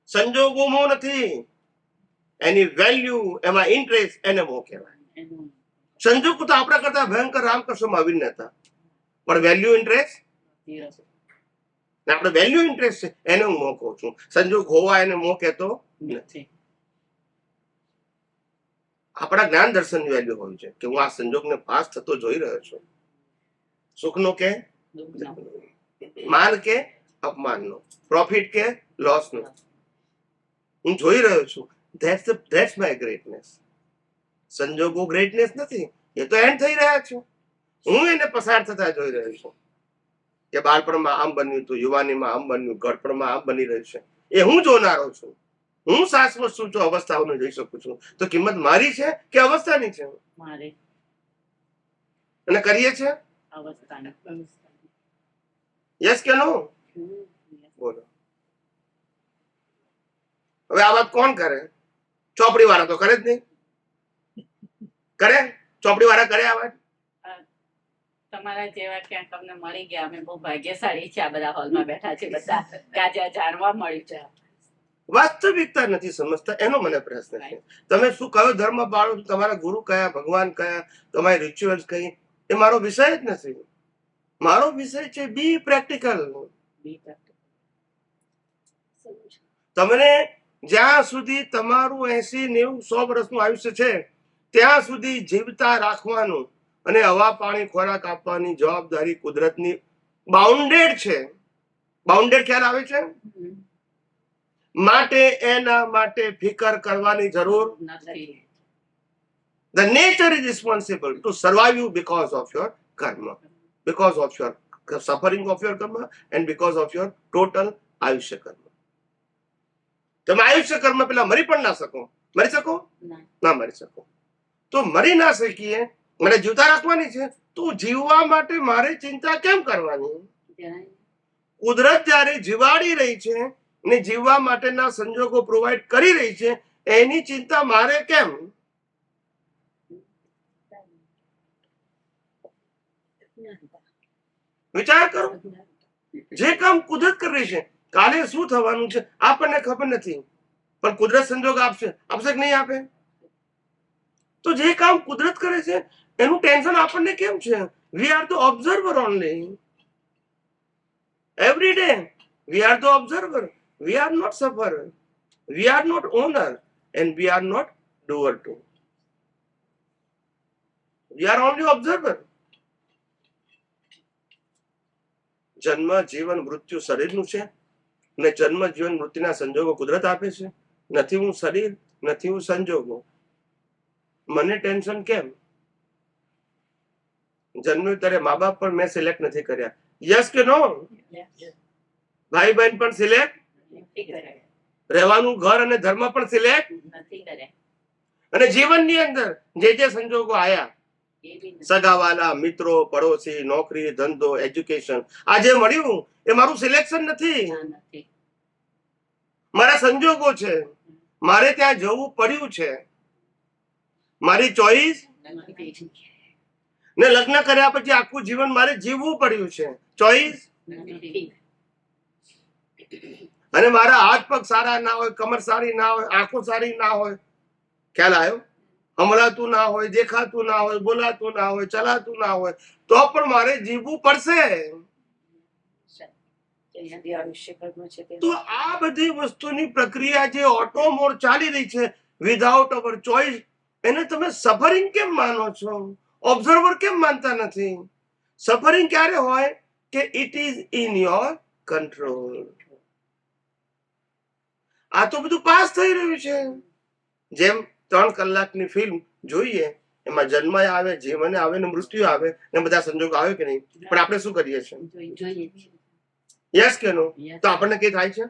સંજોગો મોહ નથી, એની વેલ્યુ, એમાં ઇન્ટરેસ્ટ, એને મોહ કહેવાય. સંજોગ તો આપણા કરતા ભયંકર રામકૃષ્ણમાં આવીને હતા, પણ વેલ્યુ ઇન્ટરેસ્ટ, આપણે વેલ્યુ ઇન્ટરેસ્ટ છે એને હું મોહ કહું છું. સંજોગ હોવા એને મોહ કહેતો નથી. આપણા જ્ઞાન દર્શનની વેલ્યુ હોય છે કે હું આ સંજોગને પાસ થતો જોઈ રહ્યો છું. સુખનો કે માન કે અપમાનનો, પ્રોફિટ કે લોસનો, હું જોઈ રહ્યો છું. That's my greatness. સંજોગો ગ્રેટનેસ નથી, એ તો એન્ડ થઈ રહ્યા છે. હું એને પસાર થતા જોઈ રહ્યો છું કે બાળપણમાં આમ બન્યું હતું, યુવાનીમાં આમ બન્યું, ઘડપણમાં આમ બની રહ્યું છે. એ હું જોનારો છું. હું શાશ્વત છું, જો અવસ્થાઓને જોઈ શકું છું. તો કિંમત મારી છે કે અવસ્થાની છે? અને કરીએ છે યસ કે નો? બોલો. હવે આ વાત કોણ કરે? ચોપડી વાળા તો કરે જ નહીં. કરે? ચોપડી વાળા કરે આ વાત? તમારા જેવા ક્યાંક અમને મળી ગયા. અમે બહુ ભાગ્યશાળી છે, આ બધા હોલમાં બેઠા છે બધા, ત્યાં જ્યાં જાણવા મળ્યું છે. વાસ્તવિકતા નથી સમજતા, એનો મને પ્રશ્ન છે. તમે શું કયો ધર્મ પાળો છો, તમારા ગુરુ કયા, ભગવાન કયા, તમારી રિચ્યુઅલ્સ કઈ, એ મારો વિષય જ નથી. મારો વિષય છે બી પ્રેક્ટિકલ. તમને જ્યાં સુધી તમારું 80, 90, 100 વર્ષનું આયુષ્ય છે ત્યાં સુધી જીવતા રાખવાનું અને હવા, પાણી, ખોરાક આપવાની જવાબદારી કુદરતની બાઉન્ડેડ છે. બાઉન્ડેડ ખ્યાલ આવે છે? માટે એના માટે ફિકર કરવાની જરૂર નથી. The nature is responsible to survive you because of your karma, because of your suffering of your karma, and because of your total આયુષ્ય કર્મ. તમે આયુષ્ય કર્મ પેલા મરી પણ ના શકો. મરી શકો? ના મરી શકો. તો મરી ના શકીએ, મને જીવતા રાખવાની છે, તો જીવવા માટે મારે ચિંતા કેમ કરવાની? કુદરત જયારે જીવાડી રહી છે ને જીવવા માટેના સંજોગો પ્રોવાઈડ કરી રહી છે, એની ચિંતા મારે કેમ? વિચાર કરો. જે કામ કુદરત કરી રહી છે, કાલે શું થવાનું છે આપણને ખબર નથી, પણ કુદરત સંજોગ આપશે. આપશે કે નહીં આપે? તો જે કામ કુદરત કરે છે એનું ટેન્શન આપણને કેમ છે? We are the observer only. Every day we are the observer. We are not sufferer. We are not owner, and we are not doer too. We are only observer. જન્મ, જીવન, મૃત્યુ શરીરનું છે, અને જન્મ, જીવન, મૃત્યુના સંજોગો કુદરત આપે છે. નથી હું શરીર, નથી હું સંજોગો. મને ટેન્શન કેમ? જન્મ્યું ત્યારે મા બાપ પણ મેં સિલેક્ટ નથી કર્યા. યસ કે નો? ભાઈ બહેન પણ સિલેક્ટ, રહેવાનું ઘર અને ધર્મ પણ સિલેક્ટ. અને જીવનની અંદર જે સંજોગો આયા, સગાવાલા, મિત્રો, પડોશી, નોકરી, ધંધો, એજ્યુકેશન, આ જે મળ્યું એ મારું સિલેક્શન નથી, મારા સંજોગો છે. મારે ત્યાં જવું પડ્યું છે, મારી ચોઈસ. ને લગ્ન કર્યા પછી આખું જીવન મારે જીવવું પડ્યું છે, ચોઈસ. અને મારા હાથ પગ સારા ના હોય, કમર સારી ના હોય, આંખો સારી ના હોય, ખ્યાલ આવ્યો, હમણાતું ના હોય, દેખાતું ના હોય, બોલાતું ના હોય, ચલાતું ના હોય, તો પણ મારે જીવવું પડશે. તો આ બધી વસ્તુની પ્રક્રિયા જે ઓટો મોડ ચાલી રહી છે વિધાઉટ અવર ચોઈસ, એને તમે સફરિંગ કેમ માનો છો? ઓબ્ઝર્વર કેમ માનતા નથી? સફરિંગ ક્યારે હોય કે it is in your control. આ તો બધું પાસ થઈ રહ્યું છે. જેમ 3 કલાકની ફિલ્મ જોઈએ, એમાં જન્મ આવે, જીવન આવે ને મૃત્યુ આવે ને બધા સંજોગો આવે કે નહીં, પણ આપણે શું કરીએ છીએ? યસ કે નો? તો આપણને કઈ થાય છે?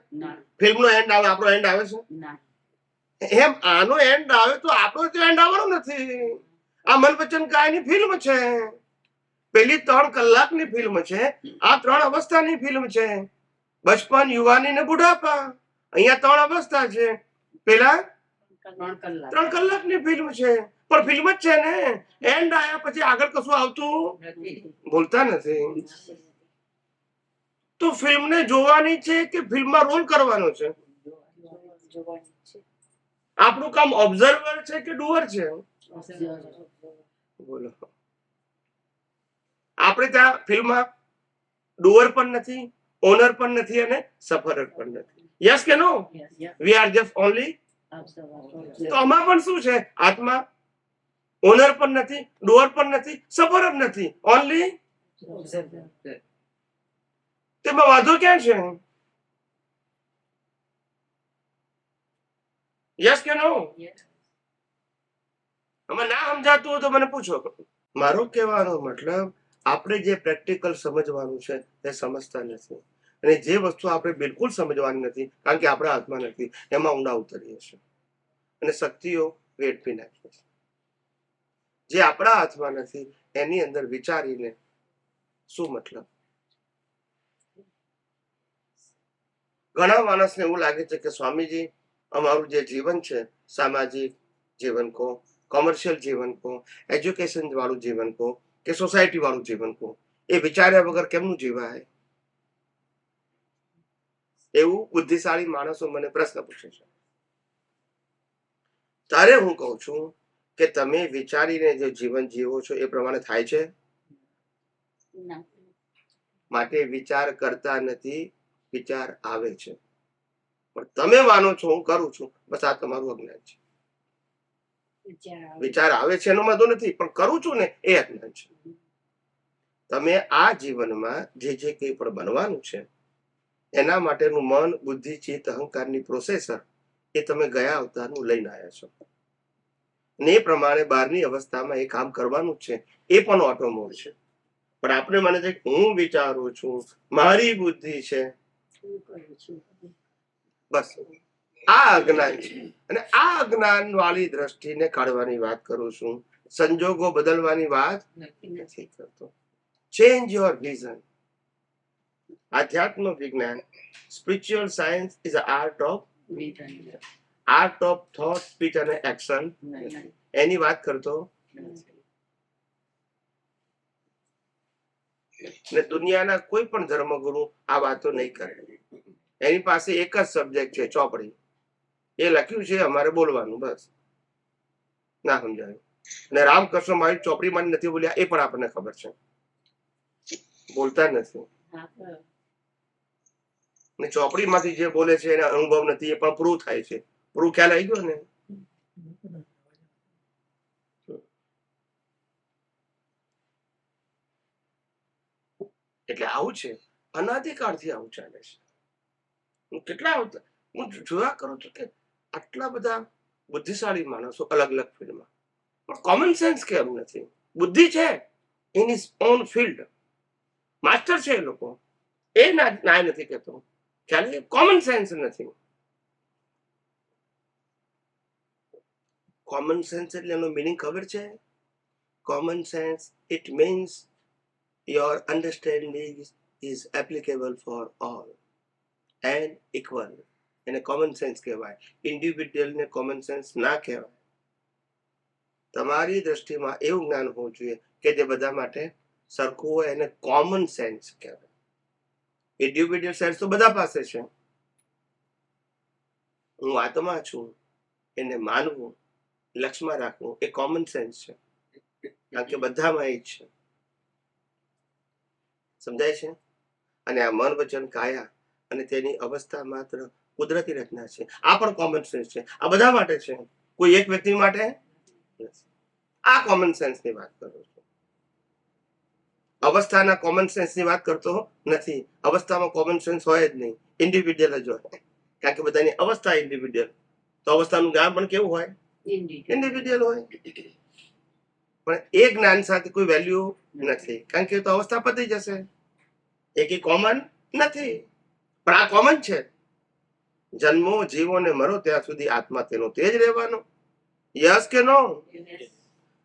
ફિલ્મનો એન્ડ આવે, આપણો એન્ડ આવે છે? એમ આનો એન્ડ આવે તો આપણો તો એન્ડ આવવાનો નથી. આ મનપસંદ કાયની ફિલ્મ છે. પેલી 3 કલાકની ફિલ્મ છે, આ 3 અવસ્થાની ફિલ્મ છે. બચપન, યુવાની ને બુઢાપા, અહીંયા 3 અવસ્થા છે. પેલા 3 કલાકની ફિલ્મ છે, પણ ફિલ્મ જ છે ને. એન્ડ આયા પછી આગળ કશું આવતું બોલતા નથી. તો ફિલ્મને જોવાની છે કે ફિલ્મમાં રોલ કરવાનો છે? આપણું કામ ઓબ્ઝર્વર છે કે ડુઅર છે? બોલો. આપણે ત્યાં ફિલ્મમાં ડુઅર પણ નથી, ઓનર પણ નથી અને સફરર પણ નથી. યસ કે no? We are just only. તો આમાં પણ શું છે? આત્મા ઓનર પણ નથી, ડુઅર પણ નથી, સફરર નથી, ઓનલી. તેમાં વાંધો ક્યાં છે? યસ કે નો? આમાં ના સમજાતું હોય તો મને પૂછો. મારો કહેવાનો મતલબ, આપણે જે પ્રેક્ટિકલ સમજવાનું છે તે સમજતા નથી, અને જે વસ્તુ આપણે બિલકુલ સમજવાની નથી કારણ કે આપણા હાથમાં નથી, એમાં ઊંડા ઉતરીએ છીએ અને શક્તિઓ વેઠવી નાખીએ છીએ. જે આપણા હાથમાં નથી એની અંદર વિચારીને શું મતલબ? ઘણા માણસને એવું લાગે છે કે સ્વામીજી, અમારું જે જીવન છે, સામાજિક જીવન કો, કોમર્શિયલ જીવન કો, એજ્યુકેશન વાળું જીવન કો કે સોસાયટી વાળું જીવન કો, એ વિચાર્યા વગર કેમનું જીવાય? એવું બુદ્ધિશાળી માણસો મને પ્રશ્ન પૂછે છે. ત્યારે હું કહું છું કે તમે વિચારીને જે જીવન જીવો છો એ પ્રમાણે થાય છે? માટે વિચાર કરતા નથી, વિચાર આવે છે. પણ તમે માનો છો હું કરું છું, બસ આ તમારું અજ્ઞાન છે. વિચાર આવે છે એનો વાંધો નથી, પણ કરું છું ને એ અજ્ઞાન છે. તમે આ જીવનમાં જે કંઈ પણ બનવાનું છે એના માટેનું મન, બુદ્ધિ, ચિત્ત, અહંકારની પ્રોસેસર એ તમે ગયા અવતારનું લઈને આવ્યા છો, ને એ પ્રમાણે 12મી અવસ્થામાં એ કામ કરવાનું છે. એ પણ ઓટો મોડ છે. પણ આપણે મને છે હું વિચારું છું, મારી બુદ્ધિ છે, બસ આ અજ્ઞાન છે. અને આ અજ્ઞાન વાળી દ્રષ્ટિને કાઢવાની વાત કરું છું, સંજોગો બદલવાની વાત નથી કરતો. Change your vision. આધ્યાત્મ વિજ્ઞાન, spiritual science is art of thought, speech અને એક્શન. એની વાત કરતો ને દુનિયાના કોઈ પણ ધર્મગુરુ આ વાતો નહીં કરે. એની પાસે એક જ સબ્જેક્ટ છે, ચોપડી. એ લખ્યું છે અમારે બોલવાનું, બસ. ના સમજાયું. અને રામકૃષ્ણ મારી ચોપડીમાં નથી બોલ્યા એ પણ આપણને ખબર છે, બોલતા નથી. ને ચોપડીમાંથી જે બોલે છે એને અનુભવ નથી, એ પણ પ્રૂવ થાય છે. પ્રૂવ ખ્યાલ આવી ગયો ને? એટલે આવું છે, અનાદિકાળથી આવું ચાલે છે. હું જોયા કરું છું કે આટલા બધા બુદ્ધિશાળી માણસો અલગ અલગ ફિલ્ડમાં, પણ કોમન સેન્સ કેમ નથી? બુદ્ધિ છે in his own field, master છે એ લોકો, એ ના નથી કહેતો. ખ્યાલ, કોમન સેન્સ નથી. કોમન સેન્સ એટલે એનો મિનિંગ ખબર છે? Common sense it means your understanding is applicable for all and equal. એને કોમન સેન્સ કહેવાય. ઇન્ડિવિડ્યુઅલને કોમન સેન્સ ના કહેવાય. તમારી દ્રષ્ટિમાં એવું જ્ઞાન હોવું જોઈએ કે જે બધા માટે સરખું હોય. એને કોમન સેન્સ કહેવાય. ઇન્ડિવિડ્યુઅલ સેન્સ તો બધા પાસે છે. હું આત્મા છું એને માનવું, લક્ષમાં રાખવું એ કોમન સેન્સ છે, કારણ કે બધામાં એ જ છે. સમજાય છે? અને આ મન વચન કાયા અને તેની અવસ્થા માત્ર કુદરતી રચના છે. આ પણ કોમન સેન્સ છે. આ બધા માટે છે, કોઈ એક વ્યક્તિ માટે નથી. આ કોમન સેન્સ ની વાત કરું છું. અવસ્થાના કોમન સેન્સ ની વાત કરતો નથી. અવસ્થામાં કોમન સેન્સ હોય જ નહીં, ઇન્ડિવિડ્યુઅલ જ હોય, કારણ કે બધાની અવસ્થા ઇન્ડિવિડ્યુઅલ. તો અવસ્થાનું જ્ઞાન પણ કેવું હોય? ઇન્ડિવિડ્યુઅલ હોય. પણ એ જ્ઞાન સાથે કોઈ વેલ્યુ નથી, કારણ કે તો અવસ્થા પતી જશે. એક કોમન નથી, પણ આ કોમન છે. જન્મો જીવો ને મરો ત્યાં સુધી આત્મા તેનો તે જ રહેવાનો. યસ કે નો?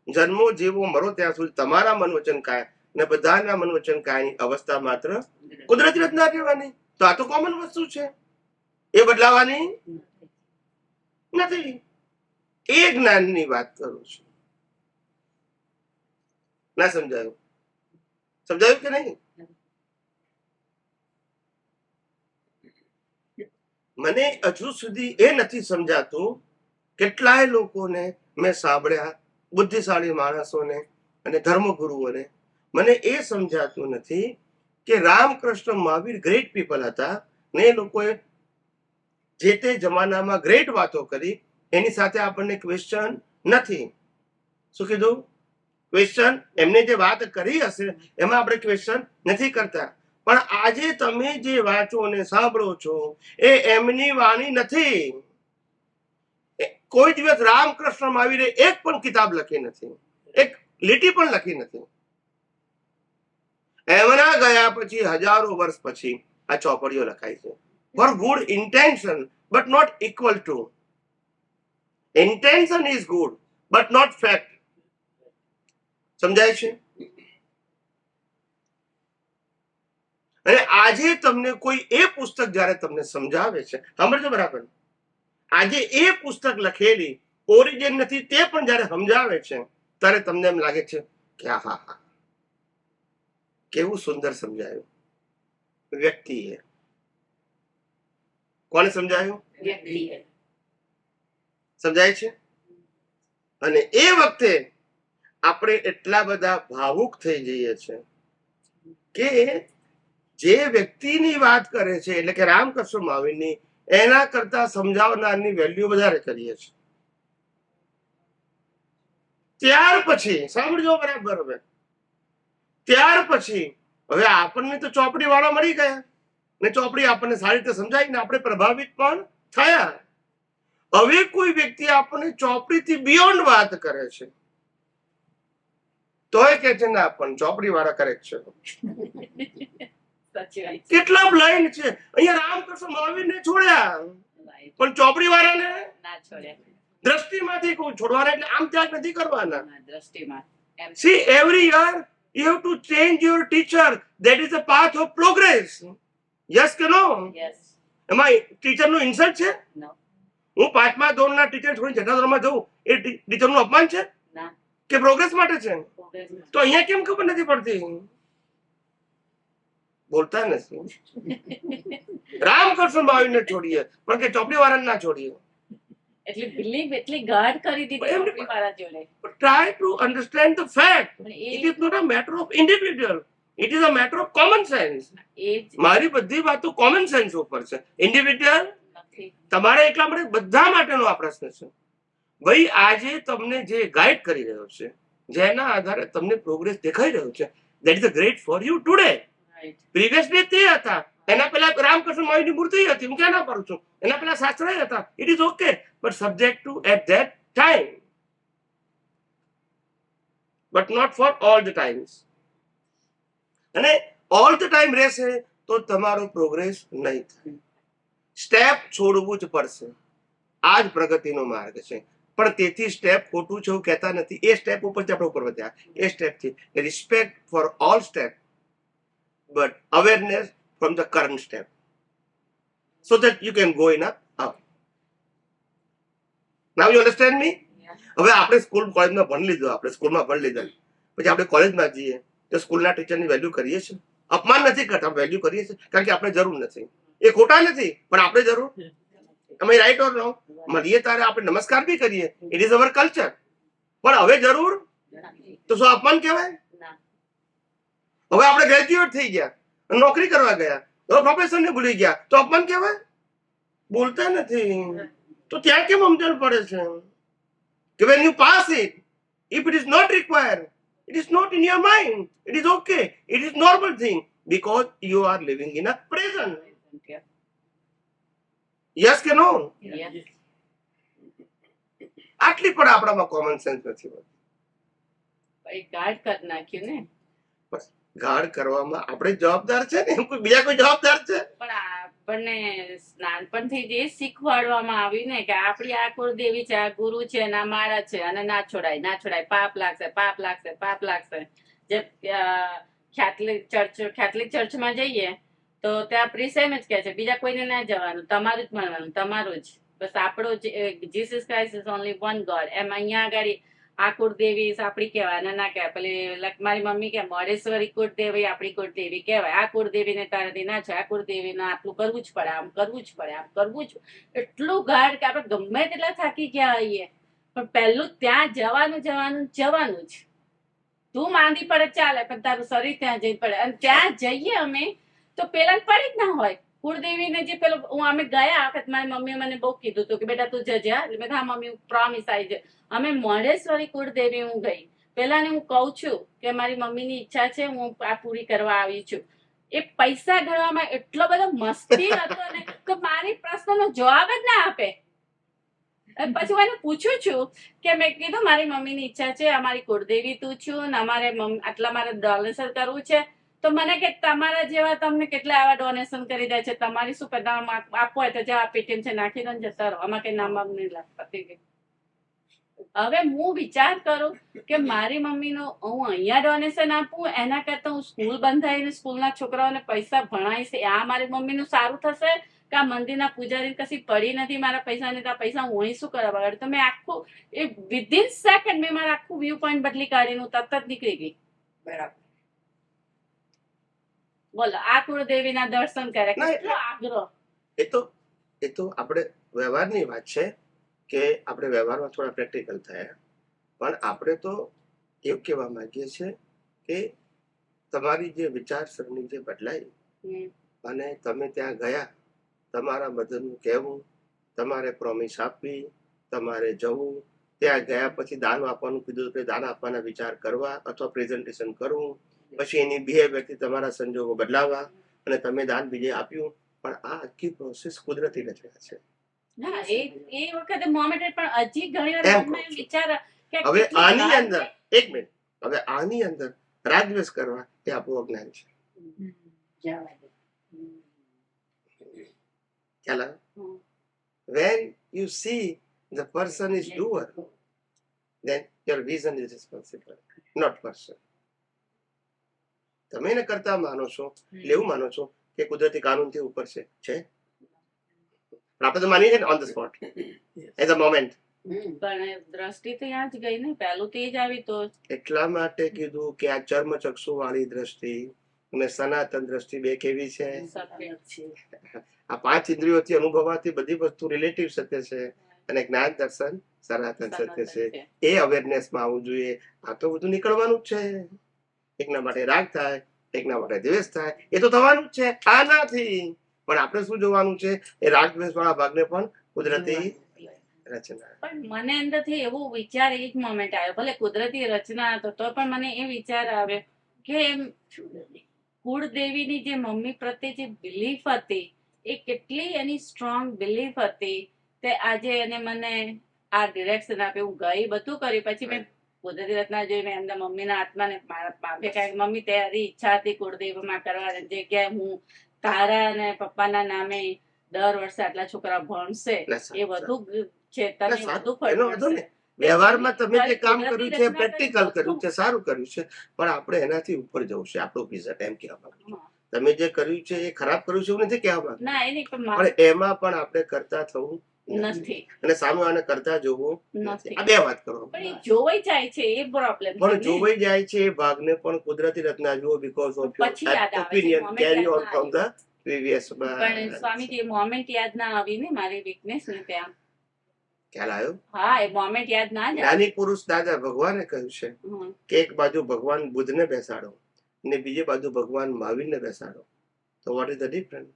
જન્મો જીવો મરો ત્યાં સુધી તમારા મન વચન કાય ને બધાના મન વચન કાયની અવસ્થા માત્ર કુદરતી રચના રહેવાની. તો આ તો કોમન વસ્તુ છે, એ બદલાવાની નથી. એ જ્ઞાનની વાત કરું છું. ના સમજાયું? સમજાયું કે નહીં? મને હજુ સુધી એ નથી સમજાતું. કેટલાય લોકોને મેં સાંભળ્યા, બુદ્ધિશાળી માણસોને અને ધર્મગુરુઓને, મને એ સમજાતું નથી કે રામકૃષ્ણ મહાવીર ગ્રેટ પીપલ હતા ને એ લોકોએ જે તે જમાનામાં ગ્રેટ વાતો કરી, એની સાથે આપણને ક્વેશ્ચન નથી. શું કીધું? ક્વેશ્ચન એમને જે વાત કરી હશે એમાં આપણે ક્વેશ્ચન નથી કરતા. પણ આજે તમે જે વાંચો અને સાંભળો છો એ એમની વાણી નથી. કોઈ દિવસ રામકૃષ્ણ મહાવીરે એક પણ કિતાબ લખી નથી, એક લીટી પણ લખી નથી. એમના ગયા પછી હજારો વર્ષ પછી આ ચોપડીઓ લખાઈ છે. For good intention but not equal to. Intention is good but not fact. સમજાય છે? અને આજે તમને કોઈ એ પુસ્તક જયારે તમને સમજાવે છે, સાંભળજો બરાબર, આજે એ પુસ્તક લખેલી ઓરિજિન નથી તે પણ જયારે સમજાવે છે ત્યારે તમને એમ લાગે છે કે હા હા, કેવું સુંદર સમજાયું. વ્યક્તિએ. કોને સમજાયું? સમજાય છે? અને એ વખતે આપણે એટલા બધા ભાવુક થઈ જઈએ છે કે જે વ્યક્તિની વાત કરે છે, એટલે કે રામકૃષ્ણ મહાવીરની, એના કરતા સમજાવનારની વેલ્યુ વધારે કરીએ છીએ. ત્યાર પછી સાંભળજો બરાબર, હવે ત્યાર પછી હવે આપણને તો ચોપડી વાળા મળી ગયા ને ચોપડી આપણને સારી રીતે સમજાય ને આપણે પ્રભાવિત પણ થયા. હવે કોઈ વ્યક્તિ આપણને ચોપડીથી બિયોન્ડ વાત કરે છે તોય કે છે ના પણ ચોપડી વાળા કરેક્ટ છે. કેટલા બ્લાઇન્ડ છે. અહીંયા રામકૃષ્ણ મહાવીરને છોડ્યા પણ ચોપડી વાળાને ના છોડ્યા. દ્રષ્ટિમાંથી છોડવાના, એટલે આમ ત્યાગ નથી કરવાના. દ્રષ્ટિમાં See, every year you have to change your teacher. That is the path of progress. Yes કે no? યસ. એમાં ટીચર નું ઇન્સલ્ટ છે? નો. હું 5મા ધોરણના ટીચર છોડીને 6ઠા ધોરણમાં જઉં એ ટીચર નું અપમાન છે ના. કે પ્રોગ્રેસ માટે છે? પ્રોગ્રેસ. તો અહીંયા કેમ ખબર નથી પડતી? બોલતા નથી. રામકૃષ્ણ મહાવીરને છોડીએ પણ કે ચોપડી વાળાને ના છોડીએ. એટલે બિલીવ એટલી ગાઢ કરી દીધી એમને- ચોપડી વાળા જોડે. Try to understand the fact. પણ It is not a matter of individual. It is a matter of common sense. એ જ મારી બધી વાતો કોમન સેન્સ ઉપર છે. ઇન્ડિવિડ્યુઅલ નથી. તમારે એકલા માટે બધા માટેનો આ પ્રશ્ન છે. ભાઈ આજે તમને જે ગાઈડ કરી રહ્યો છે, જેના આધારે તમને પ્રોગ્રેસ દેખાઈ રહ્યો છે, that is a great for you today. Right. Previously તે હતા, એના પહેલા રામકૃષ્ણ મહાવીરની મૂર્તિ હતી, હું ક્યાં ના પાડું છું, એના પહેલા શાસ્ત્ર હતા. It is okay, but subject to at that time, but not for all the times. અને ઓલ ધ ટાઈમ રહેશે તો તમારો પ્રોગ્રેસ નહીં થાય. સ્ટેપ છોડવું જ પડશે. આ જ પ્રગતિનો માર્ગ છે. પણ તેથી સ્ટેપ ખોટું છે એવું કહેતા નથી. એ સ્ટેપ ઉપરથી આપણે ઉપર વધ્યા. એ સ્ટેપથી respect for all step but awareness from the current step so that you can go in up. Now you understand me? હવે આપણે સ્કૂલ કોલેજમાં ભણી લીધું, આપણે સ્કૂલમાં ભણી લીધા, પછી આપણે કોલેજમાં જઈએ તો સ્કૂલના ટીચરની વેલ્યુ કરીએ છીએ? અપમાન નથી કરતા, વેલ્યુ કરીએ છીએ, કારણ કે આપણે જરૂર નથી. એ ખોટા નથી, પણ આપણે જરૂર. અમે રાઈટ ઓર નો? મળીએ ત્યારે આપણે નમસ્કાર બી કરીએ, ઇટ ઇઝ અવર કલ્ચર. પણ હવે જરૂર તો શું અપમાન કહેવાય? હવે આપણે ગ્રેજ્યુએટ થઈ ગયા, નોકરી કરવા ગયા, હવે પ્રોફેસર ને ભૂલી ગયા તો અપમાન કહેવાય? બોલતા નથી તો ત્યાં કેમ સમજણ પડે છે કે when you pass it, if it is not required, it is not in your mind, it is okay, it is normal thing because you are living in a present. Yes કે no? આટલી પણ આપણામાં કોમન સેન્સ નથી હોતી. ગાઢ કરી નાખ્યું ને. ગાઢ કરવામાં આપણે જવાબદાર છે ને, કોઈ બીજા કોઈ જવાબદાર છે? પણ આપણને નાનપણથી જ એ શીખવાડવામાં આવ્યું ને કે આપણી આ કુળદેવી છે, આ ગુરુ છે, ના માળા છે, અને ના છોડાય, ના છોડાય, પાપ લાગશે, પાપ લાગશે, પાપ લાગશે. જે કેથલિક ચર્ચમાં જઈએ તો ત્યાં પ્રીસ્ટ એમ જ કહે છે, બીજા કોઈને ના જવાનું, તમારું જ માનવાનું, તમારું જ. બસ આપણો Jesus Christ is only one God. એમ અહીંયા આગળ આ કુળદેવી આપણી કહેવાય, ના કહેવાય. પેલી મારી મમ્મી કે મોડેશ્વરી કુળદેવી આપણી કુળદેવી કહેવાય. આ કુળદેવીને તારાથી ના છે, આ કુળદેવીને આટલું કરવું જ પડે, આમ કરવું જ પડે, આમ કરવું જ. એટલું ગાઢ કે આપણે ગમે તેટલા થાકી ગયા હોઈએ પણ પહેલું ત્યાં જવાનું જવાનું જવાનું જ. તું માંદી પડે ચાલે, પણ તારું શરીર ત્યાં જઈ પડે. અને ત્યાં જઈએ અમે તો પેલા પડી જ ના હોય. કુળદેવીને જે પેલો અમે ગયા વખત મારી મમ્મીએ મને બહુ કીધું હતું કે બેટા તું જજે. એટલે મેં હા મમ્મી પ્રોમિસ આવી જાય. અમે મોઢેશ્વરી કુળદેવી હું ગઈ. પેલા ને હું કઉ છું કે મારી મમ્મીની ઈચ્છા છે, હું આ પૂરી કરવા આવી છું. એ પૈસા ગણવામાં એટલો બધો મસ્તી હતો ને તો મારી પ્રશ્નનો જવાબ જ ના આપે. પછી હું એને પૂછું છું કે મેં કીધું મારી મમ્મીની ઈચ્છા છે, અમારી કુળદેવી તું છું ને અમારે આટલા મારે ડોનેશન કરવું છે. તો મને કે તમારા જેવા તમને કેટલા આવા ડોનેશન કરી દે છે, તમારી શું પેલા આપવો હોય તો જવા પેટીએમ છે નાખી દો ને જતા રહો, આમાં કઈ નામ નહીં લાગતા. હવે હું વિચાર કરું કે મારી મમ્મીનો હું અહીંયા ડોનેશન આપું એના કરતા હું સ્કૂલ બંધાઈને સ્કૂલના છોકરાઓને પૈસા ભણાવીશ, આ મારી મમ્મીનું સારું થશે કે આ મંદિરના પૂજારી કશી પડી નથી મારા પૈસા ને પૈસા હું અહીં શું કરવા બગાડ. તો મેં આખું એ વિધિન સેકન્ડ મેં મારા આખું વ્યૂ પોઈન્ટ બદલી કાઢીને હું તરત જ નીકળી ગઈ. બરાબર. બોલો આ કુળદેવીના દર્શન કરે કેટલો આગ્રહ. એ તો આપણે વ્યવહારની વાત છે કે આપણે વ્યવહારમાં થોડા પ્રેક્ટિકલ થયા, પણ આપણે તો એવું કહેવા માંગીએ છીએ કે તમારી જે વિચારસરણી જે બદલાઈ અને તમે ત્યાં ગયા, તમારા બધાનું કહેવું, તમારે પ્રોમિસ આપવી, તમારે જવું, ત્યાં ગયા પછી દાન આપવાનું કીધું તો દાન આપવાના વિચાર કરવા અથવા પ્રેઝન્ટેશન કરવું, પછી એની બિહેવિયરથી તમારા સંજોગો બદલાવા અને તમે દાન બીજે આપ્યું. પણ આ આખી પ્રોસેસ કુદરતી રચના છે. ના એ વખતે મોમેન્ટ પણ હજી ઘણી વાર મનમાં વિચાર કે હવે આની અંદર એક મિનિટ, હવે આની અંદર રાગદ્વેષ કરવા એ આપણું અજ્ઞાન છે. ખ્યાલ આવે? When you see the person is doer, then your vision is responsible, not person. તમે એને કરતા માનો છો, એવું માનો છો કે કુદરતી કાનૂનથી ઉપર છે. આપણે તો માનીએ છીએ on the spot as a moment. પણ દ્રષ્ટિ તો ત્યાં જ ગઈ ને, પહેલું તે જ આવી. તો એટલા માટે કીધું કે આ ચર્મચક્ષુ વાળી દ્રષ્ટિ અને સનાતન દ્રષ્ટિ બે કેવી છે? આ પાંચ ઇન્દ્રિયોથી અનુભવાતી બધી વસ્તુ રિલેટિવ સત્ય છે અને જ્ઞાન દર્શન સનાતન સત્ય છે. એ અવેરનેસમાં આવવું જોઈએ. આ તો બધું નીકળવાનું જ છે. એકના માટે રાગ થાય, એકના માટે દ્વેષ થાય, એ તો થવાનું જ છે. આ નથી, પણ આપણે શું જોવાનું છે? એ રાગ દ્વેષ વાળા ભાગને પણ કુદરતી રચના. પણ મને અંદરથી એવો વિચાર એ જ મોમેન્ટ આવ્યો, ભલે કુદરતી રચના હતો તો પણ મને એ વિચાર આવ્યો કે કુળદેવીની જે મમ્મી પ્રત્યે જે બિલીફ હતી એ કેટલી એની સ્ટ્રોંગ બિલીફ હતી તે આજે એને મને આ ડિરેક્શન આપ્યું. હું ગઈ, બધું કર્યું, પછી મેં કુદરતી રચના જોઈ. મેં એમના મમ્મીના આત્માને મારા બાપે કહ્યું મમ્મી તારી ઈચ્છા હતી કુળદેવીમાં કરવાની જગ્યાએ હું તારા અને પપ્પાના નામે દર વર્ષે આટલા છોકરા ભણશે, એ બધું છે તમે સારું, વધુ એનો વાંધો નહીં. વ્યવહારમાં તમે જે કામ કર્યું છે પ્રેક્ટિકલ કર્યું છે, સારું કર્યું છે, પણ આપણે એનાથી ઉપર જવું છે. આપણો રિઝલ્ટ એમ કહેવા માંગુ છું. તમે જે કર્યું છે એ ખરાબ કર્યું છે એવું નથી કહેવા માંગુ, ના એની પણ એમાં પણ આપણે કરતા થવું નથી અને સામે આને કરતા જોવું નથી. આ બે વાત કરો. પણ એ જોવાઈ જાય છે એ પ્રોબ્લેમ પણ જોવાઈ જાય છે એ ભાગને પણ કુદરતી રચના જુઓ, બીકોઝ ઓફ પછી યાદ આવે છે, ઓપિનિયન moment કેરી યાદ ઓન ના ફ્રોમ ધ પ્રીવિયસ. પણ સ્વામીજી મોમેન્ટ યાદ ના આવી ને મારી વીકનેસ ને ત્યાં. ખ્યાલ આવ્યો? હા એ મોમેન્ટ યાદ ના જાય. જ્ઞાની પુરુષ દાદા ભગવાને કહ્યું છે હમ. કે એક બાજુ ભગવાન બુદ્ધને બેસાડો ને બીજી બાજુ ભગવાન મહાવીરને બેસાડો, તો વોટ ઇઝ ધ ડિફરન્સ?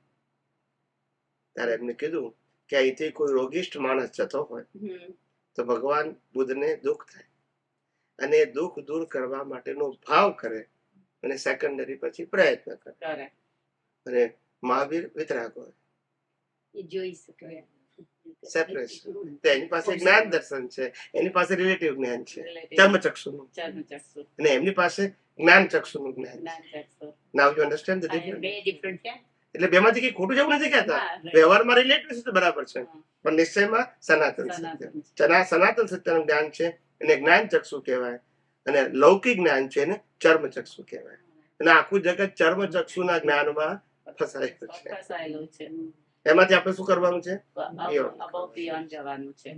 ત્યારે એમને કીધું કે અહીંથી કોઈ રોગિષ્ઠ માણસ જતો હોય હમ. તો ભગવાન બુદ્ધને દુઃખ થાય અને એ દુઃખ દૂર કરવા માટેનો ભાવ કરે અને સેકન્ડરી પછી પ્રયત્ન કરે. કરે. અને મહાવીર વિતરાગ હોય, એ જોઈ શકે. સેપરેશન. તો એની પાસે જ્ઞાન દર્શન છે, એની પાસે રિલેટિવ જ્ઞાન છે, ચર્મચક્ષુનું, ચર્મચક્ષુ. અને એમની પાસે જ્ઞાન ચક્ષુનું જ્ઞાન છે. જ્ઞાનચક્ષુ. Now you understand the difference? બે ડિફરન્ટ છે. એટલે બેમાંથી કઈ ખોટું જેવું નથી કહેતા. હા, વ્યવહારમાં રિલેટિવ છે તો બરાબર છે, હા. પણ નિશ્ચયમાં સનાતન સત્ય. સનાતન. સનાતન સત્યનું જ્ઞાન છે એને જ્ઞાન ચક્ષુ કહેવાય, અને લૌકિક જ્ઞાન છે એને ચર્મચક્ષુ કહેવાય. અને આખું જગત ચર્મચક્ષુના જ્ઞાનમાં ફસાયેલું છે. ફસાયેલું છે. એમાંથી આપણે શું કરવાનું છે? above beyond જવાનું છે.